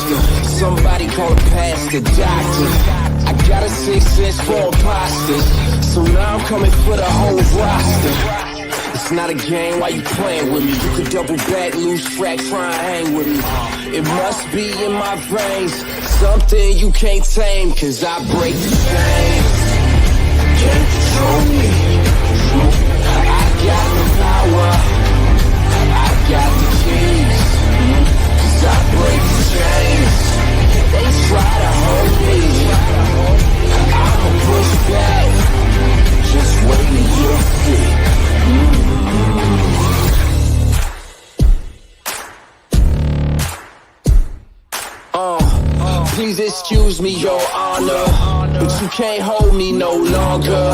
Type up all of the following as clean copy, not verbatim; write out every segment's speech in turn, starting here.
Oscar. Somebody call a pastor, doctor. I got a 6 cents for imposters. So now I'm coming for the whole roster. It's not a game, why you playing with me? You could double back, lose track, try and hang with me. It must be in my veins, something you can't tame, cause I break the chains. Can't control me. I got the power, I got the keys, cause I break the chains. They try to hold me, I'ma push back, just wait and you'll see. Please excuse me, your honor, but you can't hold me no longer.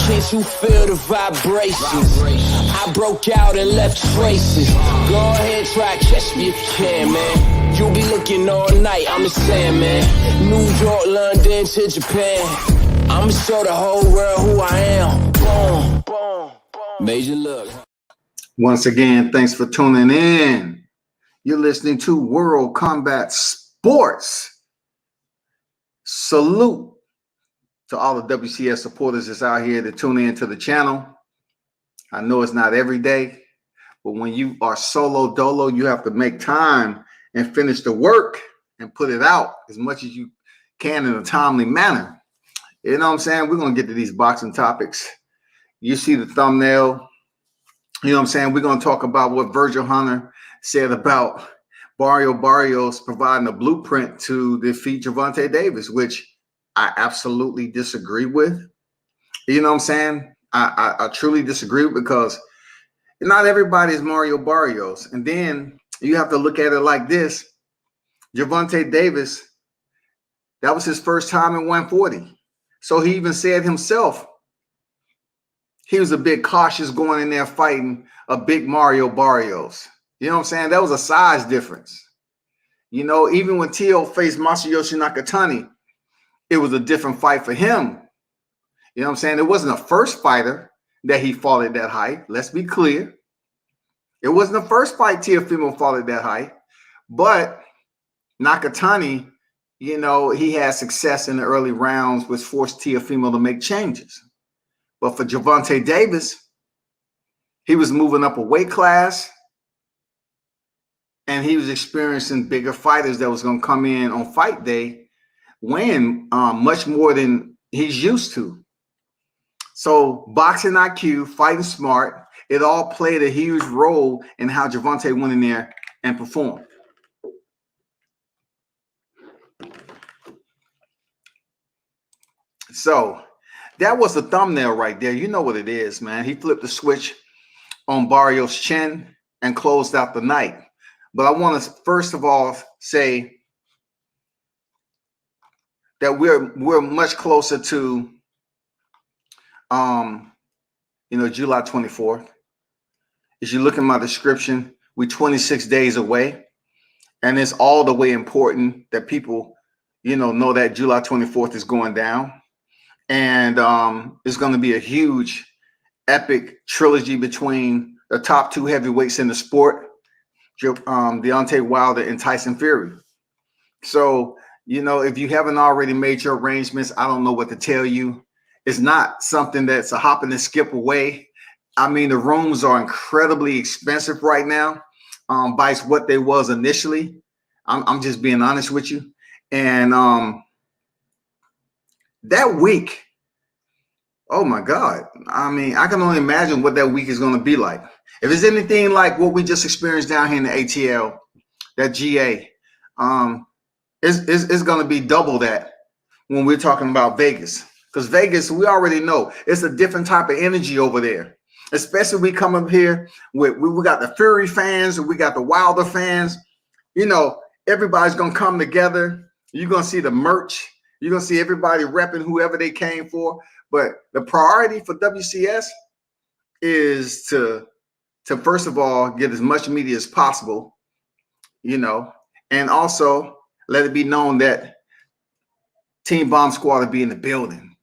Can't you feel the vibrations? I broke out and left traces. Go ahead, try catch me if you can, man. You'll be looking all night, I'm the Sandman. New York, London to Japan. I'ma show the whole world who I am. Boom, boom, boom. Major look. Once again, thanks for tuning in. You're listening to World Combat Sports. Salute to all the WCS supporters that's out here to tune in to the channel. I know it's not every day, but when you are solo dolo, you have to make time and finish the work and put it out as much as you can in a timely manner. You know what I'm saying? We're going to get to these boxing topics. You see the thumbnail. You know what I'm saying? We're going to talk about what Virgil Hunter said about Barrios providing a blueprint to defeat Gervonta Davis, which I absolutely disagree with. You know what I'm saying? I truly disagree because not everybody is Mario Barrios. And then you have to look at it like this. Gervonta Davis, that was his first time in 140. So he even said himself, he was a bit cautious going in there fighting a big Mario Barrios. You know what I'm saying? That was a size difference. You know, even when Tio faced Masayoshi Nakatani, it was a different fight for him. You know what I'm saying? It wasn't a first fighter that he fought at that height. Let's be clear. It wasn't the first fight Teofimo fought at that height. But Nakatani, you know, he had success in the early rounds, which forced Teofimo to make changes. But for Gervonta Davis, he was moving up a weight class. And he was experiencing bigger fighters that was going to come in on fight day, weighing much more than he's used to. So boxing IQ, fighting smart, it all played a huge role in how Gervonta went in there and performed. So that was the thumbnail right there. You know what it is, man. He flipped the switch on Barrios' chin and closed out the night. But I want to first of all say that we're much closer to July 24th. As you look in my description, we're 26 days away. And it's all the way important that people, know that July 24th is going down. And it's going to be a huge, epic trilogy between the top two heavyweights in the sport. Deontay Wilder and Tyson Fury. So, if you haven't already made your arrangements, I don't know what to tell you. It's not something that's a hop and a skip away. I mean, the rooms are incredibly expensive right now, by what they was initially. I'm just being honest with you. And that week, oh my God. I mean, I can only imagine what that week is going to be like. If it's anything like what we just experienced down here in the ATL, that GA, it's going to be double that when we're talking about Vegas. Because Vegas, we already know, it's a different type of energy over there. Especially we come up here with, we got the Fury fans, and we got the Wilder fans. Everybody's going to come together. You're going to see the merch. You're going to see everybody repping whoever they came for. But the priority for WCS is to first of all, get as much media as possible, and also let it be known that Team Bomb Squad will be in the building,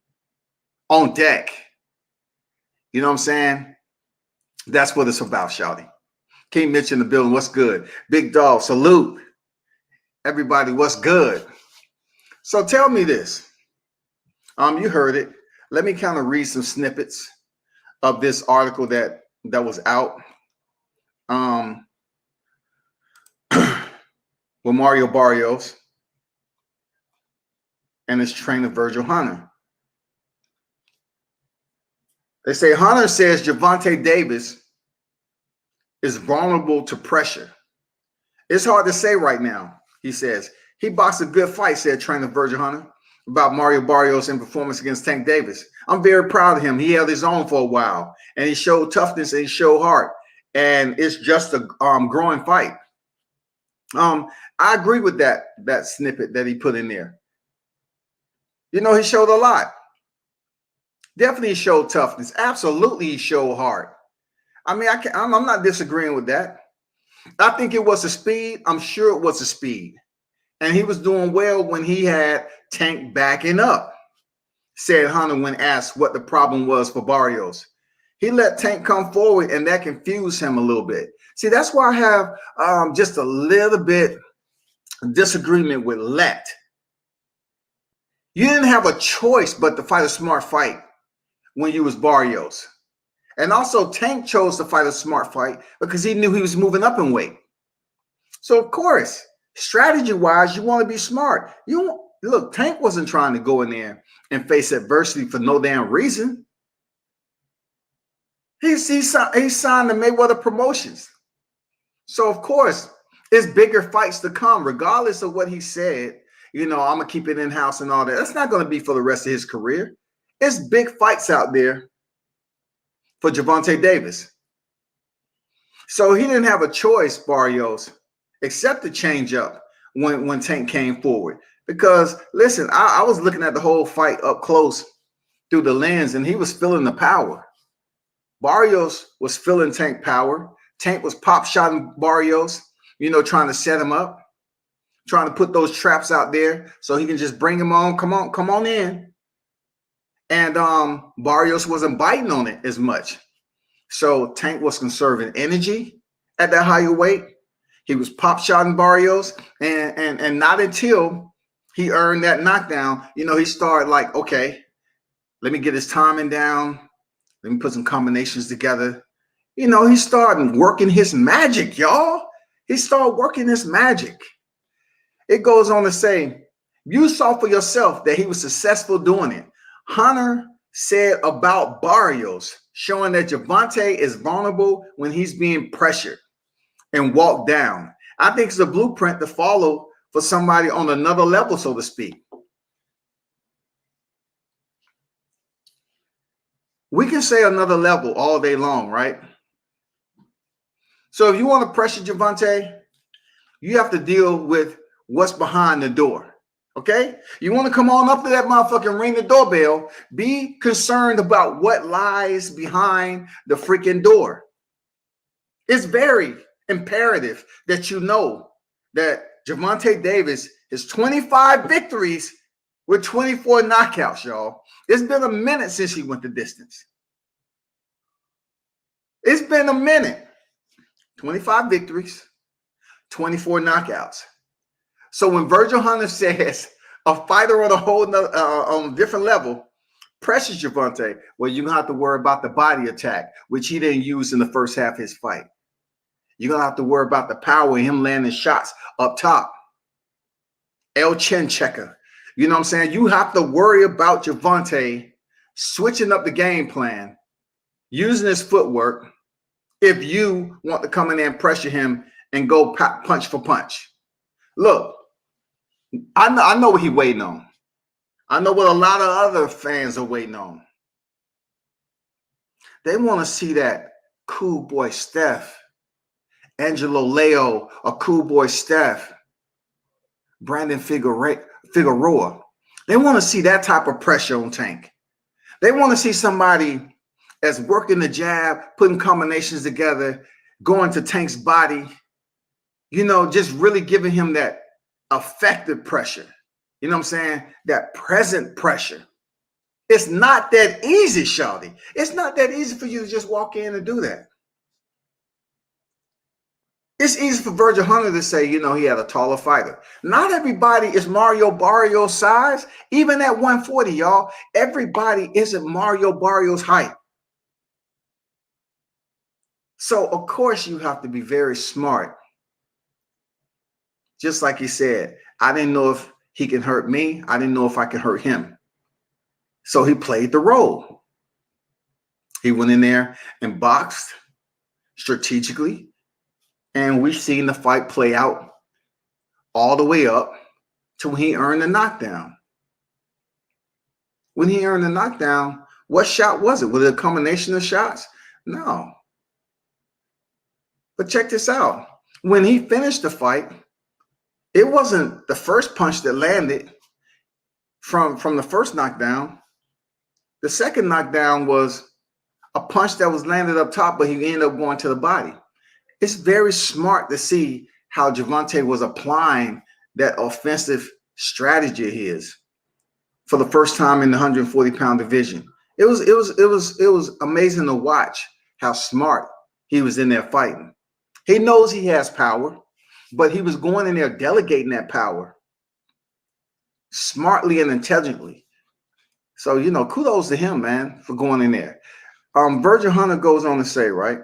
on deck. You know what I'm saying? That's what it's about, shawty. King Mitch in the building. What's good? Big dog, salute. Everybody, what's good? So tell me this. You heard it. Let me kind of read some snippets of this article that was out. With Mario Barrios and his trainer Virgil Hunter. They say Hunter says Gervonta Davis is vulnerable to pressure. It's hard to say right now, he says. He boxed a good fight, said trainer Virgil Hunter, about Mario Barrios and performance against Tank Davis. I'm very proud of him. He held his own for a while, and he showed toughness and he showed heart. And it's just a growing fight. I agree with that snippet that he put in there. You know, he showed a lot. Definitely showed toughness. Absolutely, he showed heart. I mean, I'm not disagreeing with that. I think it was a speed. I'm sure it was a speed. And he was doing well when he had Tank backing up, said Hunter when asked what the problem was for Barrios. He let Tank come forward, and that confused him a little bit. See, that's why I have just a little bit disagreement with let. You didn't have a choice but to fight a smart fight when you was Barrios. And also Tank chose to fight a smart fight because he knew he was moving up in weight. So of course, strategy-wise, you want to be smart. Look, Tank wasn't trying to go in there and face adversity for no damn reason. He signed the Mayweather Promotions. So of course, it's bigger fights to come, regardless of what he said. You know, I'm going to keep it in-house and all that. That's not going to be for the rest of his career. It's big fights out there for Gervonta Davis. So he didn't have a choice, Barrios, except to change up when Tank came forward. Because, listen, I was looking at the whole fight up close through the lens, and he was feeling the power. Barrios was feeling Tank power. Tank was pop-shotting Barrios, you know, trying to set him up, trying to put those traps out there so he can just bring him on. Come on in. And Barrios wasn't biting on it as much. So Tank was conserving energy at that higher weight. He was pop-shotting Barrios. And not until he earned that knockdown, you know, he started like, okay, let me get his timing down. Let me put some combinations together. You know, he started working his magic, y'all. He started working his magic. It goes on to say, you saw for yourself that he was successful doing it. Hunter said about Barrios, showing that Gervonta is vulnerable when he's being pressured and walked down. I think it's a blueprint to follow for somebody on another level, so to speak. We can say another level all day long, right? So if you want to pressure Gervonta, you have to deal with what's behind the door, okay? You want to come on up to that motherfucking ring the doorbell, be concerned about what lies behind the freaking door. It's very imperative that you know that Gervonta Davis is 25 victories with 24 knockouts, y'all. It's been a minute since he went the distance. It's been a minute. 25 victories, 24 knockouts. So when Virgil Hunter says a fighter on a whole nother, on a different level pressures Gervonta, well, you don't have to worry about the body attack, which he didn't use in the first half of his fight. You're going to have to worry about the power of him landing shots up top. El chin checker. You know what I'm saying? You have to worry about Gervonta switching up the game plan, using his footwork, if you want to come in there and pressure him and go punch for punch. Look, I know what he's waiting on. I know what a lot of other fans are waiting on. They want to see that cool boy Steph, Angelo Leo, a cool boy Steph, Brandon Figueroa. They want to see that type of pressure on Tank. They want to see somebody that's working the jab, putting combinations together, going to Tank's body, you know, just really giving him that effective pressure. You know what I'm saying? That present pressure. It's not that easy, shawty. It's not that easy for you to just walk in and do that. It's easy for Virgil Hunter to say, you know, he had a taller fighter. Not everybody is Mario Barrios size. Even at 140, y'all, everybody isn't Mario Barrios height. So, of course, you have to be very smart. Just like he said, I didn't know if he can hurt me. I didn't know if I can hurt him. So he played the role. He went in there and boxed strategically. And we've seen the fight play out all the way up to when he earned the knockdown. When he earned the knockdown, what shot was it? Was it a combination of shots? No. But check this out. When he finished the fight, it wasn't the first punch that landed from the first knockdown. The second knockdown was a punch that was landed up top, but he ended up going to the body. It's very smart to see how Gervonta was applying that offensive strategy of his for the first time in the 140-pound division. It was amazing to watch how smart he was in there fighting. He knows he has power, but he was going in there delegating that power smartly and intelligently. So, you know, kudos to him, man, for going in there. Virgil Hunter goes on to say, right,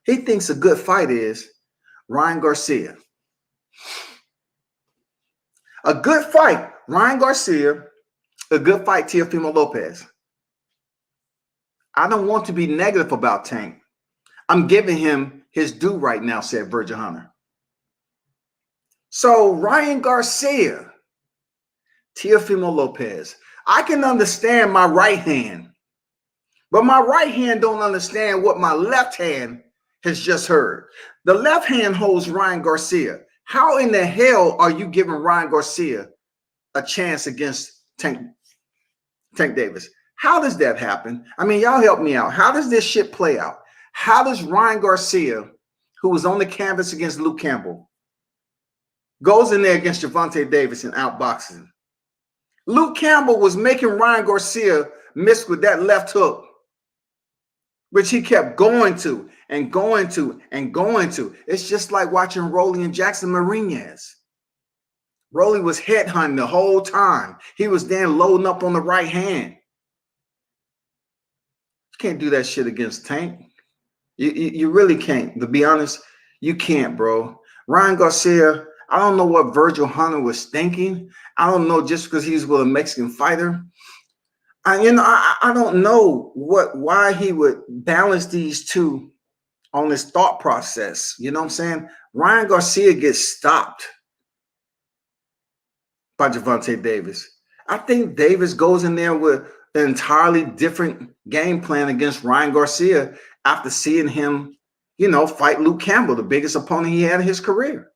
he thinks a good fight is Ryan Garcia. A good fight, Ryan Garcia. A good fight, Teofimo Lopez. I don't want to be negative about Tank. I'm giving him his due right now, said Virgil Hunter. So Ryan Garcia, Teofimo Lopez. I can understand my right hand, but my right hand don't understand what my left hand has just heard. The left hand holds Ryan Garcia. How in the hell are you giving Ryan Garcia a chance against Tank Davis? How does that happen? I mean, y'all help me out. How does this shit play out? How does Ryan Garcia, who was on the canvas against Luke Campbell, goes in there against Gervonta Davis and outboxes him? Luke Campbell was making Ryan Garcia miss with that left hook, which he kept going to and going to and going to. It's just like watching Rolly and Jackson Marinez. Rolly was headhunting the whole time. He was then loading up on the right hand. You can't do that shit against Tank. You really can't. To be honest, you can't, bro. Ryan Garcia, I don't know what Virgil Hunter was thinking. I don't know, just because he's with a Mexican fighter. I don't know why he would balance these two on his thought process. You know what I'm saying? Ryan Garcia gets stopped by Gervonta Davis. I think Davis goes in there with an entirely different game plan against Ryan Garcia after seeing him, you know, fight Luke Campbell, the biggest opponent he had in his career.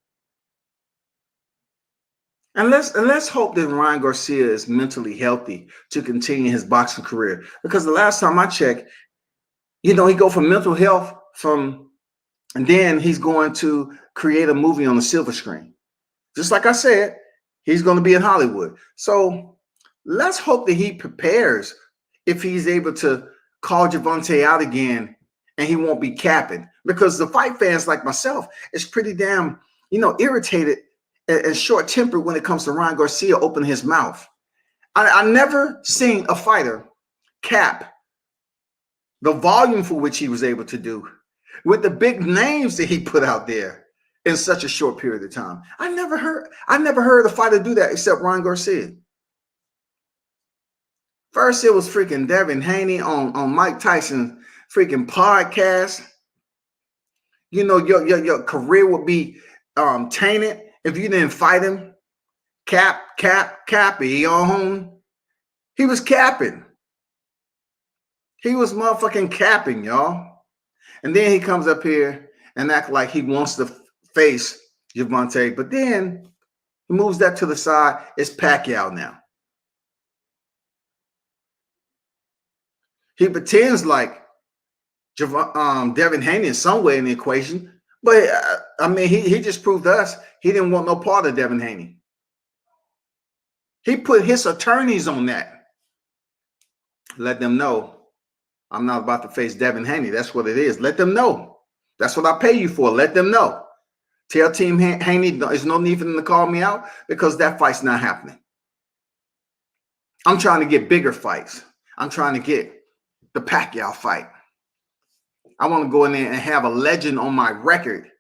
And let's hope that Ryan Garcia is mentally healthy to continue his boxing career. Because the last time I checked, you know, he go from mental health and then he's going to create a movie on the silver screen. Just like I said, he's going to be in Hollywood. So let's hope that he prepares if he's able to call Gervonta out again and he won't be capping. Because the fight fans like myself is pretty damn, you know, irritated and short-tempered when it comes to Ryan Garcia opening his mouth. I never seen a fighter cap the volume for which he was able to do with the big names that he put out there in such a short period of time. I never heard a fighter do that except Ryan Garcia. First, it was freaking Devin Haney on Mike Tyson's freaking podcast. You know, your career would be tainted if you didn't fight him. Cap. He on home. He was capping. He was motherfucking capping, y'all. And then he comes up here and act like he wants to face Gervonta, but then he moves that to the side. It's Pacquiao now. He pretends like Devin Haney is somewhere in the equation, but I mean, he just proved to us he didn't want no part of Devin Haney. He put his attorneys on that. Let them know I'm not about to face Devin Haney. That's what it is. Let them know. That's what I pay you for. Let them know. Tell Team Haney there's no need for them to call me out because that fight's not happening. I'm trying to get bigger fights. I'm trying to get the Pacquiao fight. I want to go in there and have a legend on my record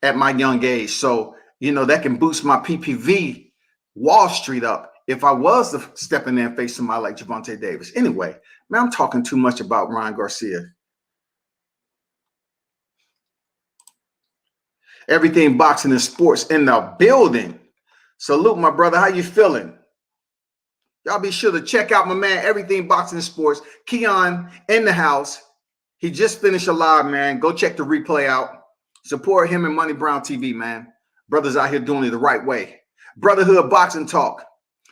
at my young age. So, that can boost my PPV Wall Street up if I was to step in there and face somebody like Gervonta Davis. Anyway, man, I'm talking too much about Ryan Garcia. Everything boxing and sports in the building. Salute, my brother. How you feeling? Y'all be sure to check out my man, Everything Boxing and Sports. Keon in the house. He just finished a live, man. Go check the replay out. Support him and Money Brown TV, man. Brothers out here doing it the right way. Brotherhood Boxing Talk.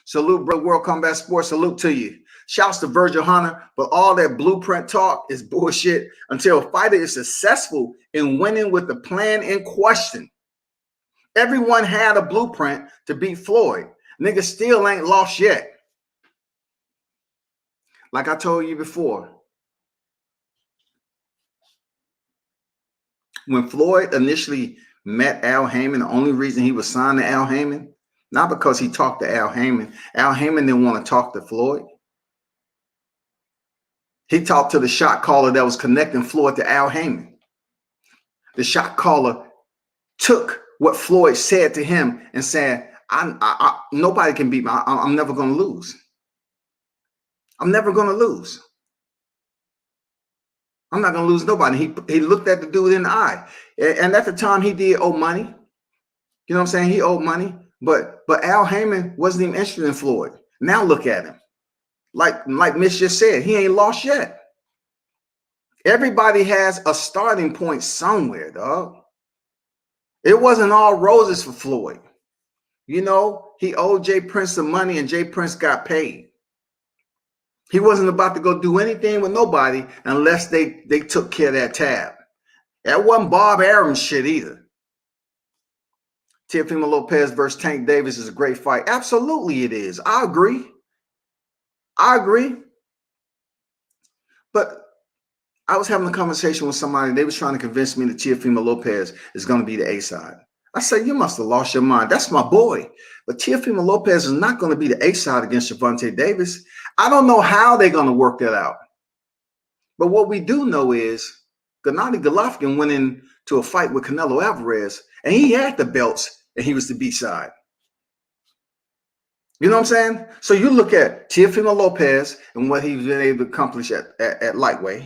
Salute, bro. World Combat Sports. Salute to you. Shouts to Virgil Hunter. But all that blueprint talk is bullshit until a fighter is successful in winning with the plan in question. Everyone had a blueprint to beat Floyd. Niggas still ain't lost yet. Like I told you before, when Floyd initially met Al Haymon, the only reason he was signed to Al Haymon, not because he talked to Al Haymon. Al Haymon didn't want to talk to Floyd. He talked to the shot caller that was connecting Floyd to Al Haymon. The shot caller took what Floyd said to him and said, nobody can beat me. I'm never going to lose. I'm never going to lose. I'm not going to lose nobody. He looked at the dude in the eye. And at the time, he did owe money. You know what I'm saying? He owed money. But Al Haymon wasn't even interested in Floyd. Now look at him. Like Mitch just said, he ain't lost yet. Everybody has a starting point somewhere, dog. It wasn't all roses for Floyd. He owed Jay Prince some money and Jay Prince got paid. He wasn't about to go do anything with nobody unless they took care of that tab. That wasn't Bob Arum's shit either. Teofimo Lopez versus Tank Davis is a great fight. Absolutely it is. I agree. But I was having a conversation with somebody. They was trying to convince me that Teofimo Lopez is going to be the A side. I said, you must have lost your mind. That's my boy. But Teofimo Lopez is not going to be the A side against Gervonta Davis. I don't know how they're going to work that out. But what we do know is Gennady Golovkin went into a fight with Canelo Alvarez, and he had the belts, and he was the B side. You know what I'm saying? So you look at Teofimo Lopez and what he's been able to accomplish at lightweight,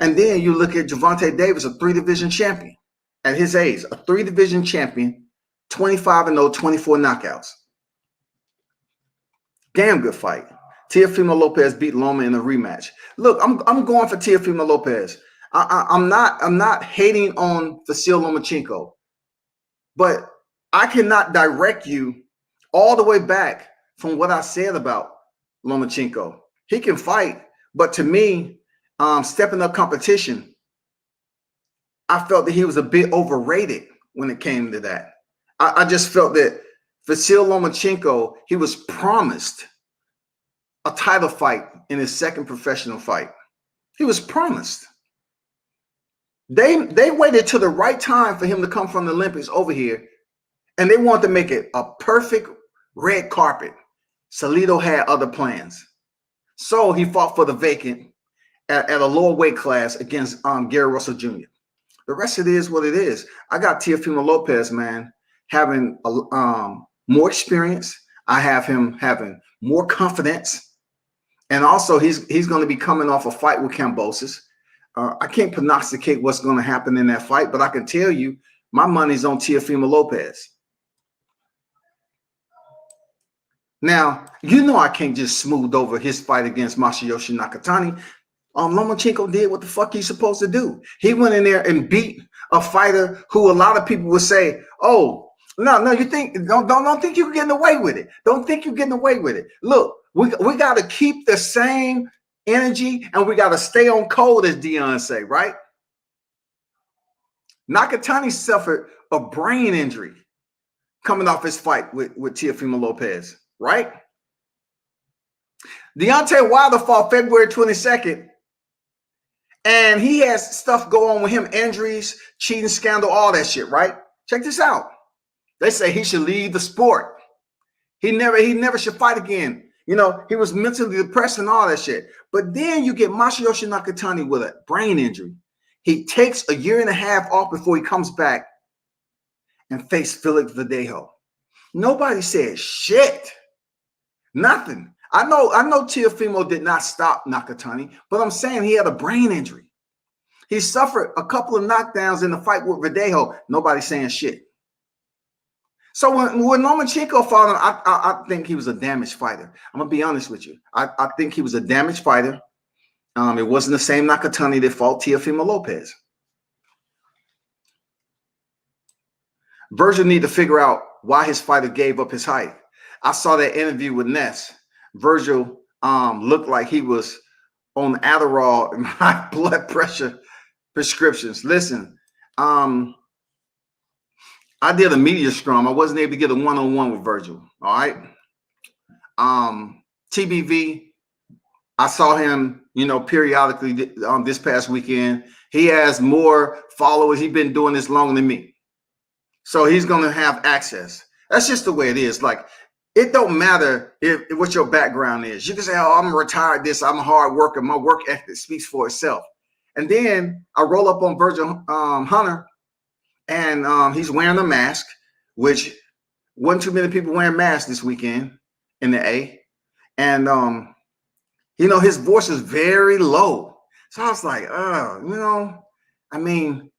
and then you look at Gervonta Davis, a 3-division champion at his age, a 3-division champion, 25-0, 24 knockouts. Damn good fight. Teofimo Lopez beat Loma in a rematch. Look, I'm going for Teofimo Lopez. I'm not hating on Vasyl Lomachenko, but I cannot direct you all the way back from what I said about Lomachenko. He can fight, but to me, stepping up competition, I felt that he was a bit overrated when it came to that. I just felt that Vasyl Lomachenko, he was promised a title fight in his second professional fight. He was promised. They waited till the right time for him to come from the Olympics over here, and they wanted to make it a perfect red carpet. Salido had other plans. So he fought for the vacant at a lower weight class against Gary Russell Jr. The rest of it is what it is. I got Teofimo Lopez, man, having more experience. I have him having more confidence. And also, he's going to be coming off a fight with Kambosos. I can't prognosticate what's going to happen in that fight, but I can tell you my money's on Teofimo Lopez. Now, I can't just smooth over his fight against Masayoshi Nakatani. Lomachenko did what the fuck he's supposed to do. He went in there and beat a fighter who a lot of people would say, oh, no, you think don't think you're getting away with it. Don't think you're getting away with it. Look, we got to keep the same energy and we got to stay on code, as Dion say, right? Nakatani suffered a brain injury coming off his fight with Teofimo Lopez, right? Deontay Wilder fought February 22nd, And he has stuff go on with him, injuries, cheating scandal, all that shit, right? Check this out. They say he should leave the sport. He never should fight again. You know, he was mentally depressed and all that shit. But then you get Masayoshi Nakatani with a brain injury. He takes a year and a half off before he comes back and face Felix Verdejo. Nobody said shit. Nothing. I know Teofimo did not stop Nakatani, but I'm saying he had a brain injury. He suffered a couple of knockdowns in the fight with Verdejo. Nobody saying shit. So when Lomachenko fought him, I think he was a damaged fighter. I'm going to be honest with you. I think he was a damaged fighter. It wasn't the same Nakatani that fought Teofimo Lopez. Virgil need to figure out why his fighter gave up his height. I saw that interview with Ness. Virgil looked like he was on Adderall and high blood pressure prescriptions. Listen, I did a media scrum. I wasn't able to get a one-on-one with Virgil. All right. TBV, I saw him, you know, periodically this past weekend. He has more followers. He's been doing this longer than me. So he's going to have access. That's just the way it is. Like, it don't matter if what your background is. You can say, oh, I'm retired this, I'm a hard worker. My work ethic speaks for itself. And then I roll up on Virgil Hunter, and he's wearing a mask, which wasn't too many people wearing masks this weekend in the A. And, you know, his voice is very low. So I was like, you know, I mean,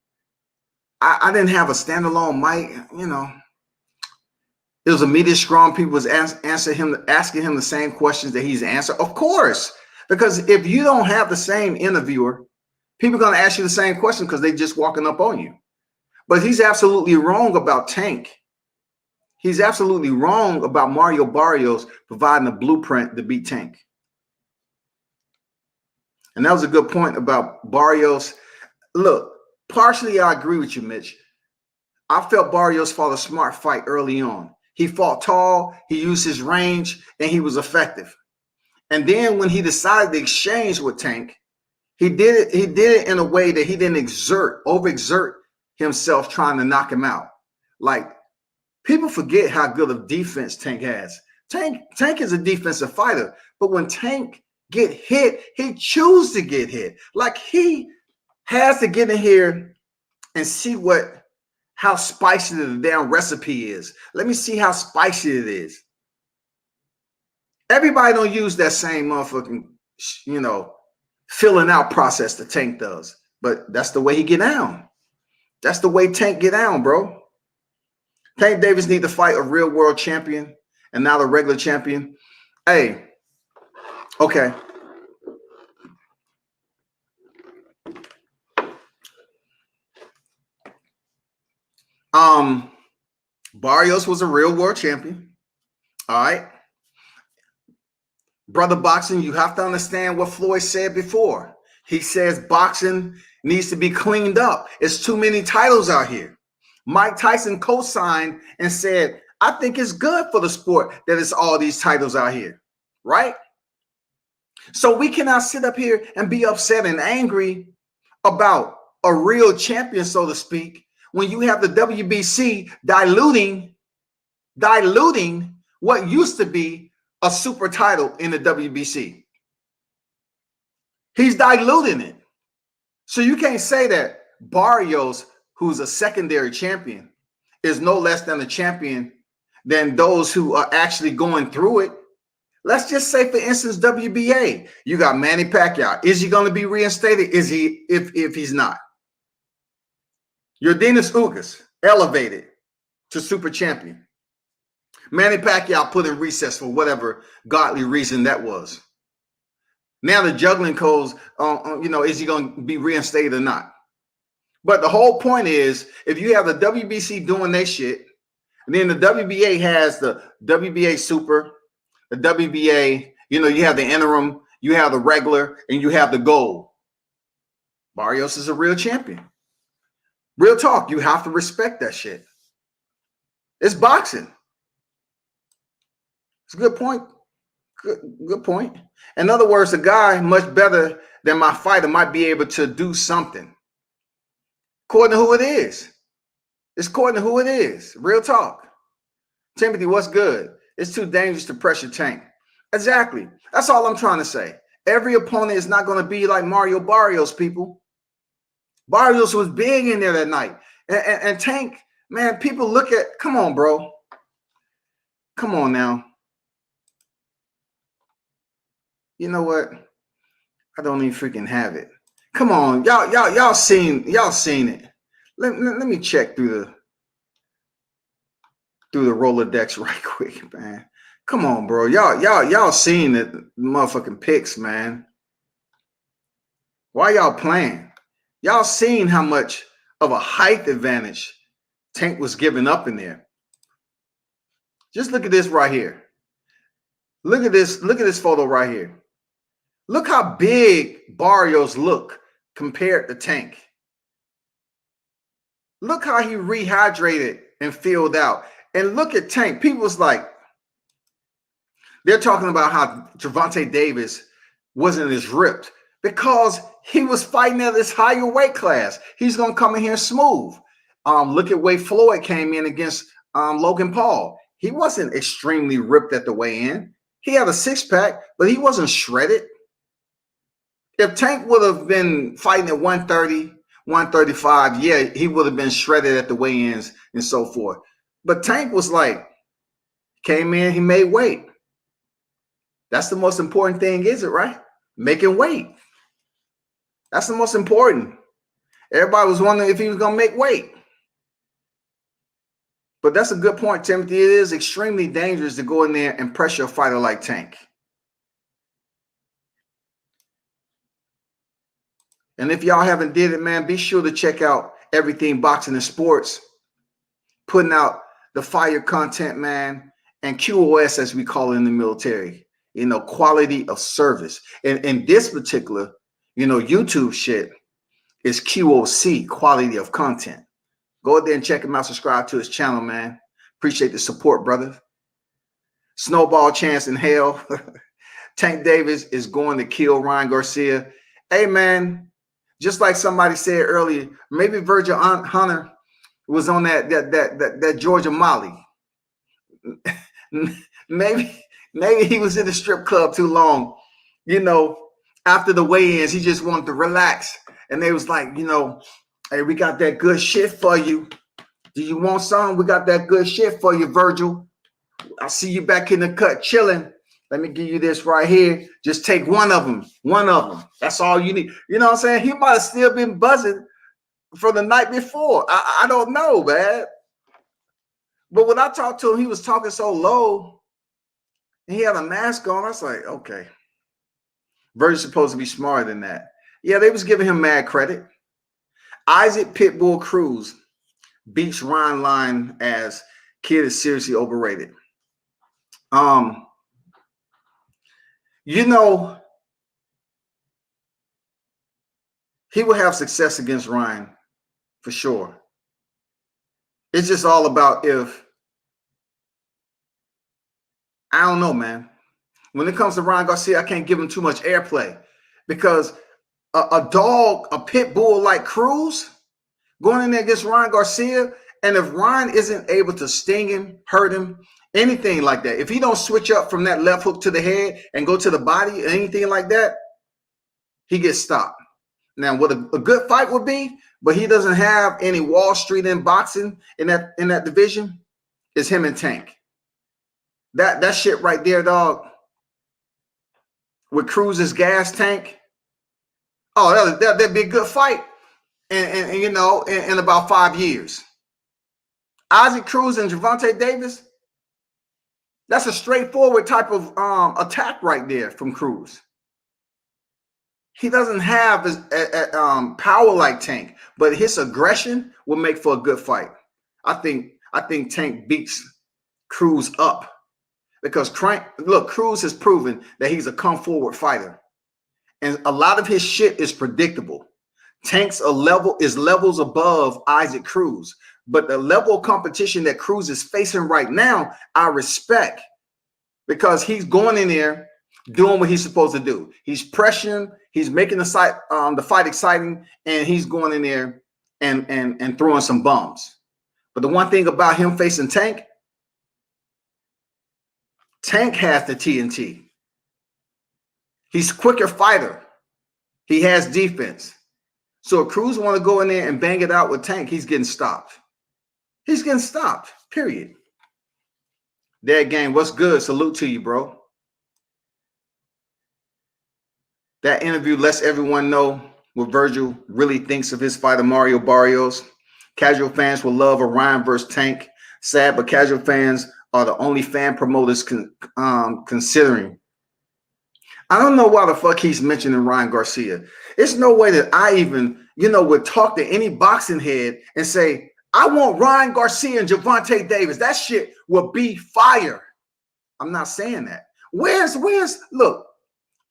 I didn't have a standalone mic, you know. It was a media scrum. People was asking him the same questions that he's answered. Of course, because if you don't have the same interviewer, people are going to ask you the same question because they just walking up on you. But he's absolutely wrong about Tank. He's absolutely wrong about Mario Barrios providing a blueprint to beat Tank. And that was a good point about Barrios. Look, partially I agree with you, Mitch. I felt Barrios fought a smart fight early on. He fought tall, he used his range, and he was effective. And then when he decided to exchange with Tank, he did it in a way that he didn't overexert himself trying to knock him out. Like, people forget how good of defense Tank has. Tank is a defensive fighter, but when Tank get hit, he chooses to get hit. Like, he has to get in here and see how spicy the damn recipe is. Let me see how spicy it is. Everybody don't use that same motherfucking, you know, filling out process that Tank does. But that's the way he get down. That's the way Tank get down, bro. Tank Davis need to fight a real world champion and not a regular champion. Hey, okay. Barrios was a real world champion. All right. Brother Boxing, you have to understand what Floyd said before. He says boxing needs to be cleaned up. It's too many titles out here. Mike Tyson co-signed and said, I think it's good for the sport that it's all these titles out here, right? So we cannot sit up here and be upset and angry about a real champion, so to speak, when you have the WBC diluting what used to be a super title in the WBC. He's diluting it. So you can't say that Barrios, who's a secondary champion, is no less than a champion than those who are actually going through it. Let's just say, for instance, WBA. You got Manny Pacquiao. Is he going to be reinstated? Is he, if he's not? Yordenis Ugas elevated to super champion. Manny Pacquiao put in recess for whatever godly reason that was. Now the juggling codes, you know, is he going to be reinstated or not? But the whole point is, if you have the WBC doing their shit, and then the WBA has the WBA Super, the WBA, you know, you have the interim, you have the regular, and you have the gold. Barrios is a real champion. Real talk, you have to respect that shit. It's boxing. It's a good point. Good point. In other words, a guy much better than my fighter might be able to do something. According to who it is. It's according to who it is. Real talk. Timothy, what's good? It's too dangerous to pressure Tank. Exactly. That's all I'm trying to say. Every opponent is not going to be like Mario Barrios, people. Barrios was big in there that night. And Tank, man, people look at, come on, bro. Come on now. You know what? I don't even freaking have it. Come on, y'all seen it. Let me check through the Rolodex right quick, man. Come on, bro. Y'all seen the motherfucking picks, man. Why y'all playing? Y'all seen how much of a height advantage Tank was giving up in there. Just look at this right here. Look at this photo right here. Look how big Barrios look compared to Tank. Look how he rehydrated and filled out. And look at Tank. People's like, they're talking about how Gervonta Davis wasn't as ripped because he was fighting at this higher weight class. He's going to come in here smooth. Look at way Floyd came in against Logan Paul. He wasn't extremely ripped at the weigh-in. He had a six-pack, but he wasn't shredded. If Tank would have been fighting at 130, 135, yeah, he would have been shredded at the weigh-ins and so forth. But Tank was like, came in, he made weight. That's the most important thing, is it, right? Making weight. That's the most important. Everybody was wondering if he was going to make weight. But that's a good point, Timothy. It is extremely dangerous to go in there and pressure a fighter like Tank. And if y'all haven't did it, man, be sure to check out Everything Boxing and Sports, putting out the fire content, man, and QOS, as we call it in the military, quality of service. And in this particular, YouTube shit is QOC, quality of content. Go out there and check him out. Subscribe to his channel, man. Appreciate the support, brother. Snowball chance in hell. Tank Davis is going to kill Ryan Garcia. Hey, man, just like somebody said earlier, maybe Virgil Hunter was on that Georgia Molly. Maybe he was in the strip club too long. After the weigh-ins, he just wanted to relax. And they was like, hey, we got that good shit for you. Do you want some? We got that good shit for you, Virgil. I see you back in the cut chilling. Let me give you this right here. Just take one of them. One of them. That's all you need. You know what I'm saying? He might have still been buzzing from the night before. I don't know, man. But when I talked to him, he was talking so low. And he had a mask on. I was like, okay. Virgil's supposed to be smarter than that. Yeah, they was giving him mad credit. Isaac Pitbull Cruz beats Ryan Line as kid is seriously overrated. He will have success against Ryan for sure. It's just all about if. I don't know, man. When it comes to Ryan Garcia, I can't give him too much airplay because a dog, a pit bull like Cruz, going in there against Ryan Garcia, and if Ryan isn't able to sting him, hurt him, anything like that, if he don't switch up from that left hook to the head and go to the body or anything like that, he gets stopped. Now, what a good fight would be, but he doesn't have any Wall Street in boxing in that division, is him and Tank. That shit right there, dog, with Cruz's gas tank. Oh, that'd be a good fight. And in about 5 years. Isaac Cruz and Gervonta Davis, that's a straightforward type of attack right there from Cruz. He doesn't have power like Tank, but his aggression will make for a good fight. I think Tank beats Cruz up because Cruz has proven that he's a come forward fighter, and a lot of his shit is predictable. Tank's levels above Isaac Cruz, but the level of competition that Cruz is facing right now, I respect. because he's going in there doing what he's supposed to do. He's pressuring, he's making the fight exciting, and he's going in there and throwing some bombs. But the one thing about him facing Tank has the TNT. He's a quicker fighter. He has defense. So if Cruz want to go in there and bang it out with Tank, he's getting stopped. He's getting stopped, period. Dead Game, what's good? Salute to you, bro. That interview lets everyone know what Virgil really thinks of his fighter, Mario Barrios. Casual fans will love Orion versus Tank. Sad, but casual fans are the only fan promoters considering. I don't know why the fuck he's mentioning Ryan Garcia. It's no way that I even, would talk to any boxing head and say, I want Ryan Garcia and Gervonta Davis. That shit will be fire. I'm not saying that. Look,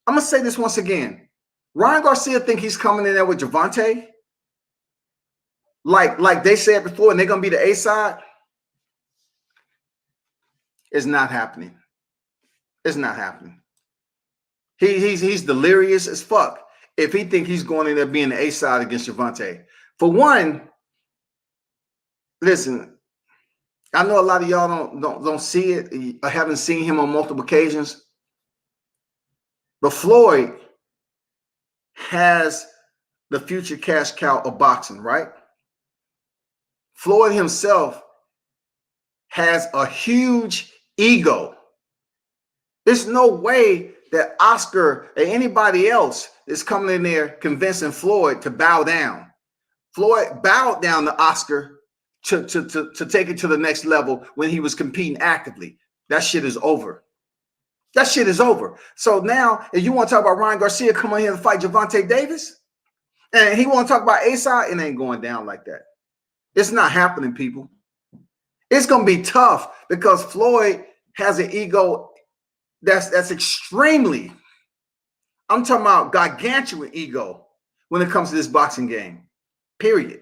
I'm going to say this once again. Ryan Garcia think he's coming in there with Gervonta? Like they said before, and they're going to be the A side? It's not happening. It's not happening. He's delirious as fuck if he think he's going in there being the A side against Gervonta. For one, listen, I know a lot of y'all don't see it. I haven't seen him on multiple occasions. But Floyd has the future cash cow of boxing, right? Floyd himself has a huge ego. There's no way that Oscar or anybody else is coming in there convincing Floyd to bow down. Floyd bowed down to Oscar to take it to the next level when he was competing actively. That shit is over. That shit is over. So now, if you want to talk about Ryan Garcia coming here to fight Gervonta Davis, and he want to talk about A-side, it ain't going down like that. It's not happening, people. It's going to be tough because Floyd has an ego that's extremely, I'm talking about gargantuan ego when it comes to this boxing game, period.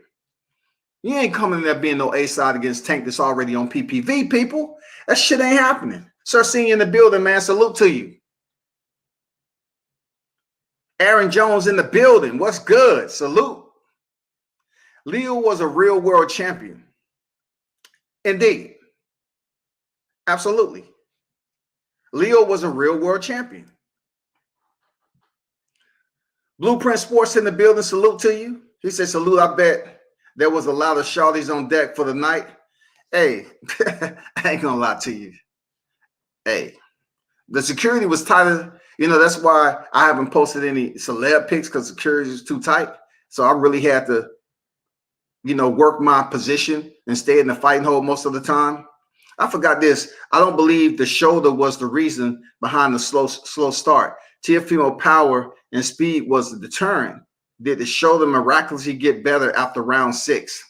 You ain't coming in there being no A-side against Tank that's already on PPV, people. That shit ain't happening. Sir, seeing you in the building, man. Salute to you. Aaron Jones in the building. What's good? Salute. Leo was a real world champion. Indeed. Absolutely. Leo was a real world champion. Blueprint Sports in the building. Salute to you. He said, salute. I bet there was a lot of shawties on deck for the night. Hey, I ain't gonna lie to you. Hey, the security was tighter. That's why I haven't posted any celeb pics because security is too tight. So I really had to, work my position and stay in the fighting hole most of the time. I forgot this. I don't believe the shoulder was the reason behind the slow start. Teofimo power and speed was the deterrent. Did the shoulder miraculously get better after round 6?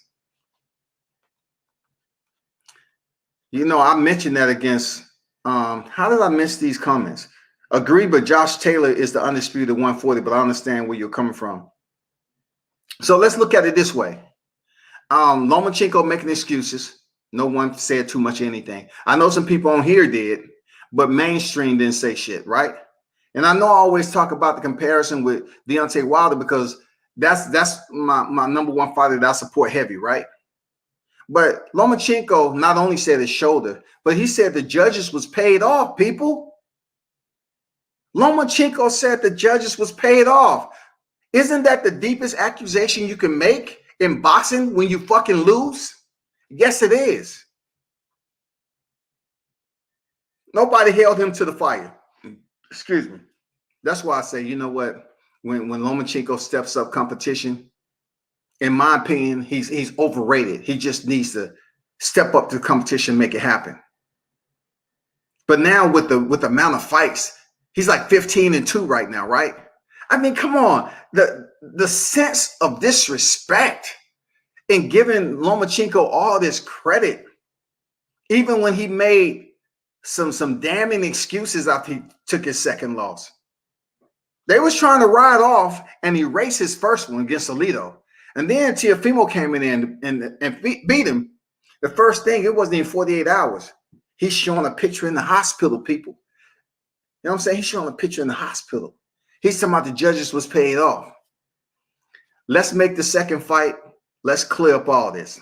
I mentioned that against how did I miss these comments? Agree, but Josh Taylor is the undisputed 140, but I understand where you're coming from. So let's look at it this way. Lomachenko making excuses. No one said too much of anything. I know some people on here did, but mainstream didn't say shit, right? And I know I always talk about the comparison with Deontay Wilder because that's my number one fighter that I support heavy, right? But Lomachenko not only said his shoulder, but he said the judges was paid off, people. Lomachenko said the judges was paid off. Isn't that the deepest accusation you can make in boxing when you fucking lose? Yes, it is. Nobody held him to the fire. Excuse me. That's why I say, you know what? When Lomachenko steps up competition, in my opinion, he's overrated. He just needs to step up to the competition, make it happen. But now with the amount of fights, he's like 15-2 right now, right? I mean, come on. The sense of disrespect in giving Lomachenko all this credit, even when he made some damning excuses after he took his second loss. They was trying to ride off and erase his first one against Alito. And then Teofimo came in and beat him. The first thing, it wasn't even 48 hours. He's showing a picture in the hospital, people. You know what I'm saying? He's showing a picture in the hospital. He's talking about the judges was paid off. Let's make the second fight. Let's clear up all this.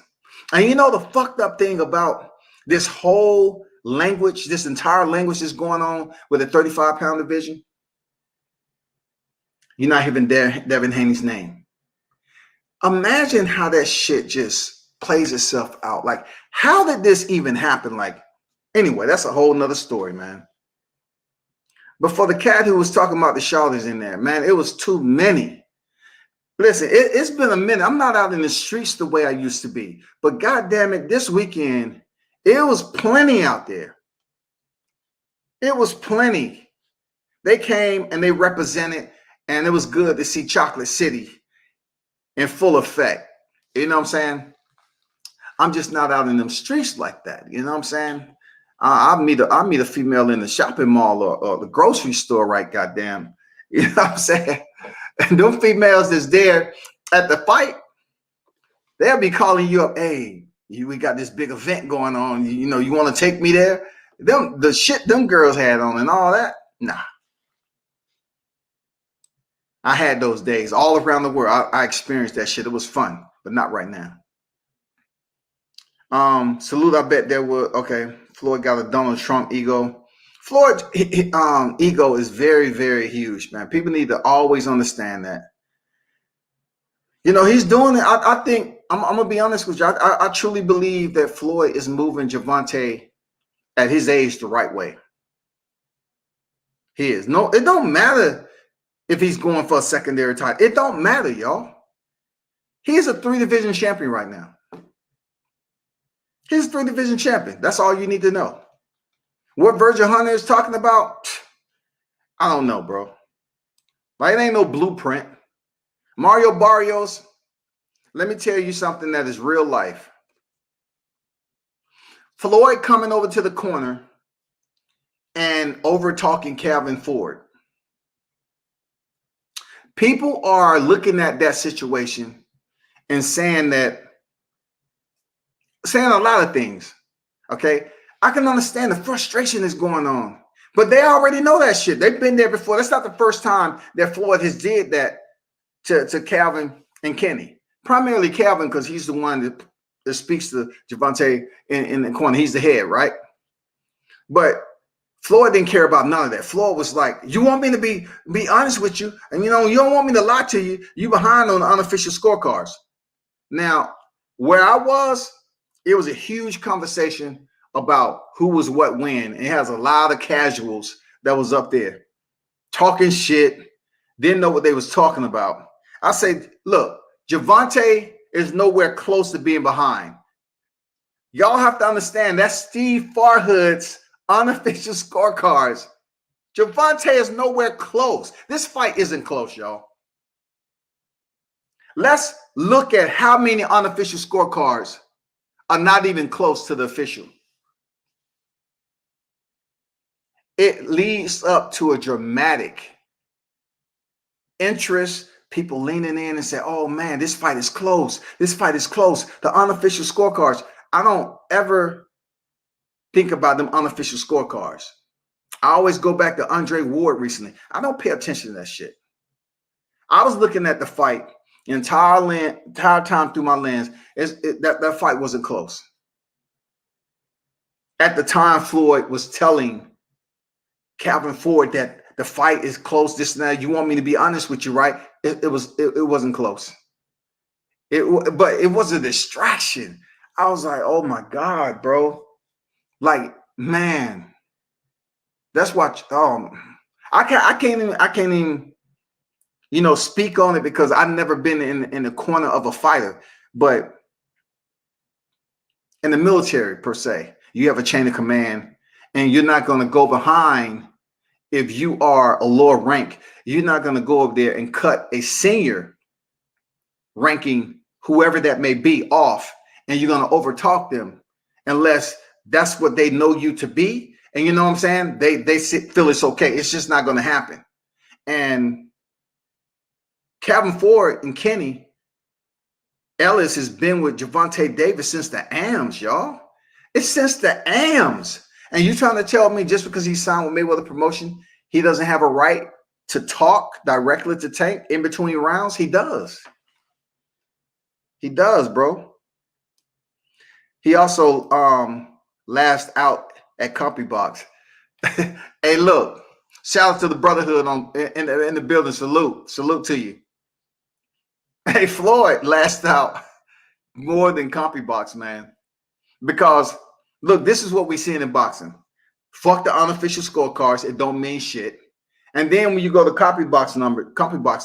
And you know the fucked up thing about this whole language, this entire language that's going on with the 35-pound division? You're not even Devin Haney's name. Imagine how that shit just plays itself out. Like, how did this even happen? Like, anyway, that's a whole nother story, man. But for the cat who was talking about the shoulders in there, man, it was too many. Listen, it's been a minute. I'm not out in the streets the way I used to be. But goddamn it, this weekend, it was plenty out there. It was plenty. They came and they represented, and it was good to see Chocolate City in full effect. You know what I'm saying? I'm just not out in them streets like that. You know what I'm saying? I'll meet a female in the shopping mall or the grocery store, right? Goddamn. You know what I'm saying? And them females that's there at the fight, they'll be calling you up. Hey, we got this big event going on. You know, you want to take me there? The shit them girls had on and all that. Nah. I had those days all around the world. I experienced that shit. It was fun, but not right now. Salute. I bet there were. Okay. Floyd got a Donald Trump ego. Floyd's ego is very, very huge, man. People need to always understand that. You know, he's doing it. I think, I'm going to be honest with you. I truly believe that Floyd is moving Gervonta at his age the right way. He is. No, it don't matter if he's going for a secondary title. It don't matter, y'all. He's a 3-division champion right now. He's a 3-division champion. That's all you need to know. What Virgil Hunter is talking about, I don't know, bro. Like, it ain't no blueprint. Mario Barrios, let me tell you something that is real life. Floyd coming over to the corner and over talking Calvin Ford. People are looking at that situation and saying a lot of things. Okay. I can understand the frustration that's going on, but they already know that shit. They've been there before. That's not the first time that Floyd has did that to Calvin and Kenny. Primarily Calvin, because he's the one that speaks to Gervonta in the corner. He's the head, right? But Floyd didn't care about none of that. Floyd was like, you want me to be honest with you, and you don't want me to lie to you. You behind on the unofficial scorecards. Now, where I was, it was a huge conversation about who was what when. It has a lot of casuals that was up there talking shit, didn't know what they was talking about. I say, look, Gervonta is nowhere close to being behind. Y'all have to understand that's Steve Farhood's unofficial scorecards. Gervonta is nowhere close. This fight isn't close, y'all. Let's look at how many unofficial scorecards are not even close to the official. It leads up to a dramatic interest, people leaning in and say, oh man, this fight is close. This fight is close. The unofficial scorecards. I don't ever think about them unofficial scorecards. I always go back to Andre Ward recently. I don't pay attention to that shit. I was looking at the fight the entire time through my lens. That fight wasn't close. At the time, Floyd was telling Calvin Ford that the fight is close. This and that. You want me to be honest with you, right? It wasn't close. But it was a distraction. I was like, oh my God, bro. Like, man, that's what. I can't even, speak on it because I've never been in the corner of a fighter. But in the military per se, you have a chain of command, and you're not going to go behind. If you are a lower rank, you're not going to go up there and cut a senior ranking, whoever that may be, off, and you're going to overtalk them unless that's what they know you to be. And you know what I'm saying? They feel it's okay. It's just not going to happen. And Calvin Ford and Kenny Ellis has been with Gervonta Davis since the AMs, y'all. It's since the AMs. And you trying to tell me just because he signed with Mayweather Promotion, he doesn't have a right to talk directly to Tank in between rounds? He does. He does, bro. He also last out at CompuBox. Hey, look, shout out to the brotherhood in the building. Salute to you. Hey, Floyd last out more than CompuBox, man. Because look, this is what we see in boxing. Fuck the unofficial scorecards. It don't mean shit. And then when you go to CompuBox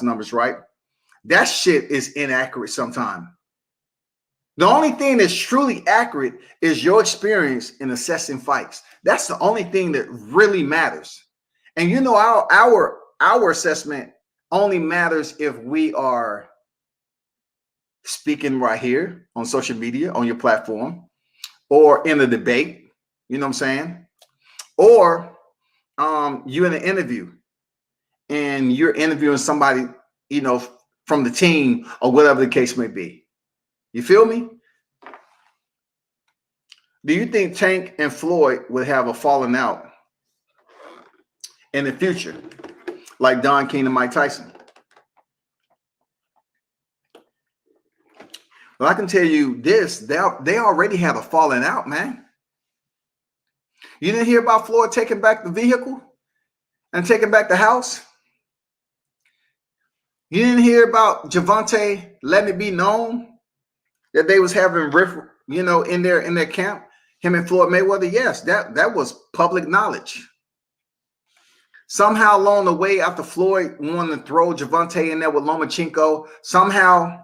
numbers, right? That shit is inaccurate sometimes. The only thing that's truly accurate is your experience in assessing fights. That's the only thing that really matters. And you know, our assessment only matters if we are speaking right here on social media, on your platform, or in a debate, you know what I'm saying? Or you in an interview and you're interviewing somebody, you know, from the team or whatever the case may be. You feel me? Do you think Tank and Floyd would have a falling out in the future, like Don King and Mike Tyson? Well, I can tell you this, they already had a falling out, man. You didn't hear about Floyd taking back the vehicle and taking back the house? You didn't hear about Gervonta letting it be known that they was having riff, you know, in their camp, him and Floyd Mayweather? Yes, that was public knowledge. Somehow along the way, after Floyd wanted to throw Gervonta in there with Lomachenko, somehow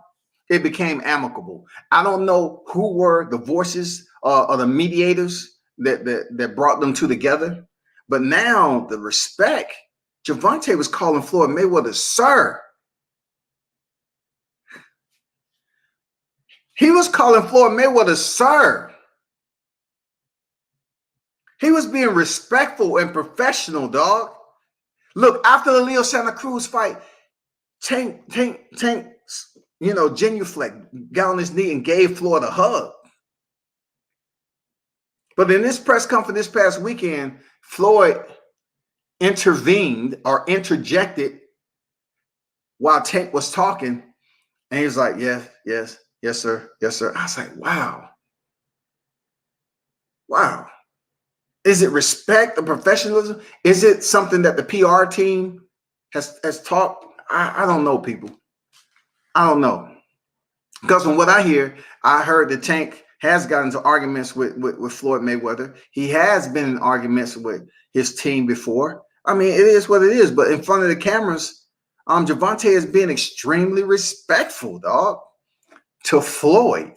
it became amicable. I don't know who were the voices or the mediators that brought them two together, but now the respect, Gervonta was calling Floyd Mayweather sir. He was calling Floyd Mayweather sir. He was being respectful and professional, dog. Look, after the Leo Santa Cruz fight, Tank, you know, genuflect, got on his knee and gave Floyd a hug. But in this press conference this past weekend, Floyd intervened or interjected while Tank was talking. And he was like, yes, sir. I was like, wow. Is it respect or professionalism? Is it something that the PR team has taught? I don't know, people. I don't know. Because from what I hear, I heard that Tank has gotten into arguments with Floyd Mayweather. He has been in arguments with his team before. I mean, it is what it is. But in front of the cameras, Gervonta is being extremely respectful, dog, to Floyd.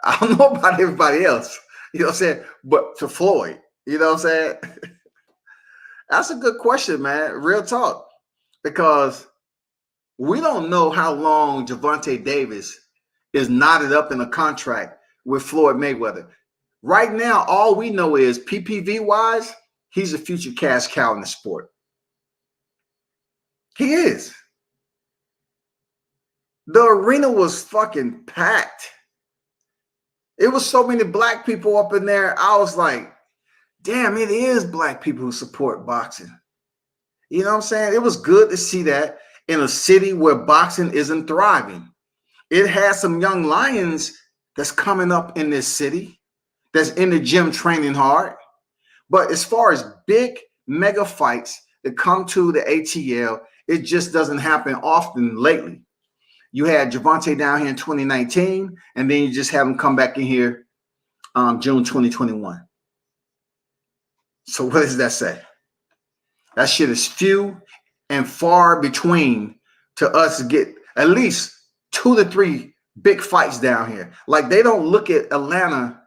I don't know about everybody else, you know what I'm saying? But to Floyd, you know what I'm saying? That's a good question, man. Real talk. Because we don't know how long Gervonta Davis is knotted up in a contract with Floyd Mayweather. Right now, all we know is PPV-wise, he's a future cash cow in the sport. He is. The arena was fucking packed. It was so many black people up in there. I was like, damn, it is black people who support boxing. You know what I'm saying? It was good to see that in a city where boxing isn't thriving. It has some young lions that's coming up in this city that's in the gym training hard. But as far as big mega fights that come to the ATL, it just doesn't happen often lately. You had Gervonta down here in 2019, and then you just have him come back in here June 2021. So what does that say? That shit is few and far between to us get at least 2 to 3 big fights down here. Like, they don't look at Atlanta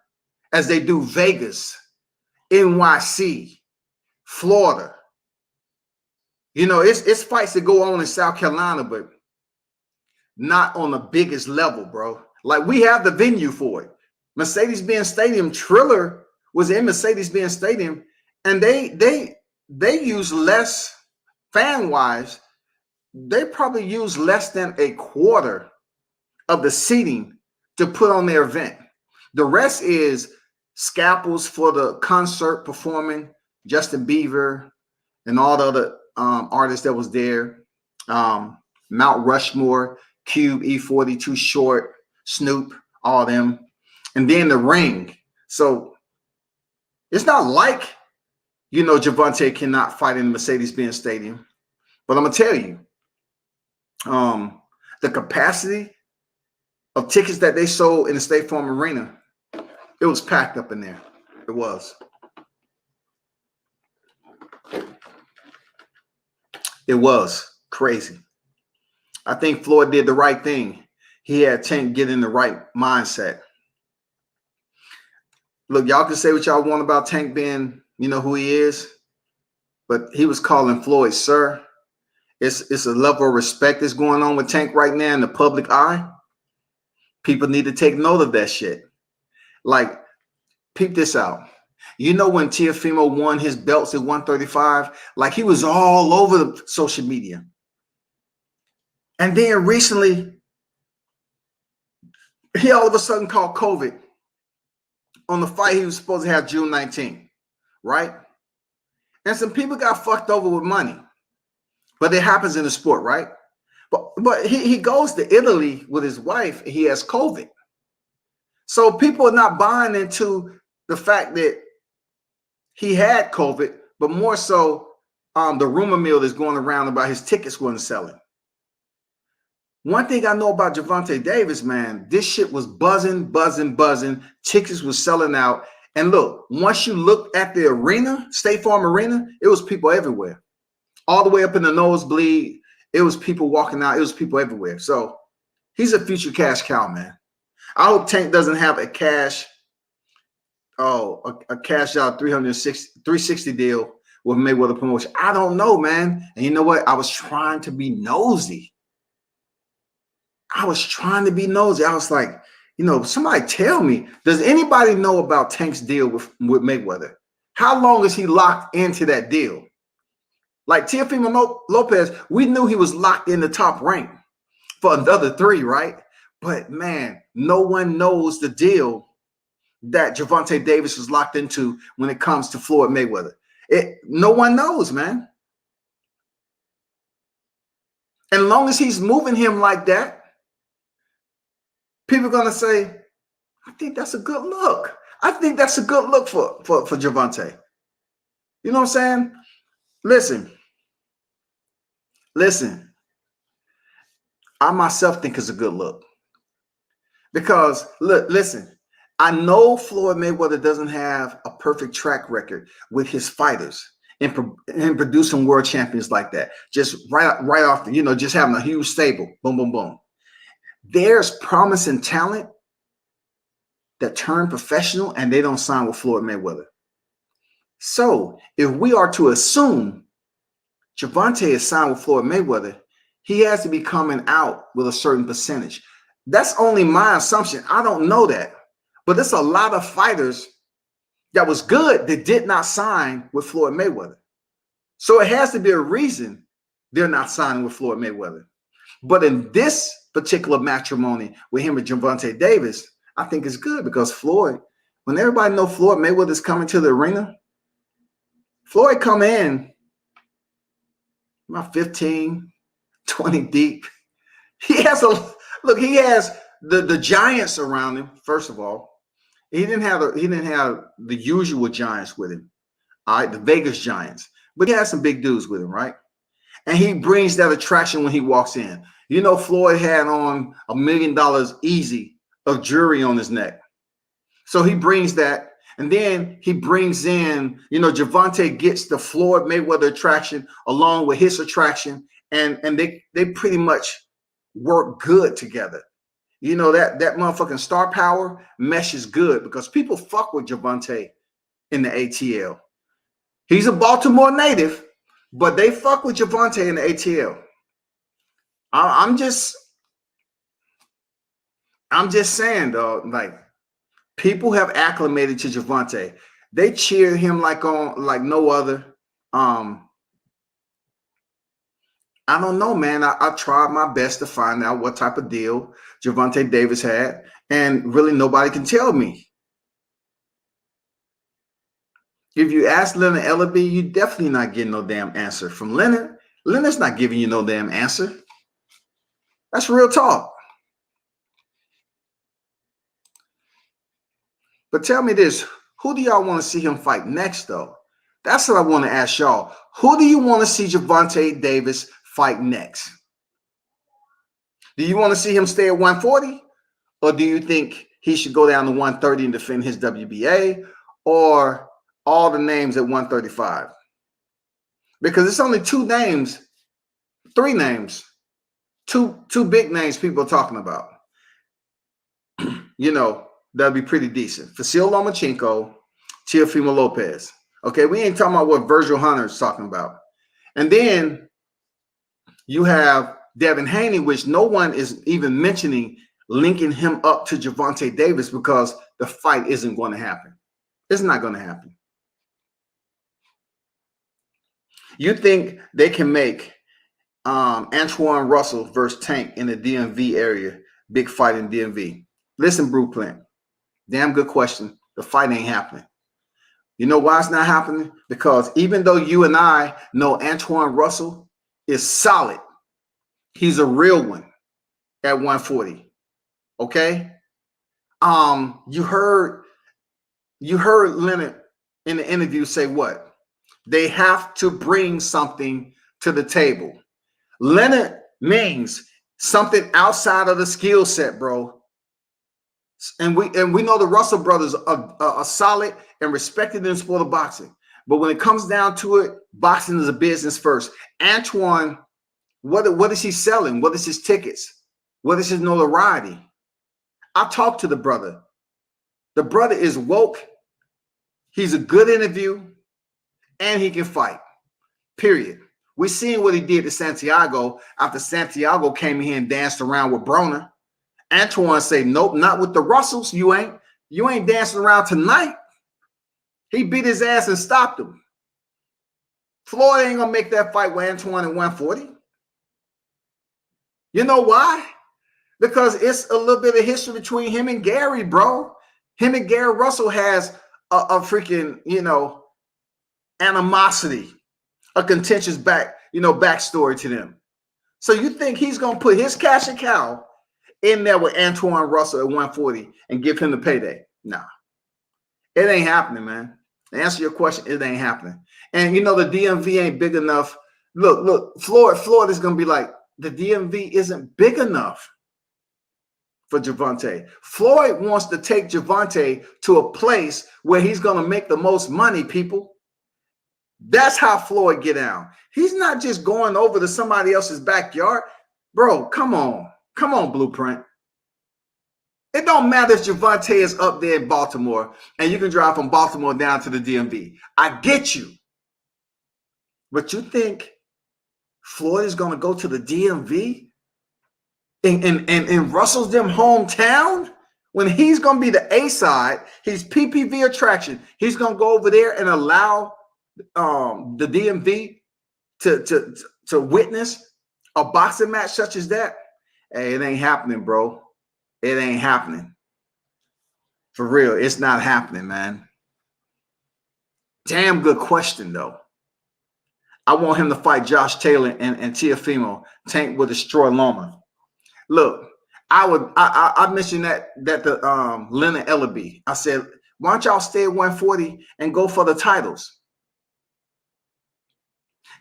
as they do Vegas, NYC, Florida. You know, it's fights that go on in South Carolina, but not on the biggest level, bro. Like, we have the venue for it. Mercedes-Benz Stadium, Triller was in Mercedes-Benz Stadium, and they use less, fan-wise, they probably use less than a quarter of the seating to put on their event. The rest is scalpels for the concert performing, Justin Bieber and all the other artists that was there. Mount Rushmore, Cube, E40, Too Short, Snoop, all them. And then the ring. So it's not like, Gervonta cannot fight in the Mercedes-Benz Stadium. But I'm going to tell you, the capacity of tickets that they sold in the State Farm Arena, it was packed up in there. It was. It was crazy. I think Floyd did the right thing. He had Tank get in the right mindset. Look, y'all can say what y'all want about Tank being, who he is, but he was calling Floyd sir. It's a level of respect that's going on with Tank right now in the public eye. People need to take note of that shit. Like, peep this out. When Teofimo won his belts at 135, like he was all over the social media. And then recently, he all of a sudden called COVID on the fight he was supposed to have June 19th, right? And some people got fucked over with money. But it happens in the sport, right? But he goes to Italy with his wife and he has COVID. So people are not buying into the fact that he had COVID, but more so the rumor mill is going around about his tickets weren't selling. One thing I know about Gervonta Davis, man, this shit was buzzing. Tickets was selling out. And look, once you look at the arena, State Farm Arena, it was people everywhere. All the way up in the nosebleed, it was people walking out. It was people everywhere. So he's a future cash cow, man. I hope Tank doesn't have a cash out 360 deal with Mayweather Promotion. I don't know, man. And you know what? I was trying to be nosy. I was like, somebody tell me, does anybody know about Tank's deal with Mayweather? How long is he locked into that deal? Like Teofimo Lopez, we knew he was locked in the top rank for another 3, right? But man, no one knows the deal that Gervonta Davis was locked into when it comes to Floyd Mayweather. No one knows, man. And as long as he's moving him like that, people are gonna say, I think that's a good look. I think that's a good look for Gervonta. You know what I'm saying? Listen. I myself think it's a good look. Because listen, I know Floyd Mayweather doesn't have a perfect track record with his fighters in producing world champions like that. Just right off the, just having a huge stable. Boom, boom, boom. There's promising talent that turn professional and they don't sign with Floyd Mayweather. So if we are to assume Gervonta is signed with Floyd Mayweather, he has to be coming out with a certain percentage. That's only my assumption. I don't know that. But there's a lot of fighters that was good that did not sign with Floyd Mayweather. So it has to be a reason they're not signing with Floyd Mayweather. But in this particular matrimony with him and Gervonta Davis, I think it's good because Floyd, when everybody know Floyd Mayweather is coming to the arena, Floyd come in about 15, 20 deep. He has the giants around him. First of all, he didn't have the usual giants with him. All right, the Vegas giants, but he has some big dudes with him, right? And he brings that attraction when he walks in. Floyd had on $1 million easy of jewelry on his neck, so he brings that. And then he brings in, Gervonta gets the Floyd Mayweather attraction along with his attraction, and they pretty much work good together. That motherfucking star power meshes good because people fuck with Gervonta in the ATL. He's a Baltimore native, but they fuck with Gervonta in the ATL. I'm just saying, dog, like, people have acclimated to Gervonta. They cheer him like no other. I don't know, man. I tried my best to find out what type of deal Gervonta Davis had, and really nobody can tell me. If you ask Leonard Ellaby, you definitely not getting no damn answer from Leonard. Leonard's not giving you no damn answer. That's real talk. But tell me this, who do y'all want to see him fight next, though? That's what I want to ask y'all. Who do you want to see Gervonta Davis fight next? Do you want to see him stay at 140? Or do you think he should go down to 130 and defend his WBA? Or all the names at 135? Because it's only two names, three names, two big names people are talking about. You know, that'd be pretty decent. Vasyl Lomachenko, Teofimo Lopez. Okay, we ain't talking about what Virgil Hunter is talking about. And then you have Devin Haney, which no one is even mentioning linking him up to Gervonta Davis because the fight isn't going to happen. It's not going to happen. You think they can make Antoine Russell versus Tank in the DMV area, big fight in DMV? Listen, Blueprint, damn good question. The fight ain't happening. You know why it's not happening? Because even though you and I know Antoine Russell is solid, he's a real one at 140. Okay? You heard Leonard in the interview say what? They have to bring something to the table. Leonard means something outside of the skill set, bro. And we know the Russell brothers are solid and respected in the sport of boxing. But when it comes down to it, boxing is a business first. Antoine, what is he selling? What is his tickets? What is his notoriety? I talked to the brother. The brother is woke. He's a good interview, and he can fight. Period. We're seeing what he did to Santiago after Santiago came in here and danced around with Broner. Antoine say, nope, not with the Russells. You ain't dancing around tonight. He beat his ass and stopped him. Floyd ain't gonna make that fight with Antoine at 140. You know why? Because it's a little bit of history between him and Gary, bro. Him and Gary Russell has a freaking, animosity, a contentious backstory to them. So you think he's gonna put his cash and cow in there with Antoine Russell at 140 and give him the payday? Nah, it ain't happening, man. To answer your question, it ain't happening. And the DMV ain't big enough. Look, Floyd is gonna be like, the DMV isn't big enough for Gervonta. Floyd wants to take Gervonta to a place where he's gonna make the most money, people. That's how Floyd get down. He's not just going over to somebody else's backyard. Bro, come on, Blueprint. It don't matter if Gervonta is up there in Baltimore and you can drive from Baltimore down to the DMV. I get you. But you think Floyd is going to go to the DMV in Russell's them hometown when he's going to be the A side? He's PPV attraction. He's going to go over there and allow the DMV to witness a boxing match such as that. Hey, it ain't happening, bro. It ain't happening. For real, it's not happening, man. Damn good question, though. I want him to fight Josh Taylor and Teofimo. Tank will destroy Loma. Look, I mentioned that the Leonard Ellaby. I said, why don't y'all stay at 140 and go for the titles?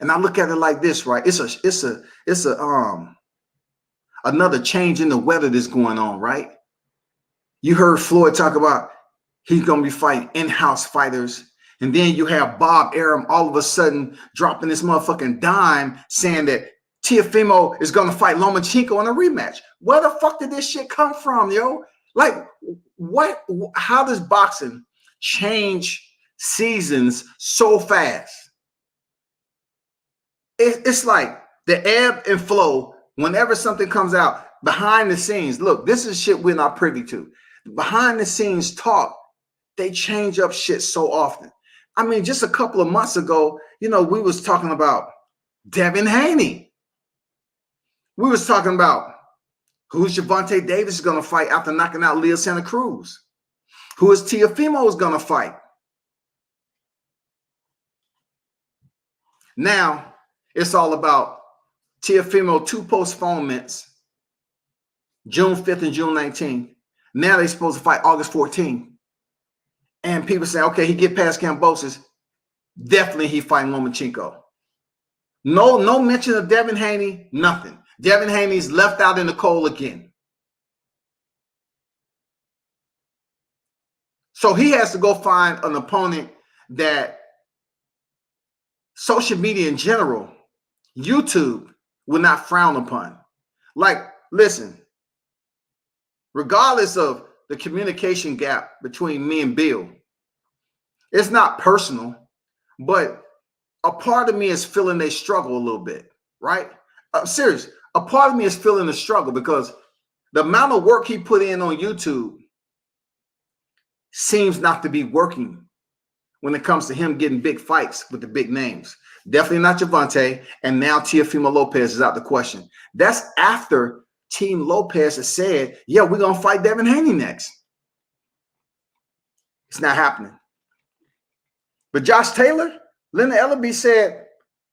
And I look at it like this, right? It's another change in the weather that's going on, right? You heard Floyd talk about he's going to be fighting in-house fighters. And then you have Bob Arum all of a sudden dropping this motherfucking dime saying that Teofimo is going to fight Lomachenko in a rematch. Where the fuck did this shit come from, yo? Like, what? How does boxing change seasons so fast? It's like the ebb and flow. Whenever something comes out behind the scenes, look, this is shit we're not privy to. Behind the scenes talk, they change up shit so often. I mean, just a couple of months ago, we was talking about Devin Haney. We was talking about who's Gervonta Davis going to fight after knocking out Leo Santa Cruz. Who is Teofimo is going to fight. Now it's all about Teofimo 2 postponements, June 5th and June 19th. Now they're supposed to fight August 14th. And people say, okay, he get past Kambosos. Definitely he fighting Lomachenko. No mention of Devin Haney, nothing. Devin Haney's left out in the cold again. So he has to go find an opponent that social media in general, YouTube, will not frown upon. Like, listen, regardless of the communication gap between me and Bill, it's not personal, but a part of me is feeling they struggle a little bit, right? I'm serious. A part of me is feeling the struggle because the amount of work he put in on YouTube seems not to be working when it comes to him getting big fights with the big names. Definitely not Gervonta, and now Teofimo Lopez is out the question. That's after Team Lopez has said, yeah, we're going to fight Devin Haney next. It's not happening. But Josh Taylor, Leonard Ellaby said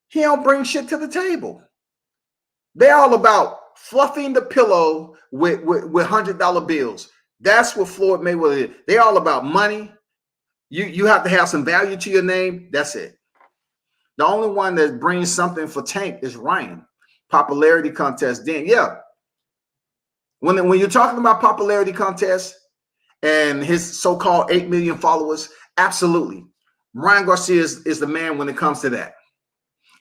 he don't bring shit to the table. They're all about fluffing the pillow with $100 bills. That's what Floyd Mayweather is. They're all about money. You have to have some value to your name. That's it. The only one that brings something for Tank is Ryan. Popularity contest. Then, yeah. When you're talking about popularity contest and his so-called 8 million followers, absolutely. Ryan Garcia is the man when it comes to that.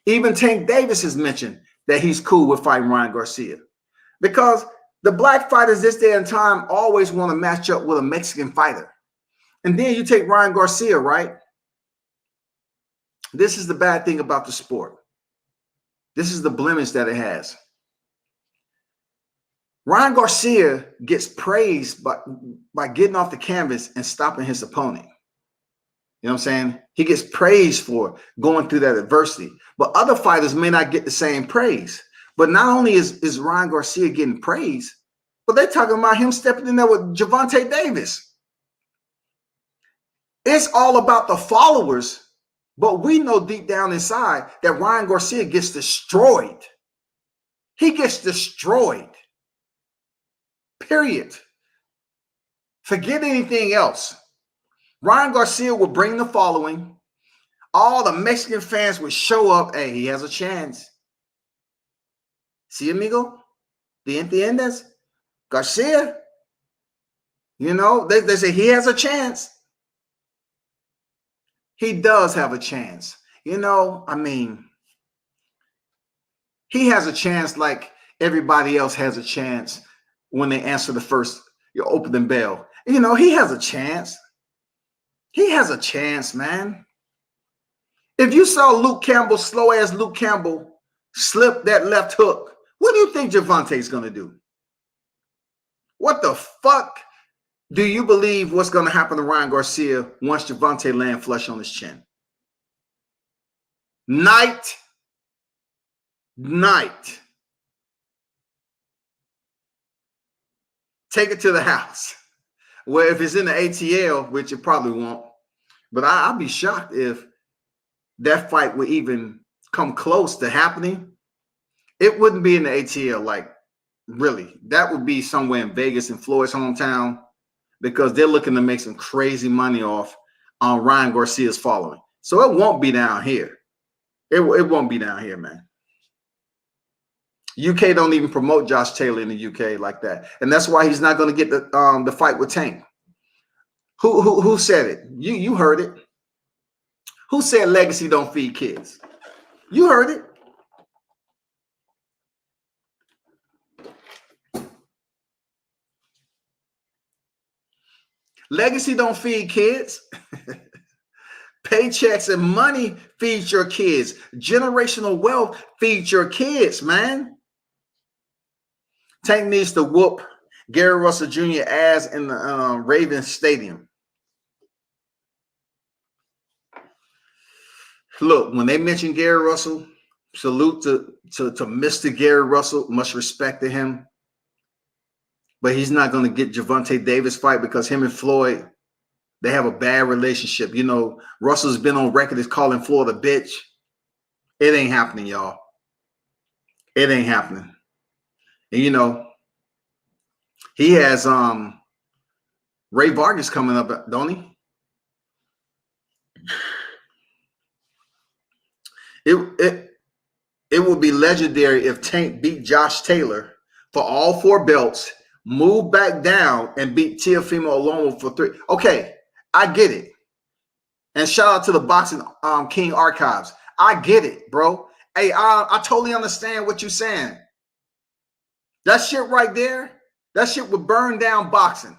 Even Tank Davis has mentioned that he's cool with fighting Ryan Garcia. Because the black fighters this day and time always want to match up with a Mexican fighter. And then you take Ryan Garcia, right? This is the bad thing about the sport. This is the blemish that it has. Ryan Garcia gets praised by getting off the canvas and stopping his opponent. You know what I'm saying? He gets praised for going through that adversity. But other fighters may not get the same praise. But not only is Ryan Garcia getting praise, but they're talking about him stepping in there with Gervonta Davis. It's all about the followers. But we know deep down inside that Ryan Garcia gets destroyed. He gets destroyed. Period. Forget anything else. Ryan Garcia will bring the following. All the Mexican fans would show up. Hey, he has a chance. See, amigo? ¿Te entiendes? Garcia. You know, they say he has a chance. He does have a chance. You know, I mean, he has a chance like everybody else has a chance when they answer the first opening bell. You know, he has a chance. He has a chance, man. If you saw Luke Campbell, slow-ass Luke Campbell, slip that left hook, what do you think Gervonta's going to do? What the fuck do you believe what's going to happen to Ryan Garcia once Gervonta land flush on his chin? Night. Take it to the house. Well, if it's in the ATL, which it probably won't, but I'll be shocked if that fight would even come close to happening. It wouldn't be in the ATL, like, really. That would be somewhere in Vegas, in Floyd's hometown, because they're looking to make some crazy money off on Ryan Garcia's following. So it won't be down here. It won't be down here, man. UK don't even promote Josh Taylor in the UK like that. And that's why he's not going to get the fight with Tank. Who said it? You heard it. Who said legacy don't feed kids? You heard it. Legacy don't feed kids. Paychecks and money feeds your kids. Generational wealth feeds your kids, man. Tank needs to whoop Gary Russell Jr. ass in the Ravens Stadium. Look, when they mention Gary Russell, salute to Mr. Gary Russell. Much respect to him. But he's not going to get Gervonta Davis fight because him and Floyd, they have a bad relationship. You know, Russell's been on record as calling Floyd a bitch. It ain't happening, y'all. It ain't happening. And you know, he has Ray Vargas coming up, don't he? It would be legendary if Tank beat Josh Taylor for all 4 belts, move back down, and beat Teofimo Olomo for 3. Okay, I get it. And shout out to the Boxing King Archives. I get it, bro. Hey, I totally understand what you're saying. That shit right there, that shit would burn down boxing.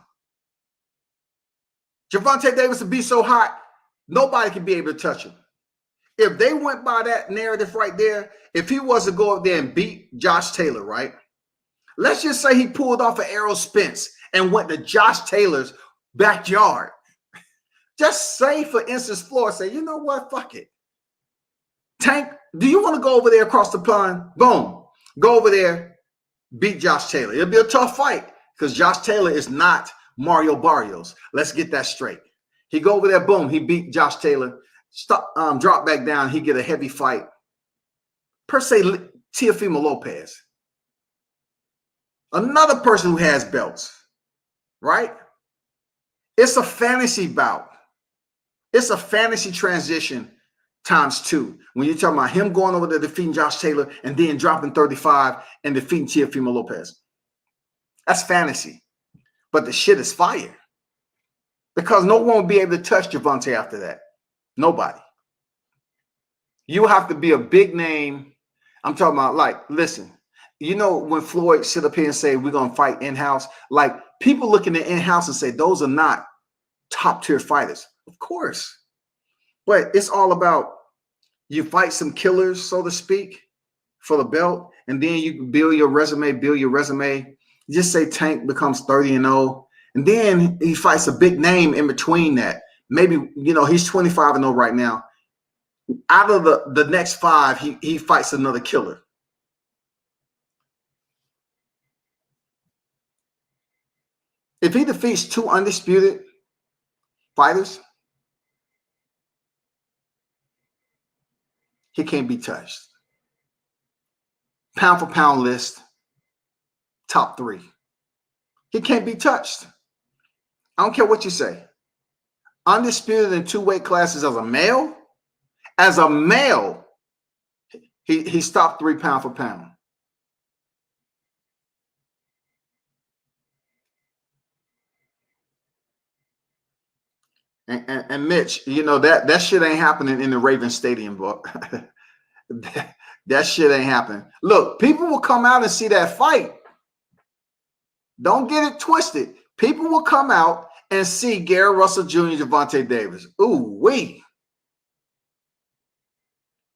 Gervonta Davis would be so hot, nobody could be able to touch him. If they went by that narrative right there, if he was to go up there and beat Josh Taylor, right? Let's just say he pulled off an Errol Spence and went to Josh Taylor's backyard. Just say, for instance, Floyd, say, you know what? Fuck it. Tank, do you want to go over there across the pond? Boom. Go over there, beat Josh Taylor. It'll be a tough fight because Josh Taylor is not Mario Barrios. Let's get that straight. He go over there, boom, he beat Josh Taylor. Stop, drop back down, he get a heavy fight. Per se, Teofimo Lopez. Another person who has belts, right? It's a fantasy bout. It's a fantasy transition times 2. When you're talking about him going over there defeating Josh Taylor and then dropping 35 and defeating Teofimo Lopez. That's fantasy. But the shit is fire. Because no one will be able to touch Gervonta after that. Nobody. You have to be a big name. I'm talking about, like, listen, you know, when Floyd sit up here and say, we're going to fight in-house, like, people looking at in-house and say, those are not top-tier fighters. Of course. But it's all about you fight some killers, so to speak, for the belt, and then you build your resume. Just say Tank becomes 30-0, and then he fights a big name in between that. Maybe, you know, he's 25-0 right now. Out of the next 5, he fights another killer. If he defeats 2 undisputed fighters, he can't be touched. Pound for pound list, top 3. He can't be touched. I don't care what you say. Undisputed in 2 weight classes as a male. As a male, he's top 3 pound for pound. And Mitch, you know, that shit ain't happening in the Ravens Stadium, book. That shit ain't happening. Look, people will come out and see that fight. Don't get it twisted. People will come out and see Gary Russell Jr., Gervonta Davis. Ooh-wee.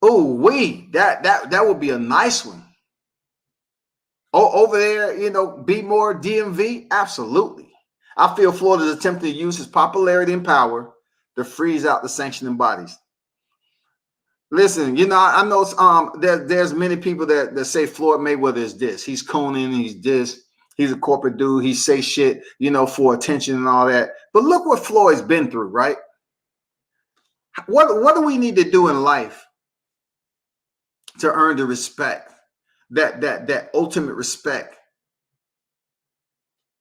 Ooh-wee. That would be a nice one. Oh, over there, you know, be more DMV? Absolutely. I feel Floyd is attempting to use his popularity and power to freeze out the sanctioning bodies. Listen, you know, I know there's many people that say Floyd Mayweather is this. He's Conan, he's this. He's a corporate dude. He say shit, you know, for attention and all that. But look what Floyd's been through, right? What do we need to do in life to earn the respect, that ultimate respect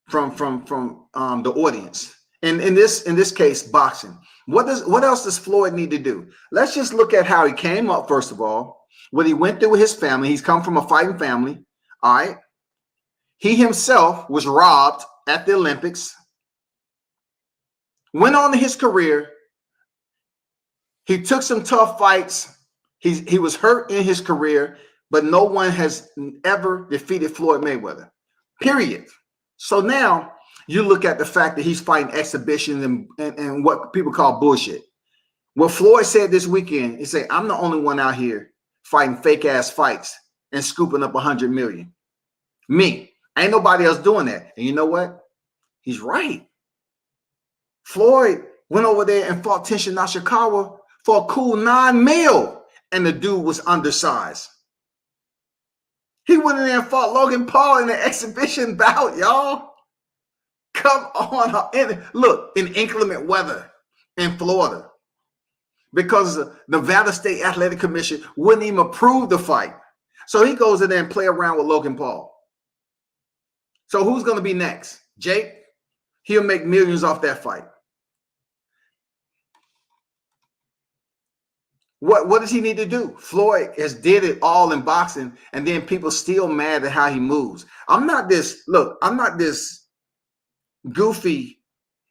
from the audience? And in this case, boxing. What else does Floyd need to do? Let's just look at how he came up, first of all, what he went through with his family. He's come from a fighting family. All right. He himself was robbed at the Olympics. Went on to his career. He took some tough fights. He was hurt in his career, but no one has ever defeated Floyd Mayweather. Period. So now you look at the fact that he's fighting exhibitions and what people call bullshit. What Floyd said this weekend, he said, I'm the only one out here fighting fake ass fights and scooping up 100 million. Me. Ain't nobody else doing that. And you know what? He's right. Floyd went over there and fought Tenshin Nashikawa for a cool $9 million, and the dude was undersized. He went in there and fought Logan Paul in an exhibition bout, y'all. Come on. Look, in inclement weather in Florida. because the Nevada State Athletic Commission wouldn't even approve the fight. So he goes in there and play around with Logan Paul. So who's going to be next? Jake? He'll make millions off that fight. What does he need to do? Floyd has did it all in boxing, and then people still mad at how he moves. I'm not this goofy,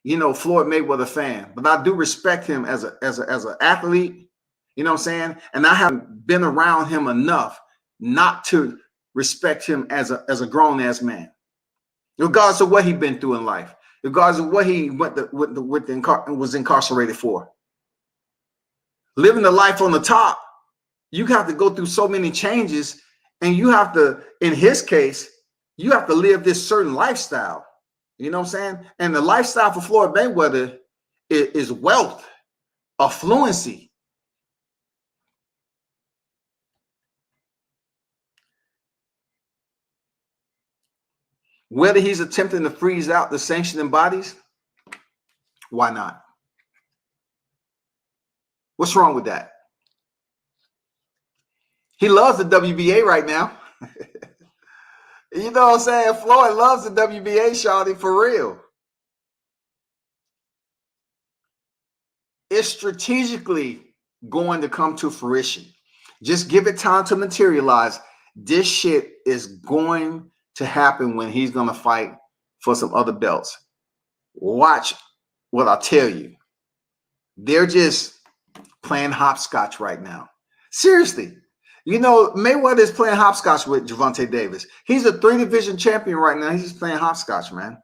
Floyd Mayweather fan, but I do respect him as an athlete, you know what I'm saying? And I haven't been around him enough not to respect him as a grown-ass man, regardless of what he's been through in life, regardless of what he was incarcerated for. Living the life on the top, you have to go through so many changes, and you have to, in his case, you have to live this certain lifestyle. You know what I'm saying? And the lifestyle for Floyd Mayweather is wealth, affluency. Whether he's attempting to freeze out the sanctioning bodies, why not? What's wrong with that? He loves the WBA right now. You know what I'm saying? Floyd loves the WBA, shawty, for real. It's strategically going to come to fruition. Just give it time to materialize. This shit is going to happen when he's going to fight for some other belts. Watch what I tell you. They're just playing hopscotch right now. Seriously. Mayweather is playing hopscotch with Gervonta Davis. He's a 3-division champion right now. He's just playing hopscotch, man.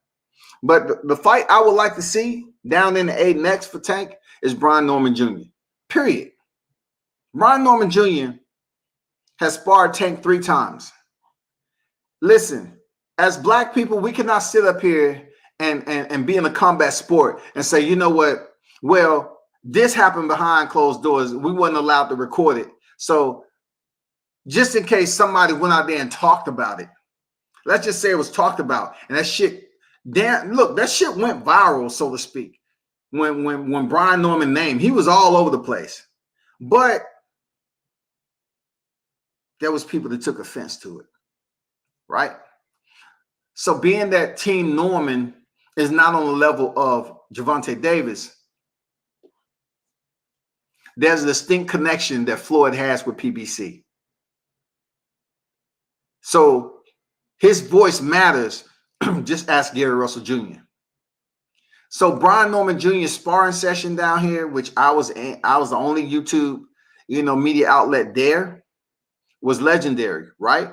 But the fight I would like to see down in the A next for Tank is Brian Norman Jr. Period. Brian Norman Jr. has sparred Tank 3 times. Listen, as black people, we cannot sit up here and be in a combat sport and say, you know what? Well, this happened behind closed doors. We wasn't allowed to record it. So just in case somebody went out there and talked about it, let's just say it was talked about, and that shit, that shit went viral, so to speak. When Brian Norman named, he was all over the place. But there was people that took offense to it, right? So being that Team Norman is not on the level of Gervonta Davis, there's a distinct connection that Floyd has with PBC. So his voice matters. Just ask Gary Russell Jr. So Brian Norman Jr.'s sparring session down here, which I was the only YouTube, media outlet there, was legendary, right?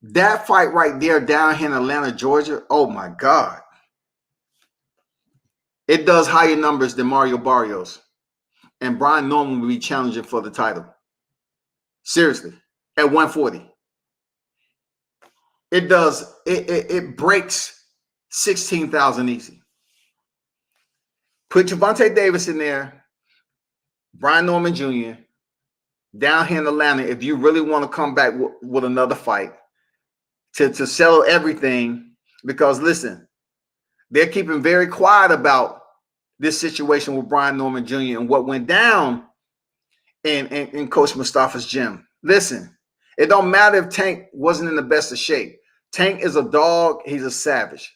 That fight right there down here in Atlanta, Georgia, oh my God. It does higher numbers than Mario Barrios. And Brian Norman will be challenging for the title. Seriously, at 140. It breaks 16,000 easy. Put Gervonta Davis in there, Brian Norman Jr., down here in Atlanta, if you really want to come back with another fight to settle everything, because listen, they're keeping very quiet about this situation with Brian Norman Jr. and what went down in Coach Mustafa's gym. Listen, it don't matter if Tank wasn't in the best of shape. Tank is a dog. He's a savage.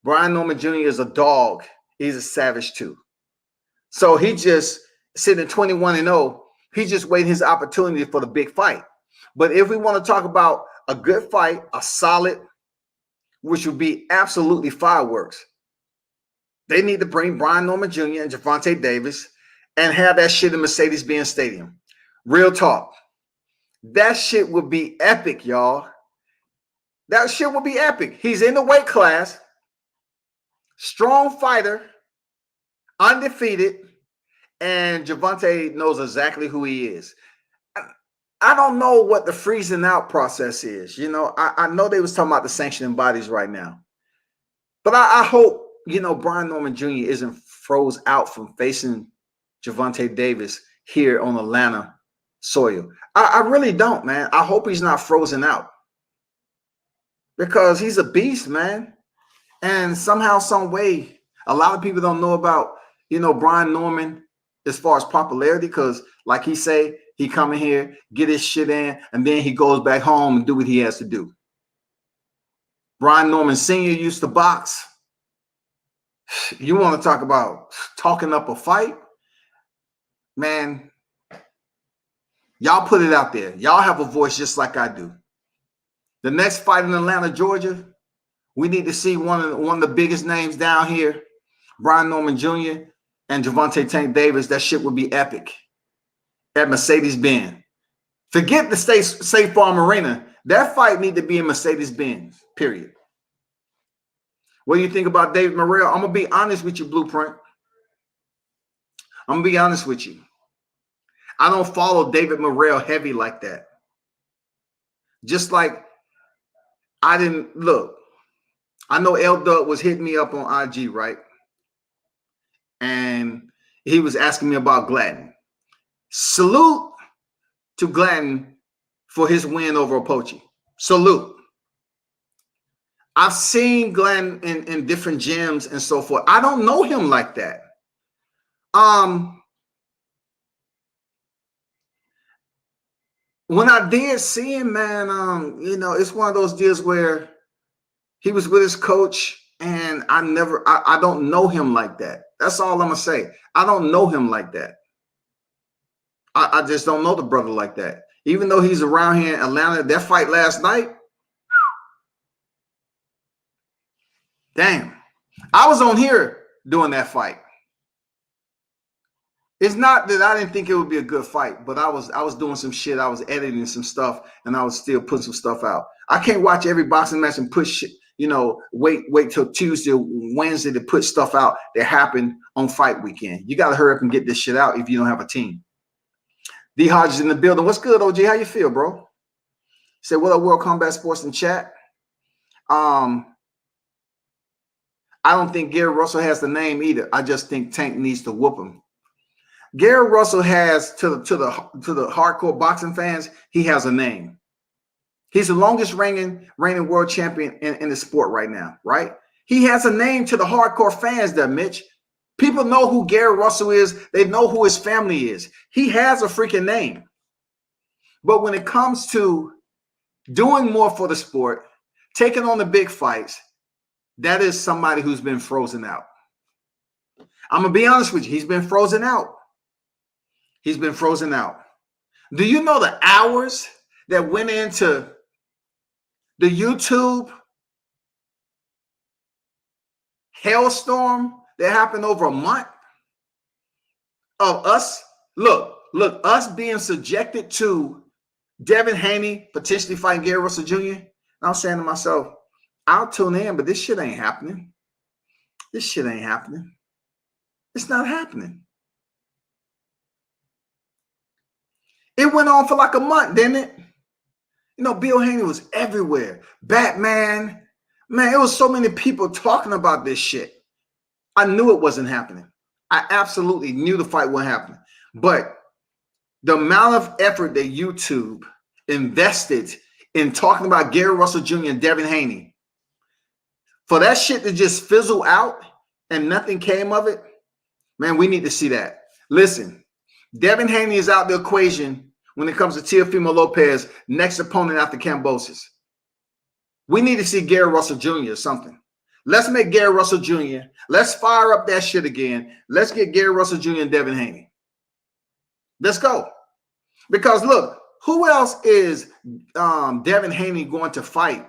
Brian Norman Jr. is a dog. He's a savage too. So he just sitting at 21-0. He's just waiting his opportunity for the big fight. But if we want to talk about a good fight, a solid, which would be absolutely fireworks, they need to bring Brian Norman Jr. and Gervonta Davis and have that shit in Mercedes-Benz Stadium. Real talk. That shit would be epic, y'all. That shit would be epic. He's in the weight class, strong fighter, undefeated, and Gervonta knows exactly who he is. I don't know what the freezing out process is. I know they was talking about the sanctioning bodies right now. But I hope, Brian Norman Jr. isn't froze out from facing Gervonta Davis here on Atlanta soil. I really don't, man. I hope he's not frozen out. Because he's a beast, man. And somehow, some way, a lot of people don't know about, Brian Norman as far as popularity, because like he say, he come in here, get his shit in, and then he goes back home and do what he has to do. Brian Norman Sr. used to box. You want to talk about talking up a fight? Man, y'all put it out there. Y'all have a voice just like I do. The next fight in Atlanta, Georgia, we need to see one of the biggest names down here, Brian Norman Jr. and Gervonta Tank Davis. That shit would be epic at Mercedes-Benz. Forget the State Farm Arena. That fight need to be in Mercedes-Benz, period. What do you think about David Morrell? I'm going to be honest with you, Blueprint. I'm going to be honest with you. I don't follow David Morrell heavy like that. Just like I didn't look. I know L-Dub was hitting me up on IG, right? And he was asking me about Gladden. Salute to Gladden for his win over Opochi. Salute. I've seen Glenn in different gyms and so forth. I don't know him like that. When I did see him, man, it's one of those deals where he was with his coach, and I don't know him like that. That's all I'm gonna say. I don't know him like that. I just don't know the brother like that. Even though he's around here in Atlanta, that fight last night. Damn, I was on here doing that fight. It's not that I didn't think it would be a good fight, but I was doing some shit. I was editing some stuff, and I was still putting some stuff out. I can't watch every boxing match and put shit, wait till Tuesday, Wednesday to put stuff out that happened on fight weekend. You got to hurry up and get this shit out if you don't have a team. D Hodges in the building. What's good, OG? How you feel, bro? Say what up, World Combat Sports in chat. I don't think Gary Russell has the name either. I just think Tank needs to whoop him. Gary Russell has to the hardcore boxing fans, he has a name. He's the longest reigning world champion in the sport right now, right? He has a name to the hardcore fans there, Mitch. People know who Gary Russell is. They know who his family is. He has a freaking name. But when it comes to doing more for the sport, taking on the big fights, that is somebody who's been frozen out. I'm going to be honest with you. He's been frozen out. He's been frozen out. Do you know the hours that went into the YouTube hailstorm that happened over a month of us? Look, us being subjected to Devin Haney potentially fighting Gary Russell Jr. And I'm saying to myself, I'll tune in, but this shit ain't happening. This shit ain't happening. It's not happening. It went on for like a month, didn't it? Bill Haney was everywhere. Batman. Man, it was so many people talking about this shit. I knew it wasn't happening. I absolutely knew the fight wasn't happening. But the amount of effort that YouTube invested in talking about Gary Russell Jr. and Devin Haney, for that shit to just fizzle out and nothing came of it, man, we need to see that. Listen, Devin Haney is out the equation when it comes to Teofimo Lopez, next opponent after Kambosos. We need to see Gary Russell Jr. or something. Let's make Gary Russell Jr. Let's fire up that shit again. Let's get Gary Russell Jr. and Devin Haney. Let's go. Because look, who else is Devin Haney going to fight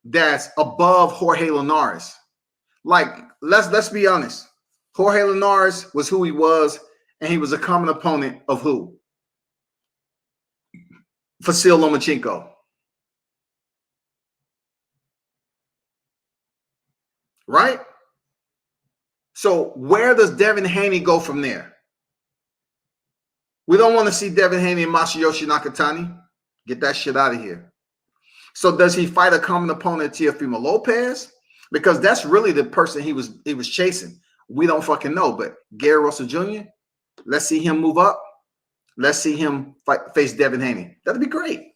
that's above Jorge Linares? Like, let's be honest. Jorge Linares was who he was, and he was a common opponent of who? Vasil Lomachenko. Right? So where does Devin Haney go from there? We don't want to see Devin Haney and Masayoshi Nakatani. Get that shit out of here. So does he fight a common opponent, Teofimo Lopez? Because that's really the person he was chasing. We don't fucking know. But Gary Russell Jr., let's see him move up. Let's see him face Devin Haney. That'd be great.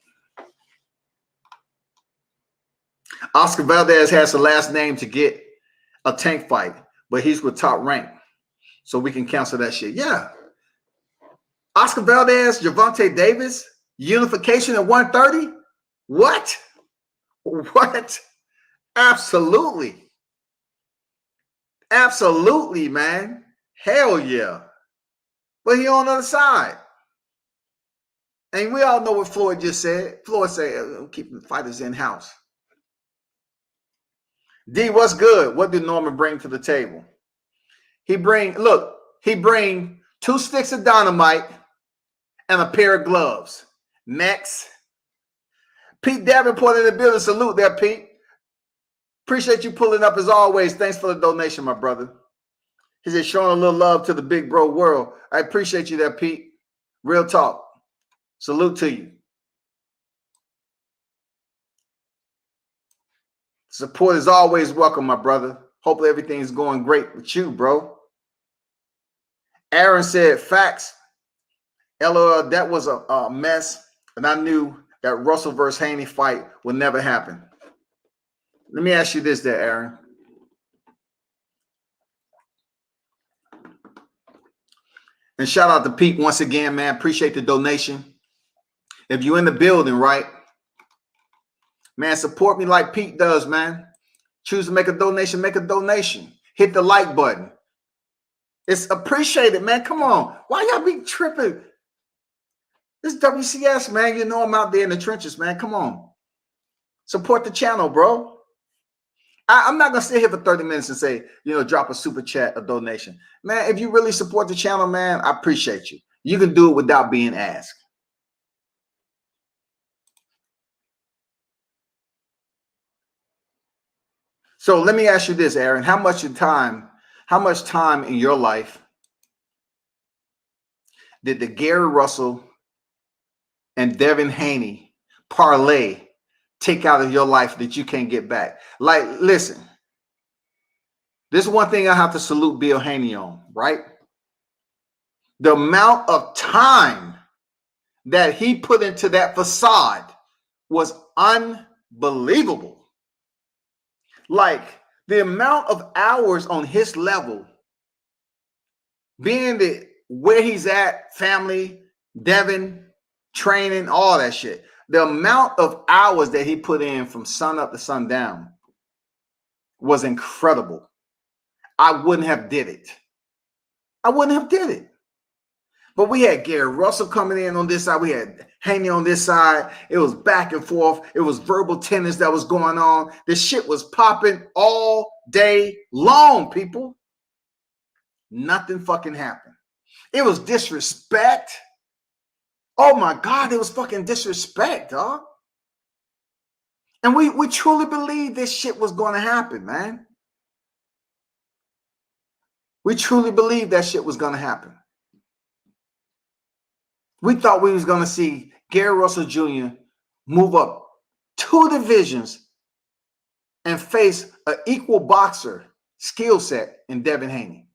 Oscar Valdez has the last name to get a Tank fight, but he's with Top Rank. so we can cancel that shit. Yeah. Oscar Valdez, Gervonta Davis, unification at 130. What? What? Absolutely. Absolutely, man. Hell yeah. But he on the other side. And we all know what Floyd just said. Floyd said, keep the fighters in-house. D, what's good? What did Norman bring to the table? He bring 2 sticks of dynamite and a pair of gloves. Next. Pete Davenport in the building. Salute there, Pete. Appreciate you pulling up as always. Thanks for the donation, my brother. He said, showing a little love to the big bro world. I appreciate you there, Pete. Real talk. Salute to you. Support is always welcome, my brother. Hopefully everything's going great with you, bro. Aaron said, facts. LOL, that was a mess. And I knew that Russell versus Haney fight would never happen. Let me ask you this there, Aaron. And shout out to Pete once again, man. Appreciate the donation. If you're in the building, right? Man, support me like Pete does, man. Choose to make a donation, make a donation. Hit the like button. It's appreciated, man. Come on. Why y'all be tripping? This is WCS, man. You know I'm out there in the trenches, man. Come on. Support the channel, bro. I'm not going to sit here for 30 minutes and say, drop a super chat, a donation. Man, if you really support the channel, man, I appreciate you. You can do it without being asked. So let me ask you this, Aaron. How much time in your life did the Gary Russell and Devin Haney parlay take out of your life that you can't get back? Like, listen, this is one thing I have to salute Bill Haney on, right? The amount of time that he put into that facade was unbelievable. Like, the amount of hours on his level, being where he's at, family, Devin, training, all that shit. The amount of hours that he put in from sun up to sundown was incredible. I wouldn't have did it. But we had Gary Russell coming in on this side. We had Haney on this side. It was back and forth. It was verbal tennis that was going on. This shit was popping all day long, people. Nothing fucking happened. It was disrespect. Oh my God, it was fucking disrespect, dog. And we truly believed this shit was going to happen, man. We truly believed that shit was going to happen. We thought we was going to see Gary Russell Jr. move up 2 divisions and face an equal boxer skill set in Devin Haney.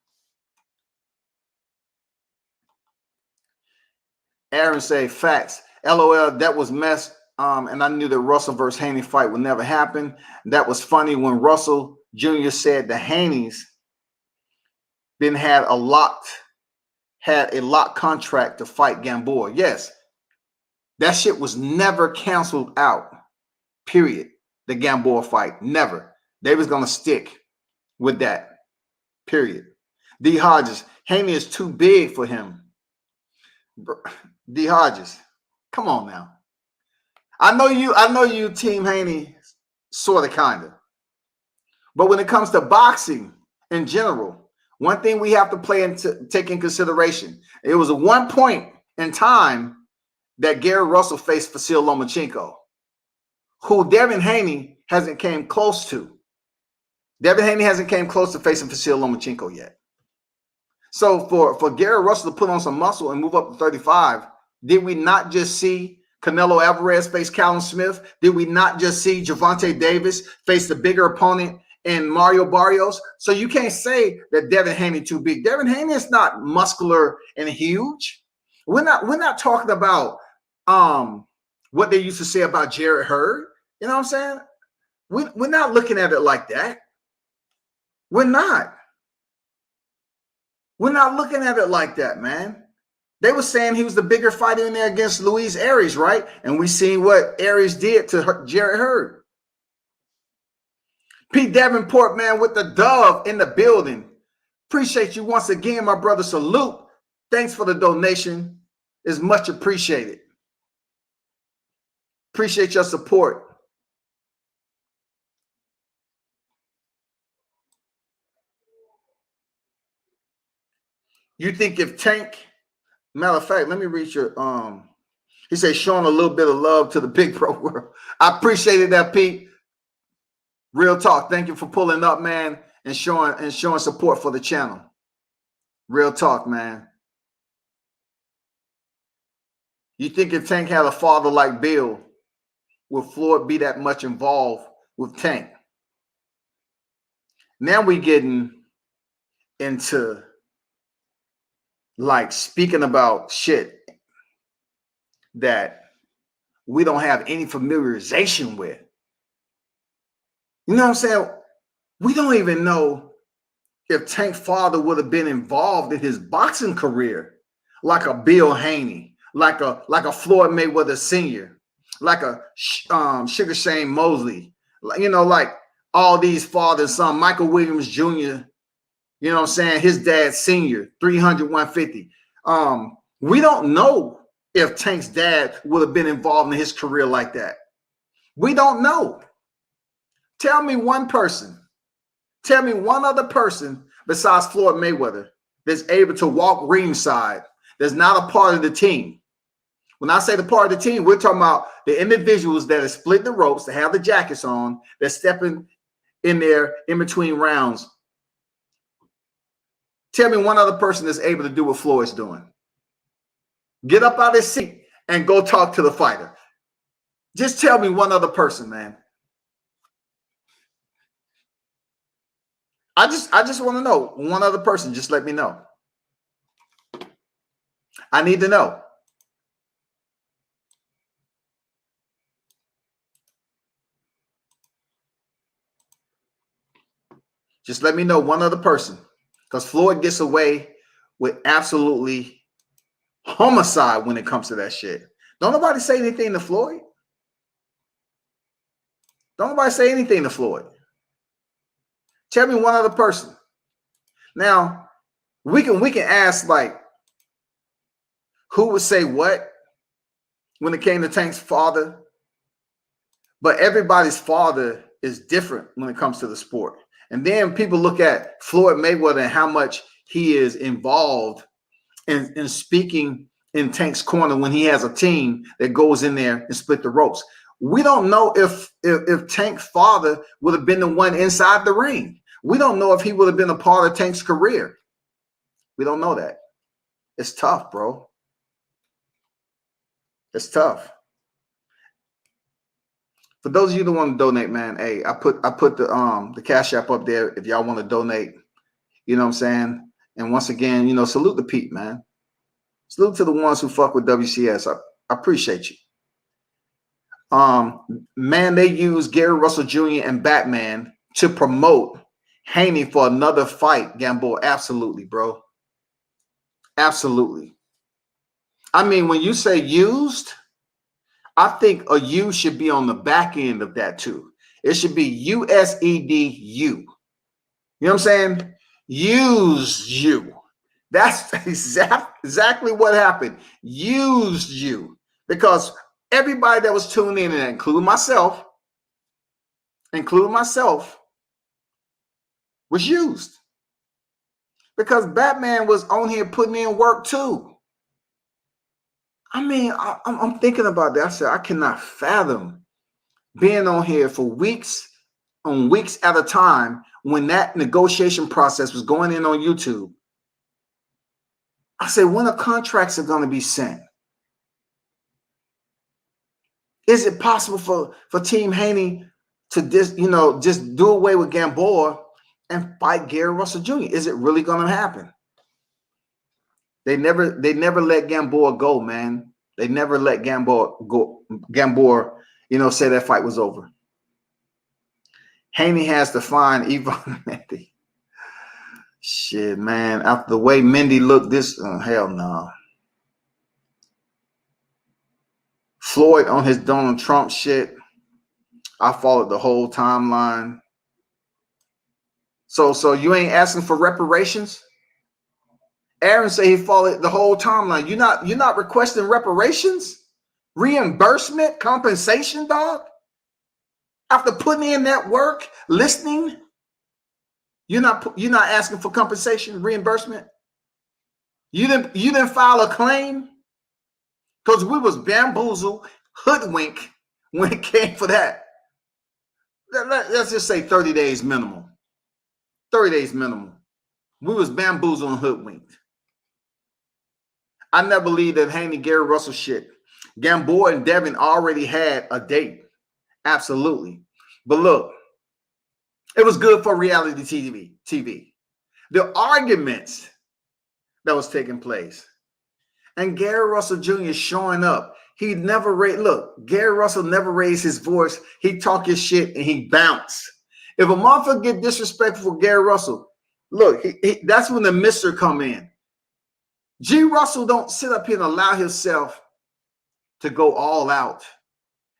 Aaron say facts. LOL, that was mess. And I knew that Russell versus Haney fight would never happen. That was funny when Russell Jr. said the Haneys then had a locked contract to fight Gamboa. Yes, that shit was never canceled out. Period. The Gamboa fight, never. They was gonna stick with that. Period. D. Hodges, Haney is too big for him. D. Hodges, come on now. I know you, Team Haney, sort of, kind of. But when it comes to boxing in general, one thing we have to take in consideration, it was at one point in time that Gary Russell faced Vasil Lomachenko, who Devin Haney hasn't came close to. Devin Haney hasn't came close to facing Vasil Lomachenko yet. So for Gary Russell to put on some muscle and move up to 35, did we not just see Canelo Alvarez face Callum Smith? Did we not just see Gervonta Davis face the bigger opponent in Mario Barrios? So you can't say that Devin Haney too big. Devin Haney is not muscular and huge. We're not talking about what they used to say about Jarrett Hurd. You know what I'm saying? We're not looking at it like that. We're not. We're not looking at it like that, man. They were saying he was the bigger fighter in there against Luis Arias, right? And we seen what Arias did to Jarrett Hurd. Pete Davenport, man, with the dove in the building. Appreciate you once again, my brother. Salute. Thanks for the donation. It's much appreciated. Appreciate your support. You think if Tank, matter of fact, let me read your he said showing a little bit of love to the big pro world. I appreciated that, Pete. Real talk. Thank you for pulling up, man, and showing support for the channel. Real talk, man. You think if Tank had a father like Bill, would Floyd be that much involved with Tank? Now we getting into like speaking about shit that we don't have any familiarization with. You know what I'm saying? We don't even know if Tank's father would have been involved in his boxing career, like a Bill Haney, like a Floyd Mayweather Sr., like a Sugar Shane Mosley, you know, like all these fathers, son, Michael Williams Jr., you know what I'm saying? His dad, senior, 300, 150. We don't know if Tank's dad would have been involved in his career like that. We don't know. Tell me one person. Tell me one other person besides Floyd Mayweather that's able to walk ringside, that's not a part of the team. When I say the part of the team, we're talking about the individuals that have split the ropes, that have the jackets on, that's stepping in there in between rounds. Tell me one other person that's able to do what Floyd's doing. Get up out of his seat and go talk to the fighter. Just tell me one other person, man. I just want to know one other person. Just let me know. I need to know. Just let me know one other person. Because Floyd gets away with absolutely homicide when it comes to that shit. Don't nobody say anything to Floyd. Don't nobody say anything to Floyd. Tell me one other person. Now, we can ask like who would say what when it came to Tank's father, but everybody's father is different when it comes to the sport. And then people look at Floyd Mayweather and how much he is involved in speaking in Tank's corner when he has a team that goes in there and split the ropes. We don't know if Tank's father would have been the one inside the ring. We don't know if he would have been a part of Tank's career. We don't know that. It's tough, bro. It's tough. For those of you that want to donate, man, hey, I put the Cash App up there if y'all want to donate. You know what I'm saying? And once again, you know, salute to Pete, man. Salute to the ones who fuck with WCS. I appreciate you. Man, they use Gary Russell Jr. and Batman to promote Haney for another fight, Gamboa. Absolutely, bro. Absolutely. I mean, when you say used, I think a U should be on the back end of that too. It should be USEDU. You know what I'm saying? Used you. That's exactly what happened. Used you. Because everybody that was tuning in, and including myself, was used. Because Batman was on here putting in work too. I mean, I'm thinking about that. I said, I cannot fathom being on here for weeks on weeks at a time when that negotiation process was going in on YouTube. I said, when the contracts are going to be sent? Is it possible for Team Haney to just do away with Gamboa and fight Gary Russell Jr.? Is it really going to happen? They never let Gamboa go, man. They never let Gamboa go. Gamboa, say that fight was over. Haney has to find Yvonne Mendy. Shit, man. After the way Mindy looked, this hell no. Floyd on his Donald Trump shit. I followed the whole timeline. So you ain't asking for reparations? Aaron said he followed the whole timeline. You're not requesting reparations? Reimbursement, compensation, dog? After putting in that work, listening, you're not asking for compensation, reimbursement? You didn't file a claim? Because we was bamboozled, hoodwink when it came for that. Let's just say 30 days minimum. 30 days minimum. We was bamboozled and hoodwinked. I never believed that Haney, Gary Russell shit. Gamboa and Devin already had a date. Absolutely. But look, it was good for reality TV. The arguments that was taking place. And Gary Russell Jr. showing up. He never look, Gary Russell never raised his voice. He talk his shit and he bounced. If a motherfucker get disrespectful for Gary Russell, look, that's when the mister come in. G. Russell don't sit up here and allow himself to go all out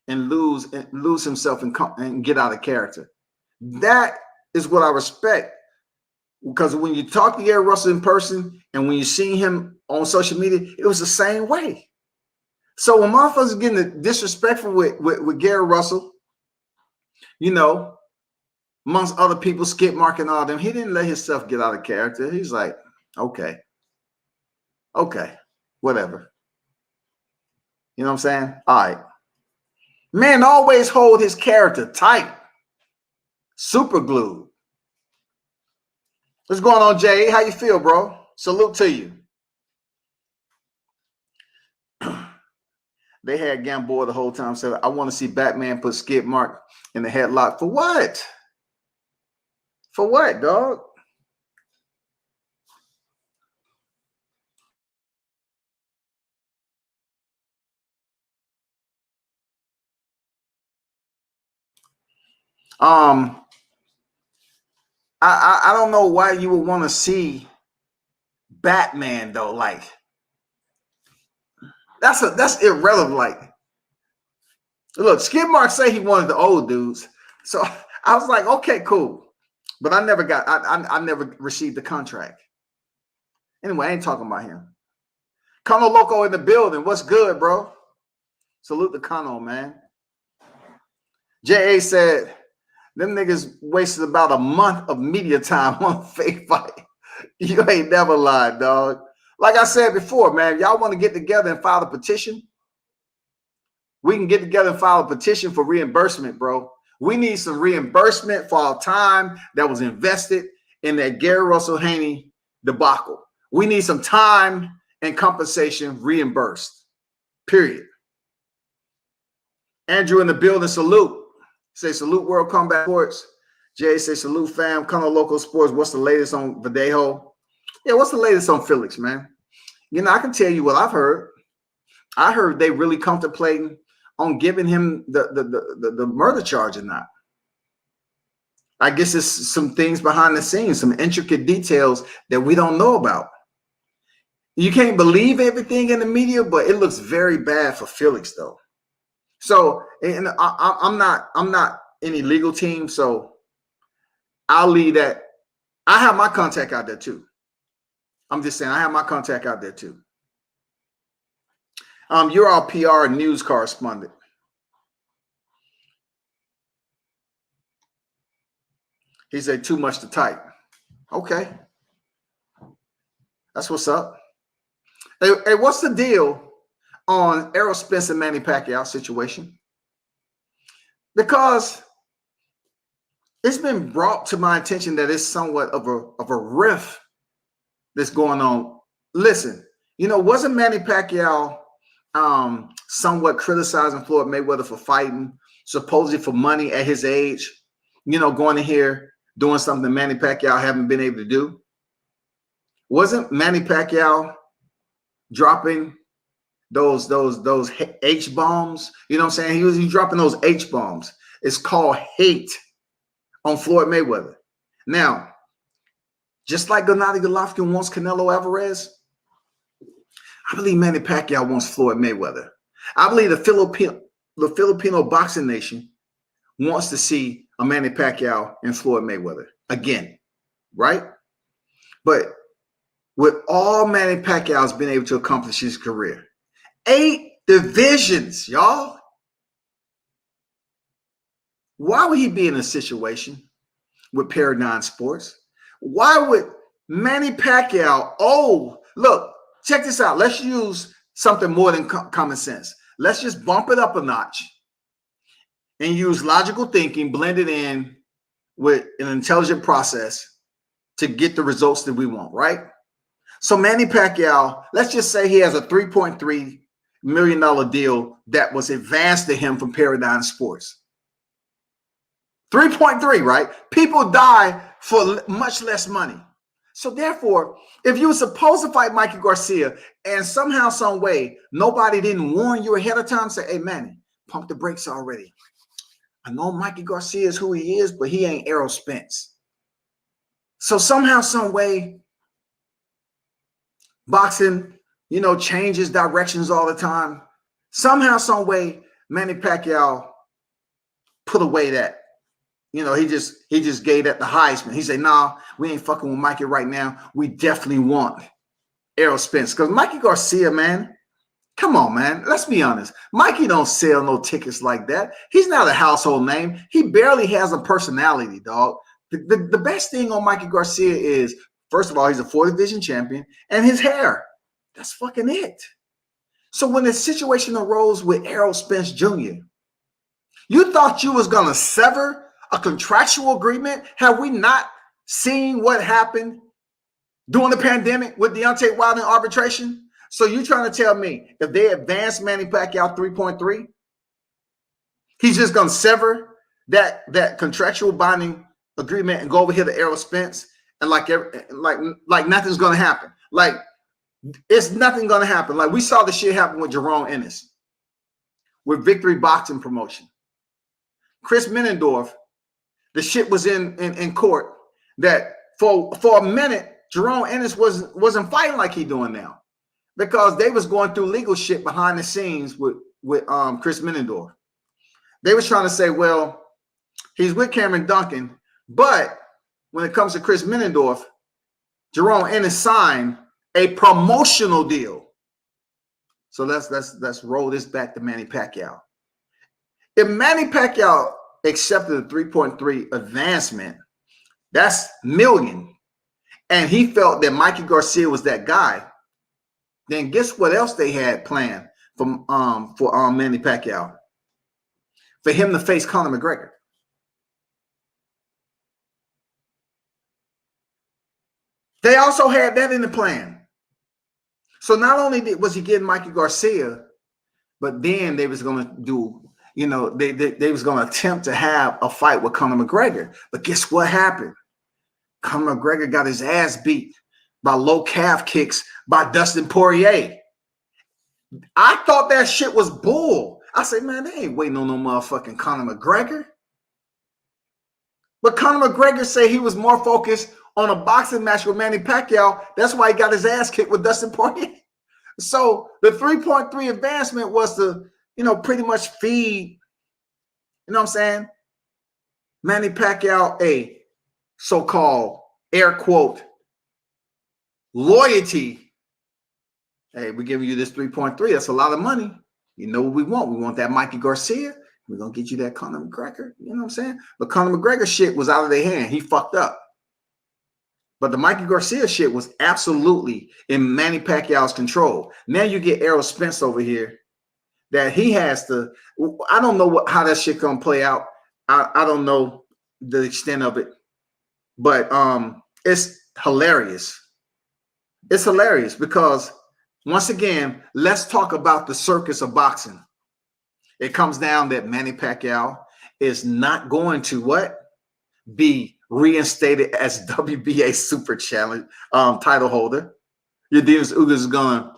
and lose himself and get out of character. That is what I respect. Because when you talk to Gary Russell in person and when you see him on social media, it was the same way. So when motherfuckers getting disrespectful with Gary Russell, amongst other people, Skip Mark and all them, he didn't let himself get out of character. He's like, okay, whatever. You know what I'm saying? All right. Man always hold his character tight. Super glued. What's going on, Jay? How you feel, bro? Salute to you. They had Gamboa the whole time. Said, I want to see Batman put Skip Mark in the headlock. For what? For what, dog? I don't know why you would want to see Batman though. Like that's irrelevant. Like, look, Skip Mark say he wanted the old dudes, so I was like, okay, cool, but I never received the contract. Anyway, I ain't talking about him. Conor Loco in the building. What's good, bro? Salute to Conor, man. JA said, them niggas wasted about a month of media time on fake fight. You ain't never lied, dog. Like I said before, man, y'all want to get together and file a petition? We can get together and file a petition for reimbursement, bro. We need some reimbursement for our time that was invested in that Gary Russell Haney debacle. We need some time and compensation reimbursed, period. Andrew in the building, salute. Say salute World Combat Sports. Jay say salute fam. Conor Local Sports. What's the latest on Verdejo? Yeah, what's the latest on Felix, man? I can tell you what I've heard. I heard they really contemplating on giving him the murder charge or not. I guess there's some things behind the scenes, some intricate details that we don't know about. You can't believe everything in the media, but it looks very bad for Felix, though. So, and I'm not any legal team, so I'll leave that. I have my contact out there too. I'm just saying I have my contact out there too. You're our PR and news correspondent. He said too much to type. Okay, that's what's up. Hey, what's the deal on Errol Spence and Manny Pacquiao situation? Because it's been brought to my attention that it's somewhat of a rift that's going on. Listen, wasn't Manny Pacquiao somewhat criticizing Floyd Mayweather for fighting, supposedly for money at his age, going in here, doing something Manny Pacquiao haven't been able to do? Wasn't Manny Pacquiao dropping those H bombs? You know what I'm saying? He was dropping those H bombs. It's called hate on Floyd Mayweather. Now, Just like Gennady Golovkin wants Canelo Alvarez, I believe Manny Pacquiao wants Floyd Mayweather. I believe the Filipino boxing nation wants to see a Manny Pacquiao and Floyd Mayweather again, right? But with all Manny Pacquiao's been able to accomplish his career, 8 divisions, y'all. Why would he be in a situation with Paradigm Sports? Why would Manny Pacquiao, look, check this out. Let's use something more than common sense. Let's just bump it up a notch and use logical thinking, blend it in with an intelligent process to get the results that we want, right? So Manny Pacquiao, let's just say he has a $3.3 million deal that was advanced to him from Paradigm Sports. 3.3, right? People die for much less money. So therefore, if you were supposed to fight Mikey Garcia and somehow, some way, nobody didn't warn you ahead of time, say, hey, Manny, pump the brakes already. I know Mikey Garcia is who he is, but he ain't Errol Spence. So somehow, some way, boxing, changes directions all the time. Somehow, some way, Manny Pacquiao put away that. He just gave that the Heisman. He said, nah, we ain't fucking with Mikey right now. We definitely want Errol Spence. Because Mikey Garcia, man, come on, man. Let's be honest. Mikey don't sell no tickets like that. He's not a household name. He barely has a personality, dog. The best thing on Mikey Garcia is, first of all, he's a 4th-division champion, and his hair. That's fucking it. So when the situation arose with Errol Spence Jr., you thought you was going to sever a contractual agreement? Have we not seen what happened during the pandemic with Deontay Wilder in arbitration? So you're trying to tell me if they advance Manny Pacquiao 3.3, he's just going to sever that contractual binding agreement and go over here to Errol Spence and like nothing's going to happen? Like, it's nothing going to happen. Like we saw the shit happen with Jerome Ennis with Victory Boxing Promotion. Chris Menendorf, the shit was in court that for a minute, Jerome Ennis wasn't fighting like he doing now because they was going through legal shit behind the scenes with Chris Menendorf. They was trying to say, well, he's with Cameron Duncan, but when it comes to Chris Menendorf, Jerome Ennis signed a promotional deal. So let's roll this back to Manny Pacquiao. If Manny Pacquiao accepted a 3.3 advancement, that's million, and he felt that Mikey Garcia was that guy, then guess what else they had planned for Manny Pacquiao? For him to face Conor McGregor. They also had that in the plan. So not only was he getting Mikey Garcia, but then they was going to do, they was going to attempt to have a fight with Conor McGregor. But guess what happened? Conor McGregor got his ass beat by low calf kicks by Dustin Poirier. I thought that shit was bull. I said, man, they ain't waiting on no motherfucking Conor McGregor. But Conor McGregor said he was more focused on a boxing match with Manny Pacquiao. That's why he got his ass kicked with Dustin Poirier. So the 3.3 advancement was to, pretty much feed, Manny Pacquiao a so-called air quote loyalty. Hey, we're giving you this 3.3. That's a lot of money. You know what we want? We want that Mikey Garcia. We're going to get you that Conor McGregor. You know what I'm saying? But Conor McGregor shit was out of their hand. He fucked up. But the Mikey Garcia shit was absolutely in Manny Pacquiao's control. Now you get Errol Spence over here that he has to. I don't know how that shit gonna play out. I don't know the extent of it, but it's hilarious. It's hilarious because once again, let's talk about the circus of boxing. It comes down that Manny Pacquiao is not going to what? Be reinstated as WBA Super Challenge title holder. Yadinus Ugas is gonna,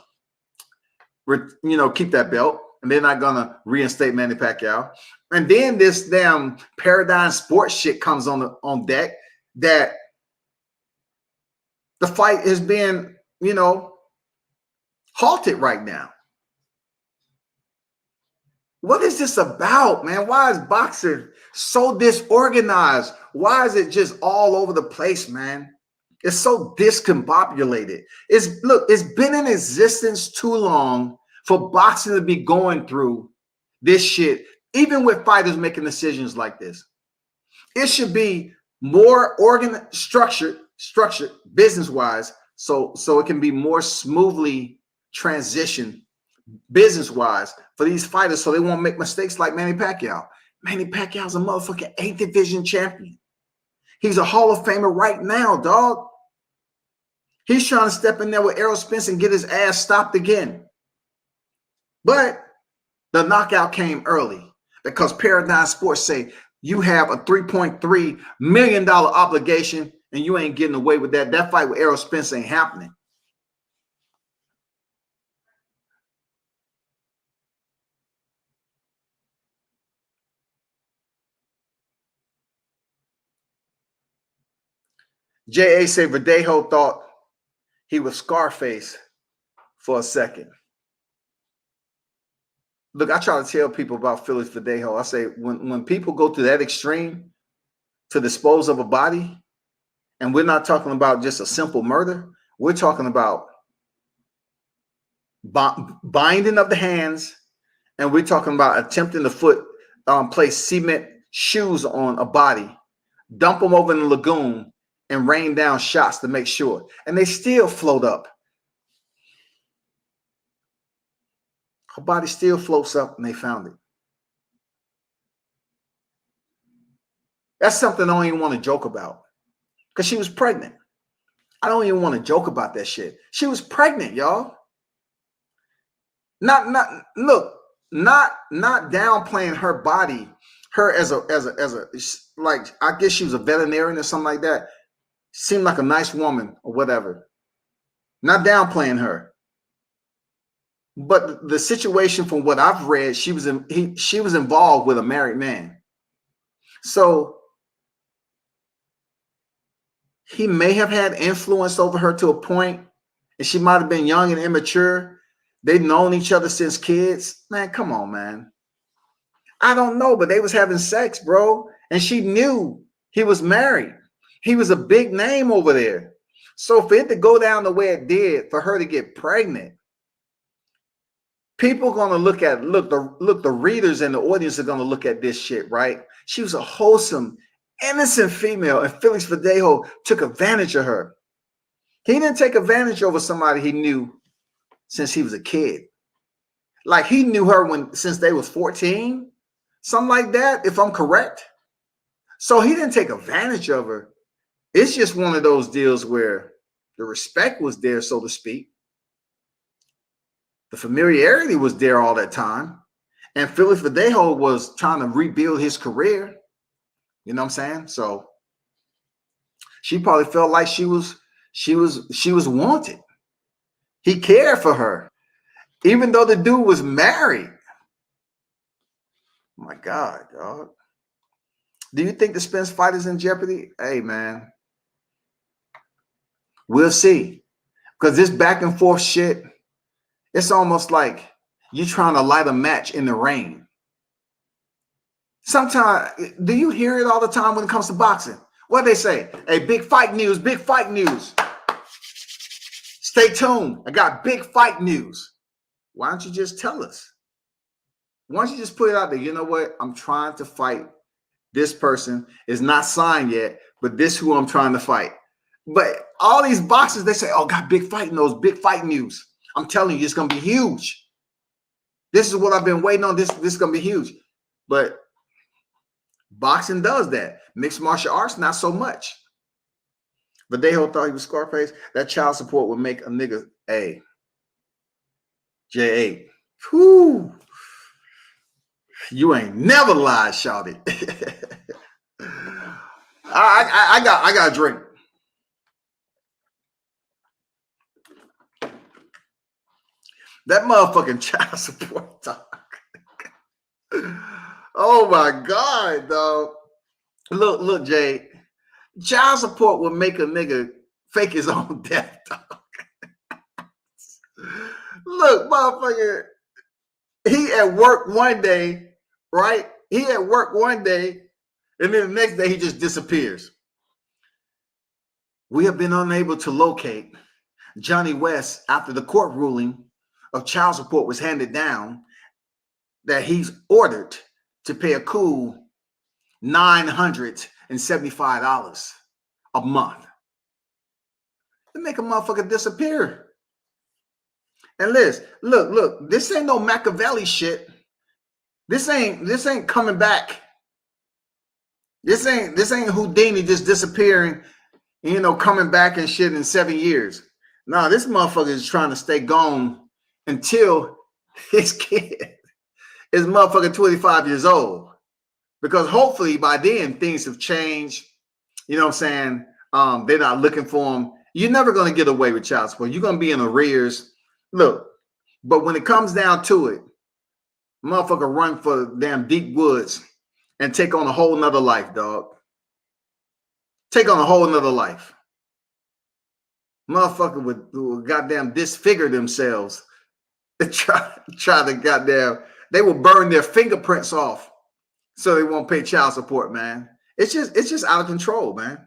keep that belt, and they're not gonna reinstate Manny Pacquiao. And then this damn Paradigm Sports shit comes on deck that The fight is being, halted right now. What is this about, man? Why is boxing so disorganized? Why is it just all over the place, man? It's so discombobulated. It's been in existence too long for boxing to be going through this shit, even with fighters making decisions like this. It should be more structured business-wise, so it can be more smoothly transitioned business-wise for these fighters, so they won't make mistakes like Manny Pacquiao. Manny Pacquiao's a motherfucking 8th division champion. He's a Hall of Famer right now, dog. He's trying to step in there with Errol Spence and get his ass stopped again. But the knockout came early because Paradigm Sports say you have a $3.3 million obligation and you ain't getting away with that. That fight with Errol Spence ain't happening. J.A. say Verdejo thought he was Scarface for a second. Look, I try to tell people about Felix Verdejo. I say when people go to that extreme to dispose of a body, and we're not talking about just a simple murder, we're talking about binding of the hands, and we're talking about attempting to place cement shoes on a body, dump them over in the lagoon, and rain down shots to make sure. And they still float up. Her body still floats up and they found it. That's something I don't even want to joke about because she was pregnant. I don't even want to joke about that shit. She was pregnant, y'all. Not downplaying her body, her as a like, I guess she was a veterinarian or something like that. Seemed like a nice woman or whatever. Not downplaying her. But the situation, from what I've read, she was involved with a married man. So he may have had influence over her to a point, and she might have been young and immature. They've known each other since kids. Man, come on, man. I don't know, but they was having sex, bro. And she knew he was married. He was a big name over there. So for it to go down the way it did, for her to get pregnant, people are going to look at, the readers and the audience are going to look at this shit, right? She was a wholesome, innocent female, and Felix Verdejo took advantage of her. He didn't take advantage over somebody he knew since he was a kid. Like, he knew her since they was 14, something like that, if I'm correct. So he didn't take advantage of her. It's just one of those deals where the respect was there, so to speak. The familiarity was there all that time. And Felix Verdejo was trying to rebuild his career. You know what I'm saying? So she probably felt like she was wanted. He cared for her, even though the dude was married. Oh my God, dog. Do you think the Spence fight is in jeopardy? Hey, man. We'll see. Because this back and forth shit, it's almost like you're trying to light a match in the rain. Sometimes, do you hear it all the time when it comes to boxing? What they say? Hey, big fight news, big fight news. Stay tuned. I got big fight news. Why don't you just tell us? Why don't you just put it out there? You know what? I'm trying to fight. This person is not signed yet, but this is who I'm trying to fight. But all these boxers, they say, oh, got big fight news, big fight news. I'm telling you, it's going to be huge. This is what I've been waiting on. This is going to be huge. But boxing does that. Mixed martial arts, not so much. Verdejo thought he was Scarface. That child support would make a nigga A. J8. Whew. You ain't never lied, shouted. I got a drink. That motherfucking child support talk. Oh my God, dog. Look, Jay. Child support will make a nigga fake his own death, dog. Look, motherfucker, he at work one day, right? He at work one day, and then the next day he just disappears. We have been unable to locate Johnny West after the court ruling of child support was handed down that he's ordered to pay a cool $975 a month. They make a motherfucker disappear. And Liz, look, this ain't no Machiavelli shit. This ain't coming back. This ain't Houdini just disappearing, coming back and shit in 7 years. No, this motherfucker is trying to stay gone until his kid is motherfucking 25 years old. Because hopefully by then things have changed. You know what I'm saying? They're not looking for him. You're never going to get away with child support. You're going to be in arrears. Look, but when it comes down to it, motherfucker run for the damn deep woods and take on a whole nother life, dog. Take on a whole nother life. Motherfucker would goddamn disfigure themselves. Try to goddamn, they will burn their fingerprints off so they won't pay child support, man. It's just out of control, man.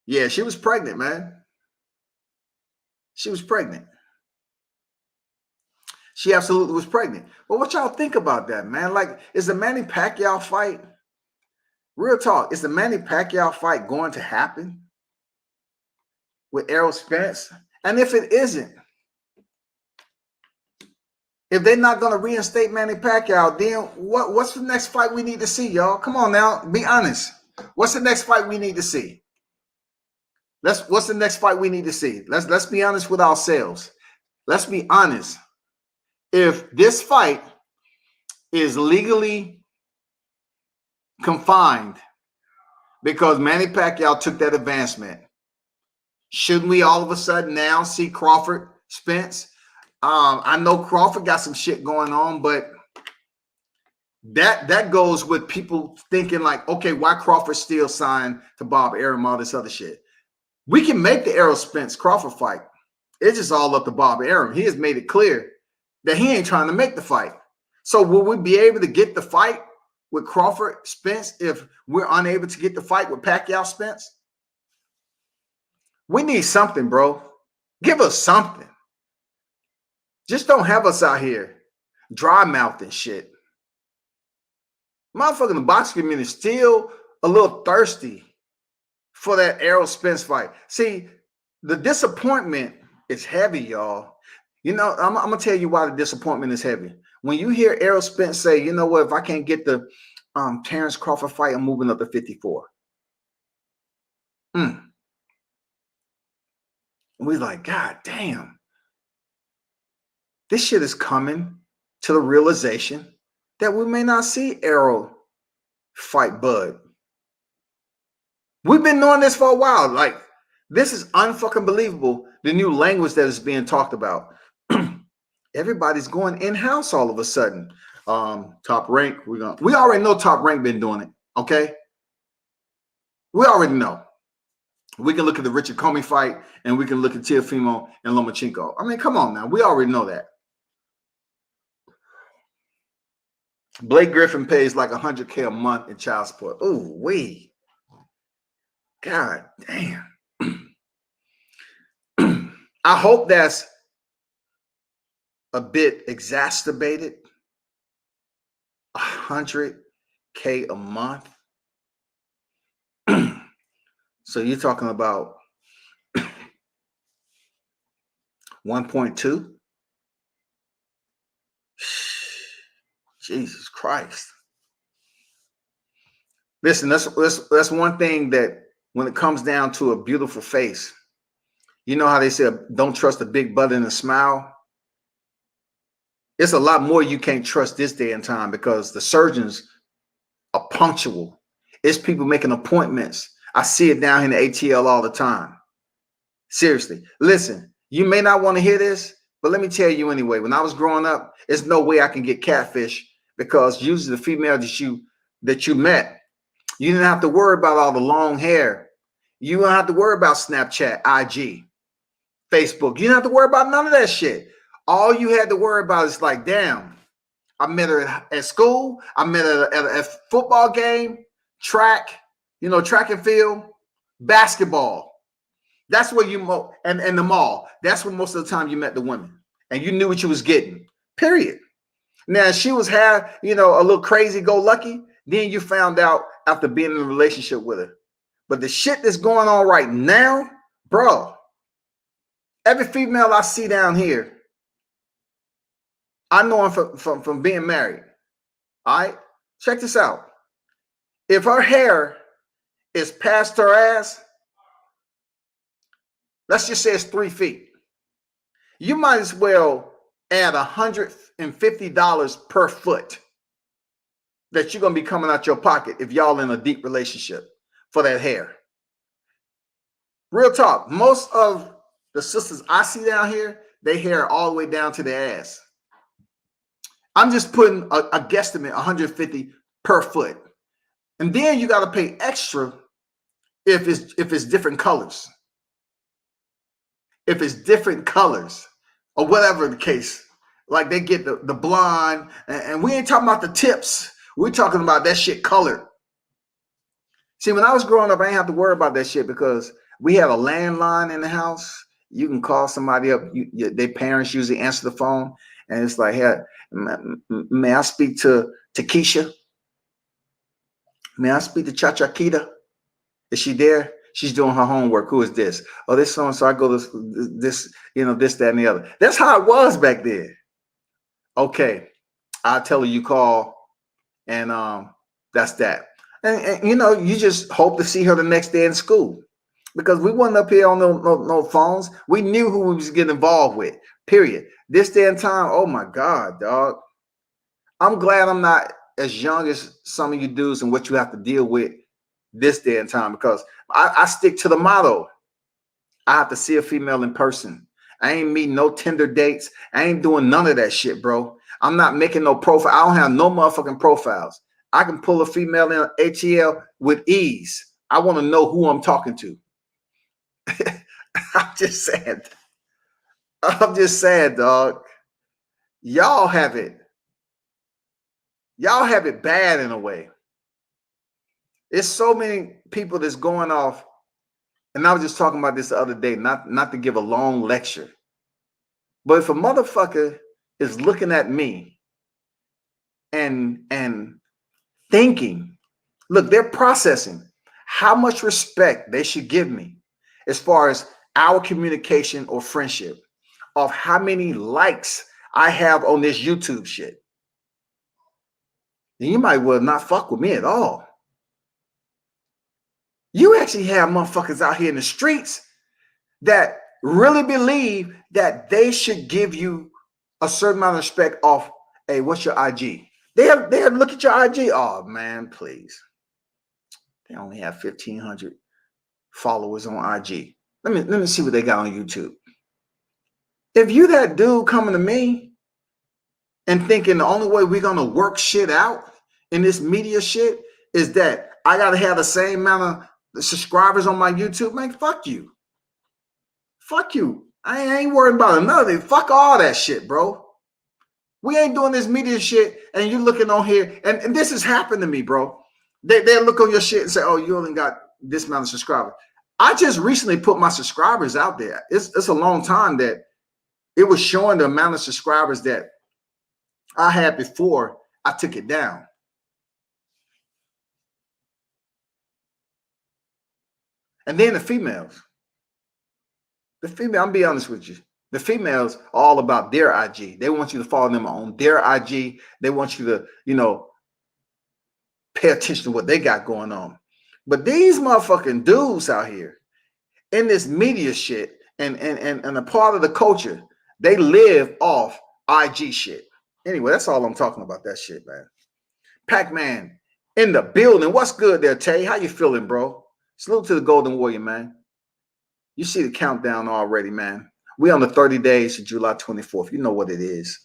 Yeah, she was pregnant, man. She was pregnant. She absolutely was pregnant. But what y'all think about that, man? Like, is the Manny Pacquiao fight, real talk, is the Manny Pacquiao fight going to happen with Errol Spence? And if it isn't, if they're not going to reinstate Manny Pacquiao, then what's the next fight we need to see, y'all? Come on now, be honest. What's the next fight we need to see? What's the next fight we need to see? Let's be honest with ourselves. Let's be honest. If this fight is legally confined because Manny Pacquiao took that advancement, shouldn't we all of a sudden now see Crawford Spence? I know Crawford got some shit going on, but that goes with people thinking like, okay, why Crawford still signed to Bob Arum, all this other shit. We can make the Errol Spence Crawford fight. It's just all up to Bob Arum. He has made it clear that he ain't trying to make the fight. So will we be able to get the fight with Crawford Spence if we're unable to get the fight with Pacquiao Spence? We need something, bro. Give us something. Just don't have us out here dry mouthing shit. Motherfucking the boxing community is still a little thirsty for that Errol Spence fight. See, the disappointment is heavy, y'all. You know, I'm going to tell you why the disappointment is heavy. When you hear Errol Spence say, you know what, if I can't get the Terrence Crawford fight, I'm moving up to 54. We're like, God damn. This shit is coming to the realization that we may not see Errol fight Bud. We've been knowing this for a while. Like, this is unfucking believable. The new language that is being talked about. Everybody's going in-house all of a sudden. Top Rank, we already know Top Rank been doing it. Okay, we already know. We can look at the Richard Comey fight, and we can look at Teofimo and Lomachenko. I mean, come on now, we already know that. Blake Griffin pays like $100K a month in child support. Ooh, wee. God damn. I hope that's a bit exacerbated. $100K a month. So you're talking about 1.2? Jesus Christ. Listen, that's one thing that when it comes down to a beautiful face, you know how they say, don't trust a big butt and a smile? It's a lot more you can't trust this day and time because the surgeons are punctual. It's people making appointments. I see it down in the ATL all the time. Seriously. Listen, you may not want to hear this, but let me tell you anyway. When I was growing up, there's no way I can get catfish because usually the female that you met, you didn't have to worry about all the long hair You don't have to worry about Snapchat, IG, Facebook. You don't have to worry about none of that shit. All you had to worry about is like, damn, I met her at school. I met her at a football game, track, track and field, basketball. That's where you and the mall. That's where most of the time you met the women, and you knew what you was getting. Period. Now she was a little crazy, go lucky. Then you found out after being in a relationship with her. But the shit that's going on right now, bro. Every female I see down here, I know her from being married. All right, check this out. If her hair is past her ass, let's just say it's 3 feet. You might as well add $150 per foot that you're going to be coming out your pocket if y'all in a deep relationship for that hair. Real talk. Most of the sisters I see down here, they hair all the way down to their ass. I'm just putting a guesstimate, 150 per foot. And then you got to pay extra if it's different colors. If it's different colors or whatever the case, like they get the blonde, and we ain't talking about the tips. We're talking about that shit colored. See, when I was growing up, I ain't have to worry about that shit because we had a landline in the house. You can call somebody up. Their parents usually answer the phone, and it's like, hey, may I speak to Keisha? May I speak to Chachakita? Is she there? She's doing her homework. Who is this? Oh, this so and so. I go this, this, that, and the other. That's how it was back then. Okay, I'll tell her you call, and that's that. And you just hope to see her the next day in school because we wasn't up here on no phones. We knew who we was getting involved with. Period. This day and time. Oh my God, dog. I'm glad I'm not as young as some of you dudes and what you have to deal with this day and time because I stick to the motto. I have to see a female in person. I ain't meeting no Tinder dates. I ain't doing none of that shit, bro. I'm not making no profile. I don't have no motherfucking profiles. I can pull a female in ATL with ease. I want to know who I'm talking to. I'm just saying, dog. Y'all have it bad in a way. It's so many people that's going off, and I was just talking about this the other day, not to give a long lecture. But if a motherfucker is looking at me and thinking, look, they're processing how much respect they should give me as far as our communication or friendship, of how many likes I have on this YouTube shit, then you might well not fuck with me at all. You actually have motherfuckers out here in the streets that really believe that they should give you a certain amount of respect off, hey, what's your IG? They have look at your IG. Oh man, please. They only have 1,500 followers on IG. Let me see what they got on YouTube. If you that dude coming to me and thinking the only way we're gonna work shit out in this media shit is that I gotta have the same amount of subscribers on my YouTube, man, fuck you. Fuck you. I ain't worried about another thing. Fuck all that shit, bro. We ain't doing this media shit, and you looking on here, and this has happened to me, bro. They look on your shit and say, oh, you only got this amount of subscribers. I just recently put my subscribers out there. It's a long time that it was showing the amount of subscribers that I had before I took it down. And then the females. I'm be honest with you. The females are all about their IG. They want you to follow them on their IG. They want you to, pay attention to what they got going on. But these motherfucking dudes out here in this media shit and a part of the culture, they live off IG shit. Anyway, that's all I'm talking about, that shit, man. Pacman in the building. What's good there, Tay? How you feeling, bro? Salute to the Golden Warrior, man. You see the countdown already, man. We on the 30 days to July 24th. You know what it is.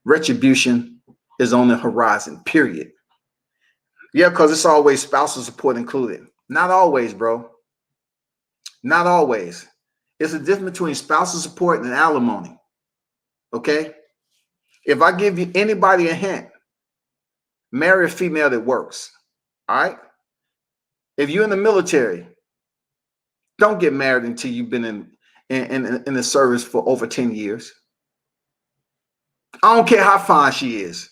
Retribution is on the horizon, period. Yeah, because it's always spousal support included. Not always, bro. Not always. It's a difference between spousal support and alimony. Okay? If I give you anybody a hint, marry a female that works. All right? If you're in the military, don't get married until you've been in the service for over 10 years. I don't care how fine she is.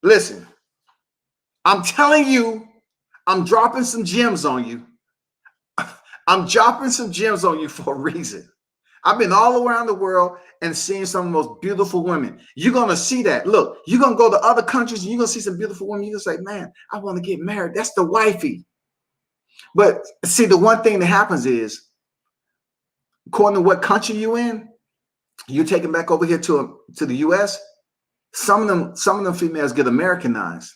Listen, I'm telling you, I'm dropping some gems on you. I'm dropping some gems on you for a reason. I've been all around the world and seeing some of the most beautiful women. You're going to see that. Look, you're going to go to other countries and you're going to see some beautiful women. You're going to say, man, I want to get married. That's the wifey. But see, the one thing that happens is, according to what country you in, you're taken back over here to the U.S., some of them females get Americanized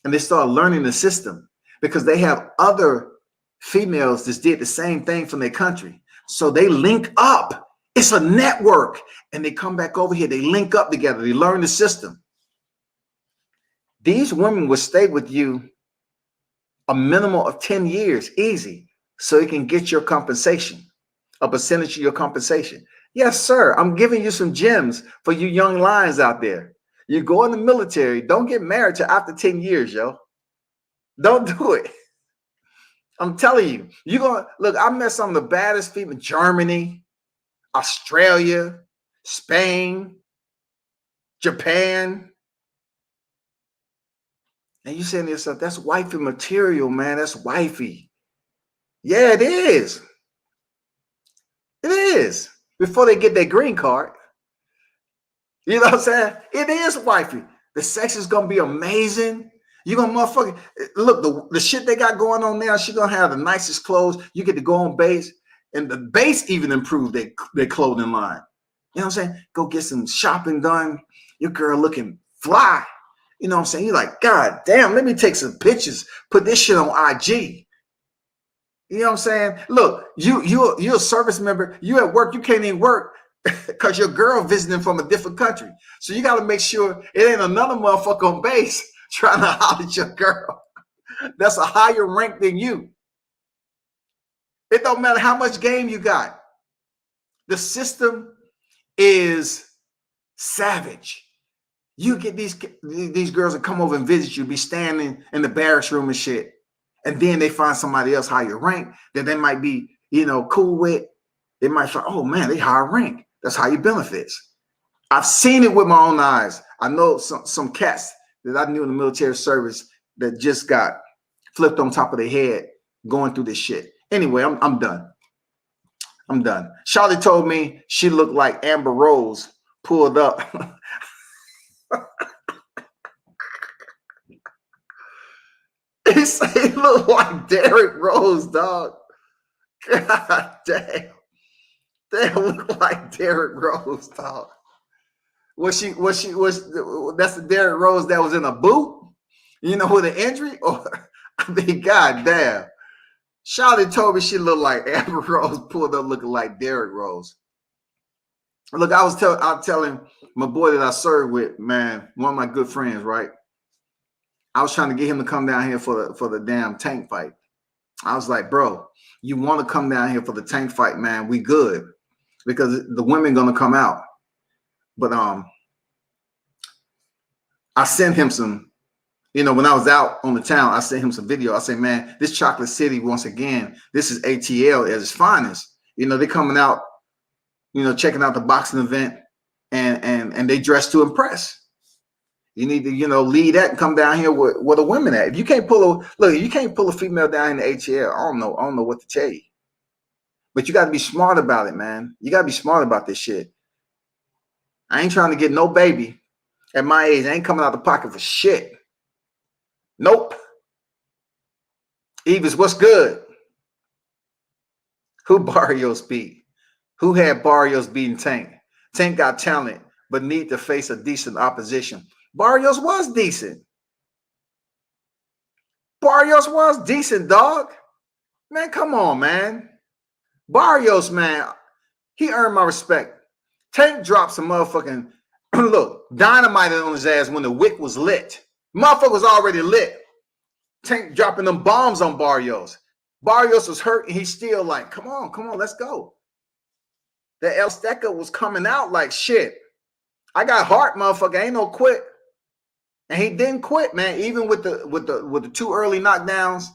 and they start learning the system because they have other females that did the same thing from their country. So they link up. It's a network. And they come back over here. They link up together. They learn the system. These women will stay with you a minimum of 10 years, easy, so you can get your compensation, a percentage of your compensation. Yes, sir. I'm giving you some gems for you young lions out there. You go in the military. Don't get married till after 10 years, yo. Don't do it. I'm telling you, you're going to look. I met some of the baddest people in Germany, Australia, Spain, Japan. And you saying to yourself, that's wifey material, man. That's wifey. Yeah, it is. It is. Before they get their green card. You know what I'm saying? It is wifey. The sex is going to be amazing. You're going to motherfucking look, the shit they got going on now, she's going to have the nicest clothes. You get to go on base, and the base even improved their clothing line. You know what I'm saying? Go get some shopping done. Your girl looking fly. You know what I'm saying? You're like, God damn, let me take some pictures. Put this shit on IG. You know what I'm saying? Look, you're a service member. You at work, you can't even work because your girl visiting from a different country. So you got to make sure it ain't another motherfucker on base trying to holler at your girl. That's a higher rank than you. It don't matter how much game you got. The system is savage. You get these girls that come over and visit you, be standing in the barracks room and shit. And then they find somebody else higher rank that they might be, cool with. They might find, oh man, they higher rank. That's higher benefits. I've seen it with my own eyes. I know some cats that I knew in the military service that just got flipped on top of their head going through this shit. Anyway, I'm done. I'm done. Charlie told me she looked like Amber Rose pulled up. He said he looked like Derrick Rose, dog. God damn. They look like Derrick Rose, dog. Was that's the Derrick Rose that was in a boot? With an injury? Or I mean, god damn. Shawty told me she looked like Amber Rose pulled up looking like Derrick Rose. Look, I was telling my boy that I served with, man, one of my good friends, right? I was trying to get him to come down here for the damn tank fight. I was like, bro, you want to come down here for the tank fight, man? We good. Because the women gonna come out. But I sent him some, when I was out on the town, I sent him some video. I said, man, this Chocolate City, once again, this is ATL at its finest. They're coming out, checking out the boxing event and they dress to impress. You need to, lead that and come down here where the women at. If you can't pull a female down in the ATL, I don't know what to tell you. But you got to be smart about it, man. You got to be smart about this shit. I ain't trying to get no baby at my age. I ain't coming out the pocket for shit. Nope. Evis, what's good? Who Barrios beat? Who had Barrios beating Tank? Tank got talent, but need to face a decent opposition. Barrios was decent. Barrios was decent, dog. Man, come on, man. Barrios, man, he earned my respect. Tank dropped some motherfucking, look, dynamite on his ass when the wick was lit. Motherfucker was already lit. Tank dropping them bombs on Barrios. Barrios was hurt, and he's still like, come on, let's go. The El Stecker was coming out like shit. I got heart, motherfucker. Ain't no quit. And he didn't quit, man. Even with the 2 early knockdowns,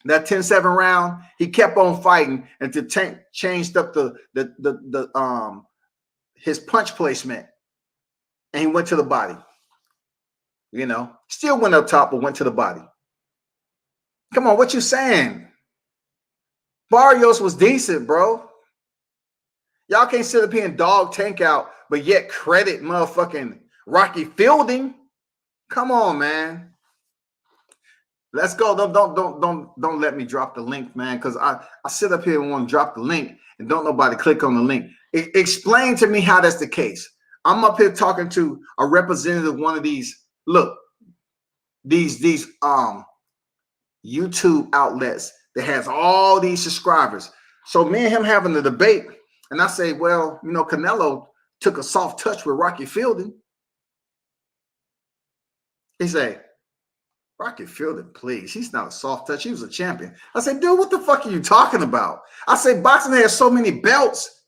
that 10-7 round, he kept on fighting until Tank changed up his punch placement, and he went to the body. You know, still went up top, but went to the body. Come on, what you saying? Barrios was decent, bro. Y'all can't sit up here and dog Tank out, but yet credit motherfucking Rocky Fielding. Come on, man. Let's go. Don't let me drop the link, man, because I sit up here and want to drop the link and don't nobody click on the link. Explain to me how that's the case. I'm up here talking to a representative of one of these, look, these YouTube outlets that has all these subscribers. So me and him having a debate, and I say, well, you know, Canelo took a soft touch with Rocky Fielding. He say, Rocky Fielding, please. He's not a soft touch. He was a champion. I said, dude, what the fuck are you talking about? I say, boxing has so many belts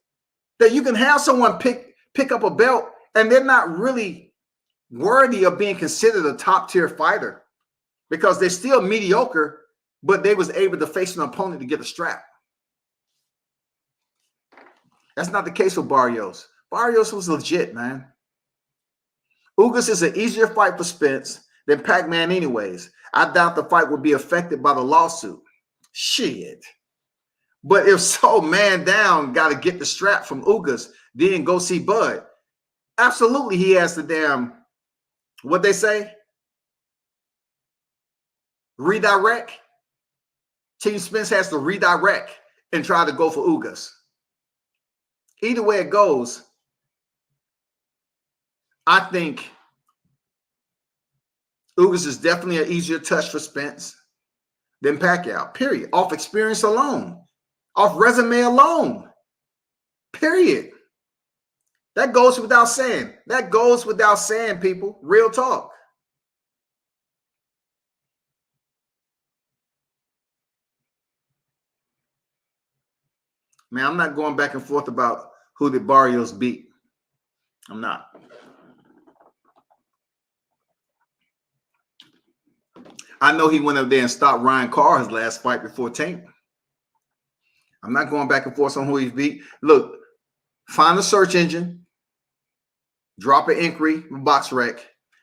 that you can have someone pick up a belt and they're not really worthy of being considered a top tier fighter because they're still mediocre, but they was able to face an opponent to get a strap. That's not the case with Barrios. Barrios was legit, man. Ugas is an easier fight for Spence than Pacman anyways. I doubt the fight would be affected by the lawsuit. Shit. But if so, man down got to get the strap from Ugas, then go see Bud. Absolutely, he has to damn, what they say? Redirect. Team Spence has to redirect and try to go for Ugas. Either way it goes, I think Ugas is definitely an easier touch for Spence than Pacquiao, period. Off experience alone, off resume alone, period. That goes without saying. That goes without saying, people. Real talk. Man, I'm not going back and forth about who did Barrios beat. I'm not. I know he went up there and stopped Ryan Carr his last fight before Tank. I'm not going back and forth on who he beat. Look, find a search engine, drop an inquiry in BoxRec,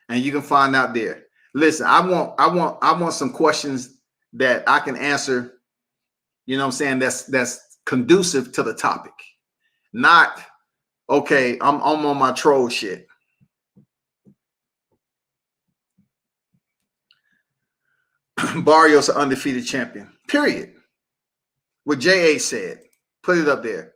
and you can find out there. Listen, I want some questions that I can answer. You know what I'm saying? That's conducive to the topic. Not okay. I'm on my troll shit. Barrios an undefeated champion. Period. What J.A. said. Put it up there.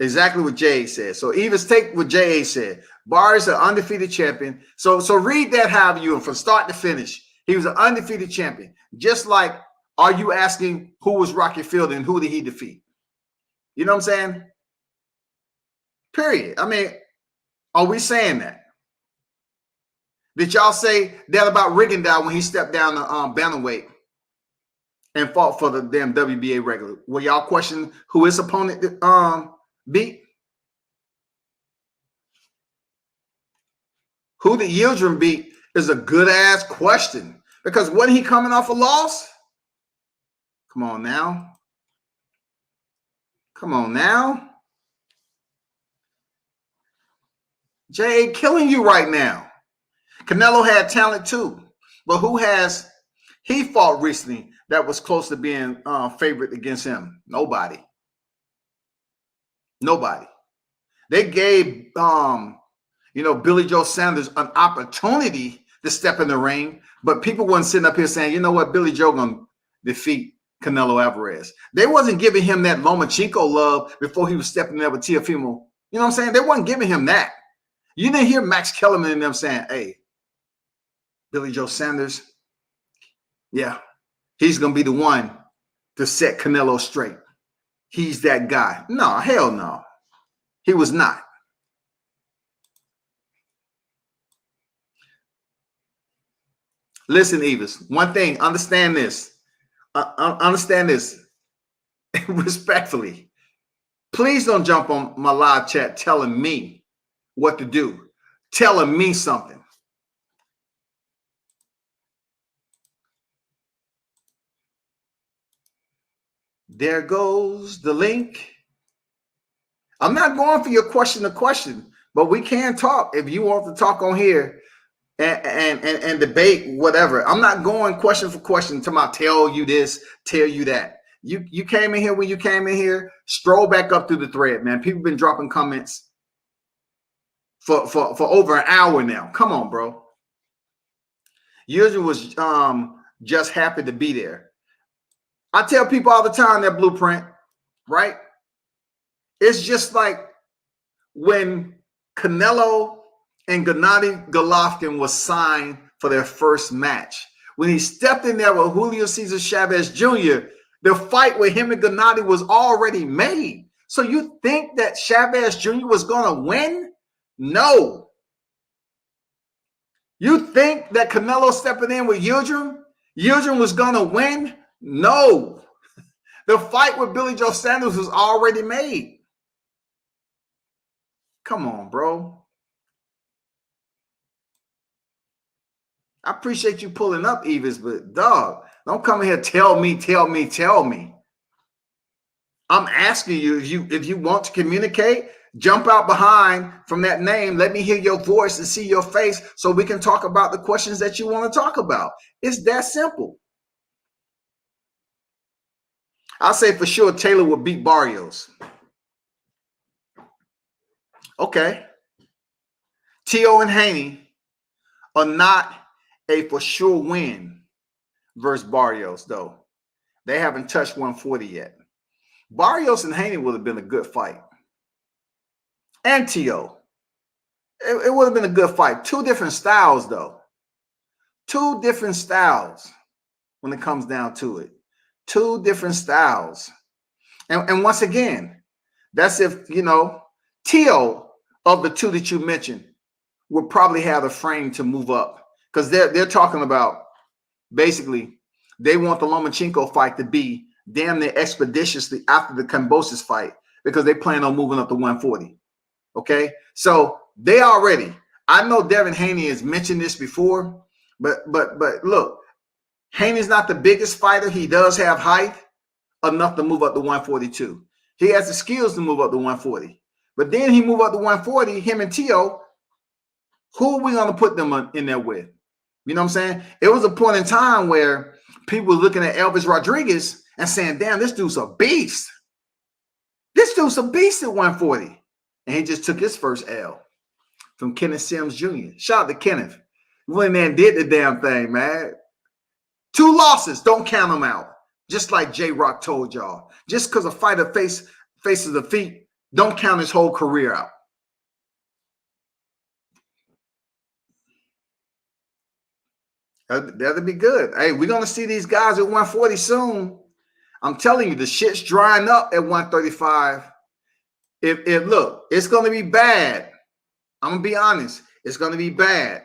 Exactly what J.A. said. So even take what J.A. said. Barrios an undefeated champion. So read that however you, and from start to finish. He was an undefeated champion. Just like, are you asking who was Rocky Fielding and who did he defeat? You know what I'm saying? Period. I mean, are we saying that? Did y'all say that about Rigondeaux when he stepped down to bantamweight and fought for the damn WBA regular? Will y'all question who his opponent beat? Who the Yildirim beat is a good ass question, because wasn't he coming off a loss? Come on now. Come on now. J.A. killing you right now. Canelo had talent too, but who has he fought recently that was close to being favorite against him? Nobody. Nobody. They gave Billy Joe Sanders an opportunity to step in the ring, but people weren't sitting up here saying, you know what, Billy Joe gonna defeat Canelo Alvarez. They wasn't giving him that Lomachenko love before he was stepping there with Teofimo. You know what I'm saying? They wasn't giving him that. You didn't hear Max Kellerman and them saying, hey, Billy Joe Sanders, yeah, he's going to be the one to set Canelo straight. He's that guy. No, hell no. He was not. Listen, Evis, one thing, understand this. Understand this respectfully. Please don't jump on my live chat telling me what to do, telling me something. There goes the link. I'm not going for your question to question, but we can talk if you want to talk on here and debate whatever. I'm not going question for question to my tell you this, tell you that. You came in here when you came in here. Stroll back up through the thread, man. People been dropping comments for over an hour now. Come on, bro. Usually was just happy to be there. I tell people all the time that blueprint, right? It's just like when Canelo and Gennady Golovkin was signed for their first match. When he stepped in there with Julio Cesar Chavez Jr., the fight with him and Gennady was already made. So you think that Chavez Jr. was going to win? No. You think that Canelo stepping in with Yildirim was going to win? No. The fight with Billy Joe Sanders was already made. Come on, bro. I appreciate you pulling up, Evis, but dog, don't come in here tell me. I'm asking you if you want to communicate, jump out behind from that name. Let me hear your voice and see your face so we can talk about the questions that you want to talk about. It's that simple. I'll say for sure Taylor will beat Barrios. Okay. T.O. and Haney are not a for sure win versus Barrios, though. They haven't touched 140 yet. Barrios and Haney would have been a good fight. And T.O. It would have been a good fight. Two different styles, though. Two different styles when it comes down to it. Two different styles. And once again, that's if, you know, T.O. of the two that you mentioned would probably have a frame to move up. Because they're talking about, basically, they want the Lomachenko fight to be damn near expeditiously after the Kambosos fight because they plan on moving up to 140. Okay? So they already, I know Devin Haney has mentioned this before, but look, Haney's not the biggest fighter. He does have height enough to move up to 142. He has the skills to move up to 140. But then he move up to 140, him and T.O., who are we going to put them in there with? You know what I'm saying? It was a point in time where people were looking at Elvis Rodriguez and saying, damn, this dude's a beast. This dude's a beast at 140. And he just took his first L from Kenneth Sims Jr. Shout out to Kenneth. He went in there and did the damn thing, man. 2 losses, don't count them out. Just like J-Rock told y'all. Just because a fighter faces defeat, don't count his whole career out. That'll be good. Hey, we're going to see these guys at 140 soon. I'm telling you, the shit's drying up at 135. If look, it's going to be bad. I'm going to be honest. It's going to be bad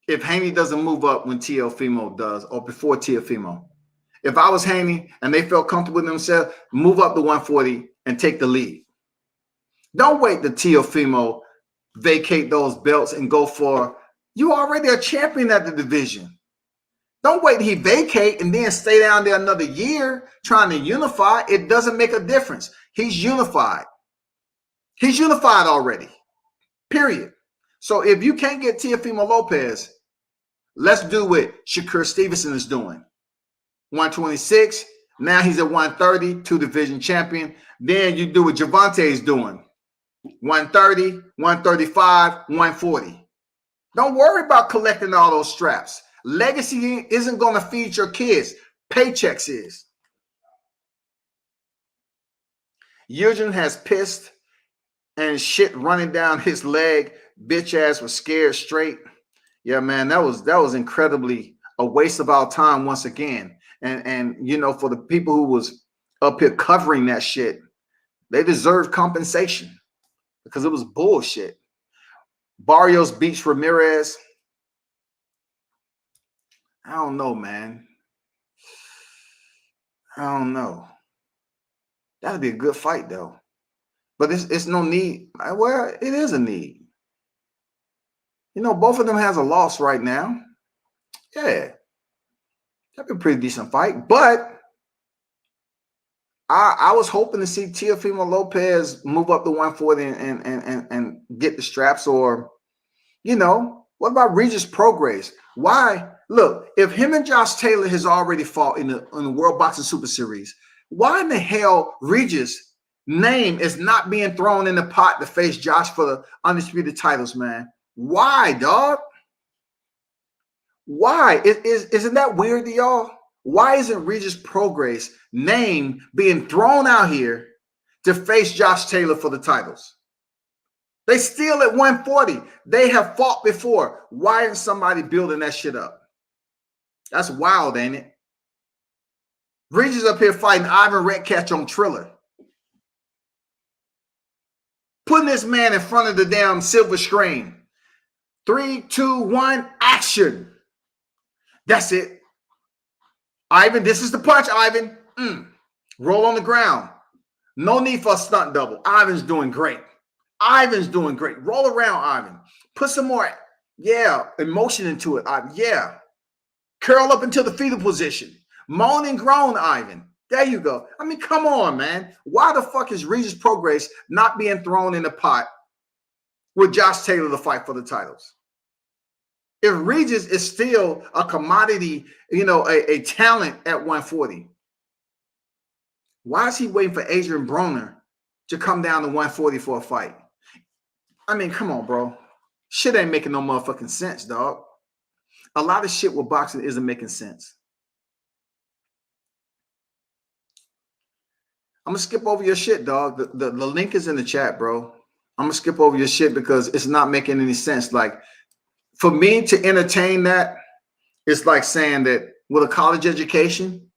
if Haney doesn't move up when Teofimo does or before Teofimo. If I was Haney and they felt comfortable with themselves, move up to 140 and take the lead. Don't wait till Teofimo vacate those belts and go for, you already a champion at the division. Don't wait till he vacate and then stay down there another year trying to unify. It doesn't make a difference. He's unified. He's unified already, period. So if you can't get Teofimo Lopez, let's do what Shakur Stevenson is doing. 126. Now he's at 130, 2 division champion. Then you do what Gervonta is doing. 130, 135, 140. Don't worry about collecting all those straps. Legacy isn't going to feed your kids. Paychecks is. Yildirim has pissed and shit running down his leg. Bitch ass was scared straight. Yeah, man, that was incredibly a waste of our time once again. And you know, for the people who was up here covering that shit, they deserve compensation because it was bullshit. Barrios beats Ramirez. I don't know, man. I don't know. That'd be a good fight though. But it's no need. Well, it is a need. You know, both of them has a loss right now. Yeah. That'd be a pretty decent fight. But I was hoping to see Teofimo Lopez move up to 140 and get the straps, or, you know, what about Regis Prograis? Why? Look, if him and Josh Taylor has already fought in the World Boxing Super Series, why in the hell Regis' name is not being thrown in the pot to face Josh for the undisputed titles, man? Why, dog? Why? Isn't that weird to y'all? Why isn't Regis Prograis' name being thrown out here to face Josh Taylor for the titles? They still at 140. They have fought before. Why isn't somebody building that shit up? That's wild, ain't it? Regis up here fighting Ivan Redcatch on Triller. Putting this man in front of the damn silver screen. 3, 2, 1, action. That's it. Ivan, this is the punch, Ivan. Roll on the ground. No need for a stunt double. Ivan's doing great. Ivan's doing great. Roll around, Ivan. Put some more, emotion into it, Ivan. Yeah. Curl up into the fetal position. Moan and groan, Ivan. There you go. I mean, come on, man. Why the fuck is Regis Prograis not being thrown in the pot with Josh Taylor to fight for the titles? If Regis is still a commodity, you know, a talent at 140, why is he waiting for Adrian Broner to come down to 140 for a fight? I mean, come on, bro. Shit ain't making no motherfucking sense, dog. A lot of shit with boxing isn't making sense. I'm going to skip over your shit, dog. The link is in the chat, bro. I'm going to skip over your shit because it's not making any sense. Like, for me to entertain that, it's like saying that with a college education,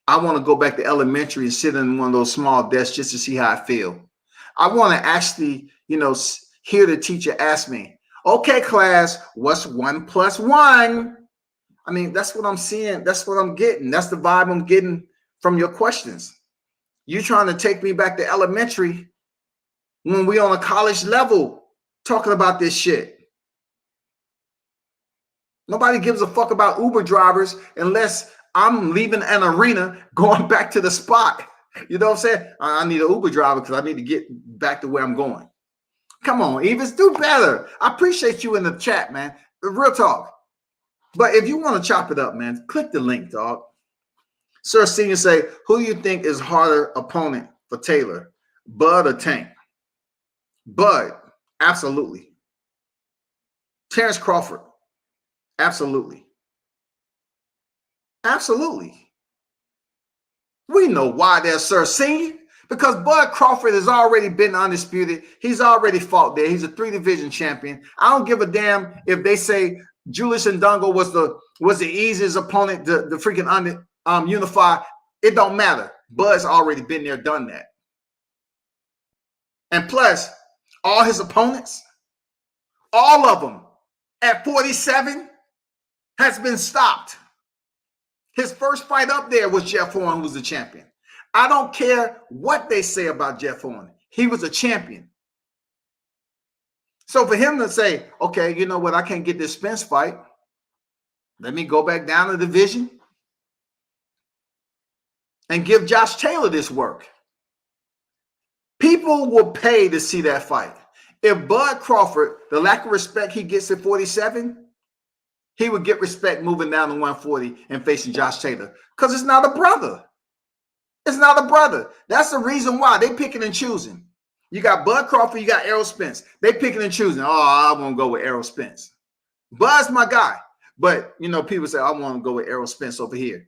I want to go back to elementary and sit in one of those small desks just to see how I feel. I want to actually, you know, hear the teacher ask me, okay, class, what's 1 + 1? I mean, that's what I'm seeing. That's what I'm getting. That's the vibe I'm getting from your questions. You trying to take me back to elementary when we on a college level talking about this shit. Nobody gives a fuck about Uber drivers unless I'm leaving an arena going back to the spot. You know what I'm saying? I need an Uber driver because I need to get back to where I'm going. Come on, Evis, do better. I appreciate you in the chat, man. Real talk. But if you want to chop it up, man, click the link, dog. Sir Senior say, who do you think is harder opponent for Taylor, Bud or Tank? Bud, absolutely. Terrence Crawford, absolutely. Absolutely. We know why there's Sir Senior, because Bud Crawford has already been undisputed. He's already fought there. He's a 3-division champion. I don't give a damn if they say Julius Ndongo was the easiest opponent to freaking unify. It don't matter. Bud's already been there, done that. And plus, all his opponents, all of them at 47 has been stopped. His first fight up there was Jeff Horn, who was the champion. I don't care what they say about Jeff Horn. He was a champion. So for him to say, okay, you know what, I can't get this Spence fight. Let me go back down the division and give Josh Taylor this work. People will pay to see that fight. If Bud Crawford, the lack of respect he gets at 47, he would get respect moving down to 140 and facing Josh Taylor, because it's not a brother. It's not a brother. That's the reason why they picking and choosing. You got Bud Crawford, you got Errol Spence. They picking and choosing. Oh, I want to go with Errol Spence. Bud's my guy. But, you know, people say, I want to go with Errol Spence over here.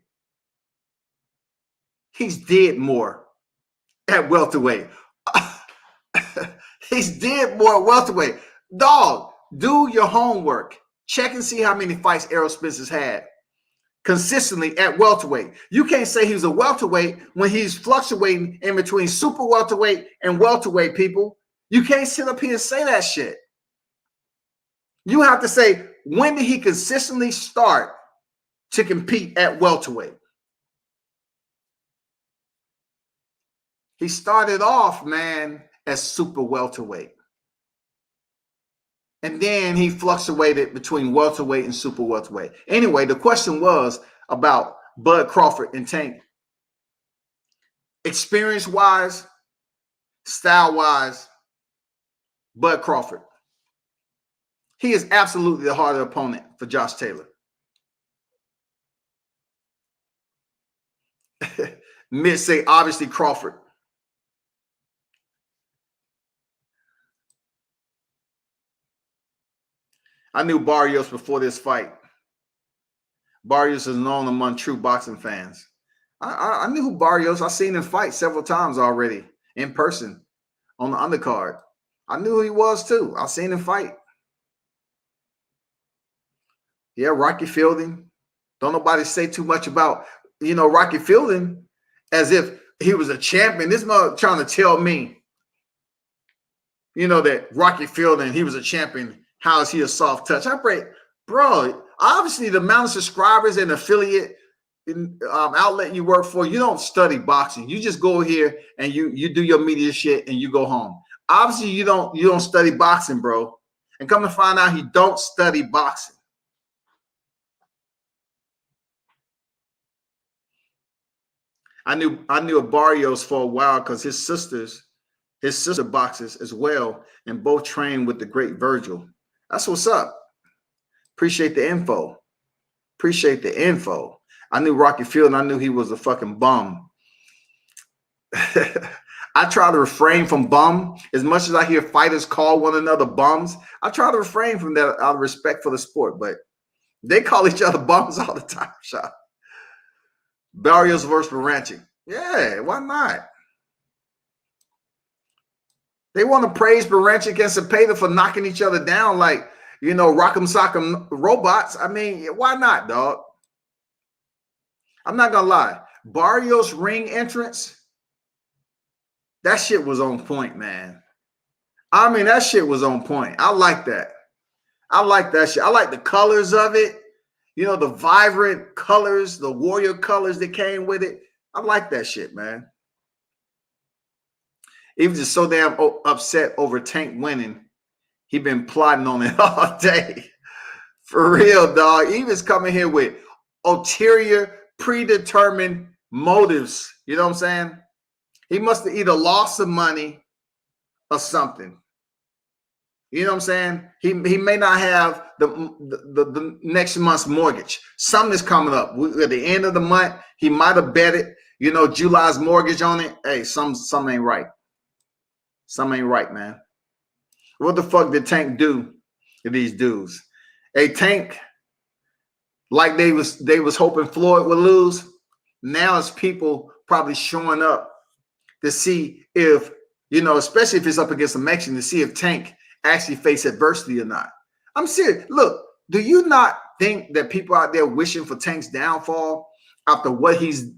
He's did more at welterweight. He's did more at welterweight. Dog, do your homework. Check and see how many fights Errol Spence has had consistently at welterweight. You can't say he's a welterweight when he's fluctuating in between super welterweight and welterweight, people. You can't sit up here and say that shit. You have to say, when did he consistently start to compete at welterweight? He started off, man, as super welterweight. And then he fluctuated between welterweight and super welterweight. Anyway, the question was about Bud Crawford and Tank. Experience-wise, style-wise, Bud Crawford. He is absolutely the harder opponent for Josh Taylor. Mitch say, obviously, Crawford. I knew Barrios before this fight. Barrios is known among true boxing fans. I knew who Barrios. I've seen him fight several times already in person on the undercard. I knew who he was too. I've seen him fight. Yeah, Rocky Fielding. Don't nobody say too much about, Rocky Fielding as if he was a champion. This mother trying to tell me, that Rocky Fielding, he was a champion. How is he a soft touch? I pray, bro, obviously the amount of subscribers and affiliate outlet you work for, you don't study boxing. You just go here and you do your media shit and you go home. Obviously, you don't study boxing, bro. And come to find out, he don't study boxing. I knew of Barrios for a while because his sister boxes as well, and both trained with the great Virgil. That's what's up. Appreciate the info. I knew Rocky Fielding. I knew he was a fucking bum. I try to refrain from bum. As much as I hear fighters call one another bums, I try to refrain from that out of respect for the sport. But they call each other bums all the time, Shot. Barrios versus Baranchik. Yeah, why not? They want to praise Baranchik and Cepeda for knocking each other down like, rock'em sock'em robots. I mean, why not, dog? I'm not going to lie. Barrios' ring entrance, that shit was on point, man. I mean, that shit was on point. I like that. I like that shit. I like the colors of it. The vibrant colors, the warrior colors that came with it. I like that shit, man. He was just so damn upset over Tank winning. He been plotting on it all day. For real, dog. He was coming here with ulterior, predetermined motives. You know what I'm saying? He must have either lost some money or something. You know what I'm saying? He may not have the next month's mortgage. Something is coming up. At the end of the month, he might have bet it, July's mortgage on it. Hey, something ain't right. Something ain't right, man. What the fuck did Tank do to these dudes? Hey, Tank, like they was hoping Floyd would lose. Now it's people probably showing up to see if, especially if it's up against a Mexican, to see if Tank actually face adversity or not. I'm serious. Look, do you not think that people out there wishing for Tank's downfall after what he's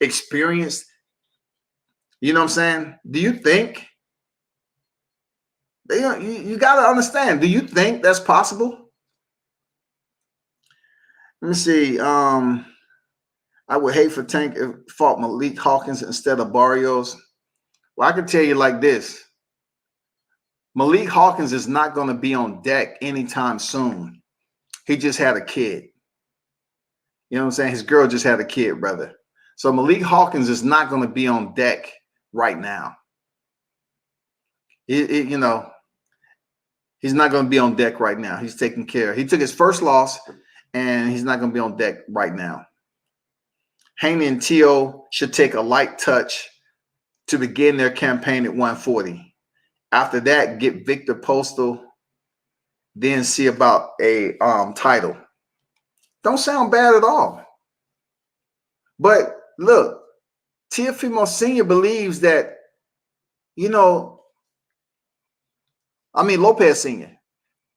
experienced? You know what I'm saying? Do you think? You got to understand. Do you think that's possible? Let me see. I would hate for Tank if fought Malik Hawkins instead of Barrios. Well, I can tell you like this. Malik Hawkins is not going to be on deck anytime soon. He just had a kid. You know what I'm saying? His girl just had a kid, brother. So Malik Hawkins is not going to be on deck right now. He's not going to be on deck right now. He's taking care. He took his first loss, and he's not going to be on deck right now. Haney and Teo should take a light touch to begin their campaign at 140. After that, get Victor Postal, then see about a title. Don't sound bad at all. But look, Teofimo Sr. believes that, Lopez Sr.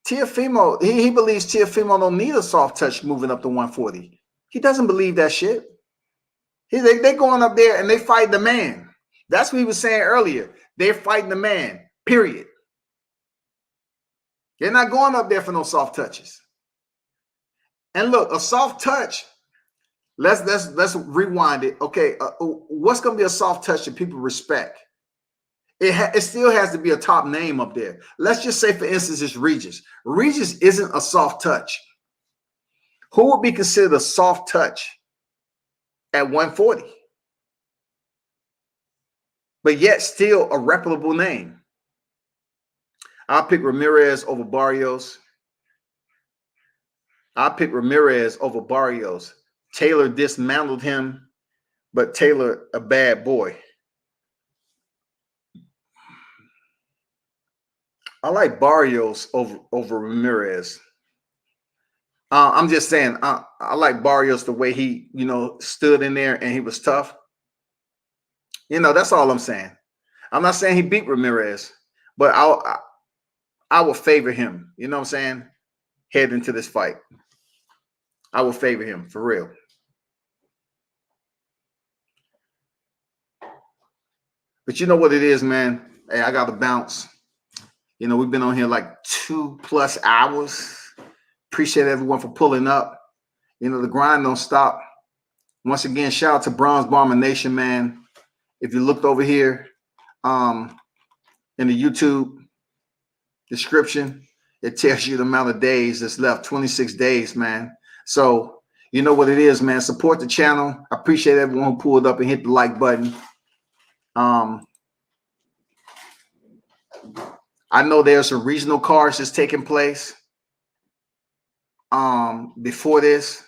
Teofimo, he believes Teofimo don't need a soft touch moving up to 140. He doesn't believe that shit. They going up there and they fight the man. That's what he was saying earlier. They're fighting the man, period. They're not going up there for no soft touches. And look, a soft touch, Let's rewind it. Okay, what's gonna be a soft touch that people respect? It still has to be a top name up there. Let's just say, for instance, it's Regis. Regis isn't a soft touch. Who would be considered a soft touch at 140? But yet still a reputable name. I'll pick Ramirez over Barrios. I'll pick Ramirez over Barrios. Taylor dismantled him, but Taylor a bad boy. I like Barrios over Ramirez. I'm just saying, I like Barrios the way he, stood in there and he was tough. That's all I'm saying. I'm not saying he beat Ramirez, but I will favor him. You know what I'm saying? Head into this fight. I will favor him for real. But you know what it is, man? Hey, I got to bounce. We've been on here like 2+ hours. Appreciate everyone for pulling up. The grind don't stop. Once again, shout out to Bronze Bomber Nation, man. If you looked over here in the YouTube description, it tells you the amount of days that's left, 26 days, man. So you know what it is, man. Support the channel. I appreciate everyone who pulled up and hit the like button. I know there's some regional cards that's taking place before this.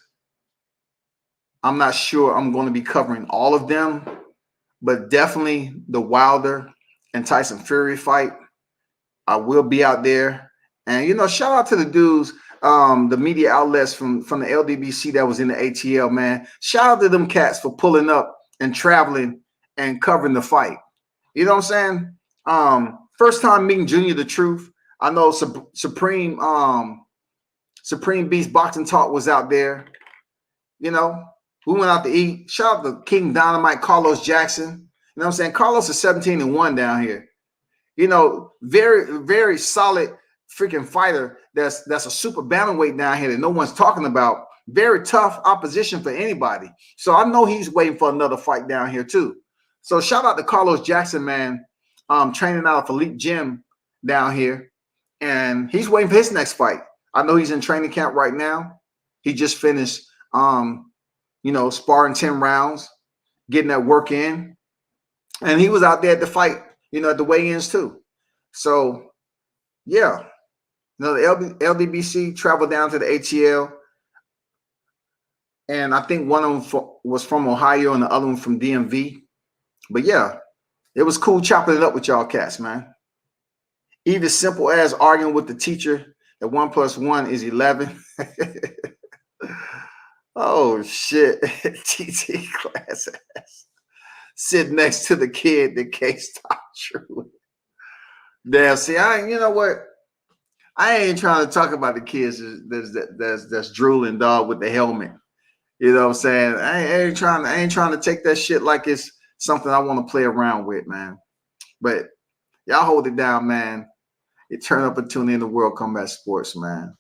I'm not sure I'm going to be covering all of them, but definitely the Wilder and Tyson Fury fight. I will be out there. And, shout out to the dudes, the media outlets from the LDBC that was in the ATL, man. Shout out to them cats for pulling up and traveling and covering the fight. You know what I'm saying? First time meeting Junior the Truth. I know Supreme Beast Boxing Talk was out there. We went out to eat. Shout out to King Dynamite, Carlos Jackson. You know what I'm saying? Carlos is 17-1 down here. Very, very solid freaking fighter. That's a super bantamweight down here that no one's talking about. Very tough opposition for anybody. So I know he's waiting for another fight down here too. So shout out to Carlos Jackson, man. Training out of Philippe Gym down here. And he's waiting for his next fight. I know he's in training camp right now. He just finished, sparring 10 rounds, getting that work in. And he was out there at the fight, at the weigh-ins too. So, yeah. The LDBC traveled down to the ATL. And I think one of them was from Ohio and the other one from DMV. But, yeah, it was cool chopping it up with y'all cats, man. Even simple as arguing with the teacher that 1 + 1 is 11. Oh, shit. TT class ass. Sit next to the kid that can't stop true. Damn, see, you know what? I ain't trying to talk about the kids that's drooling, dog, with the helmet. You know what I'm saying? I ain't trying to take that shit like it's something I want to play around with, man. But y'all hold it down, man. You turn up and tune in to World Combat Sports, man.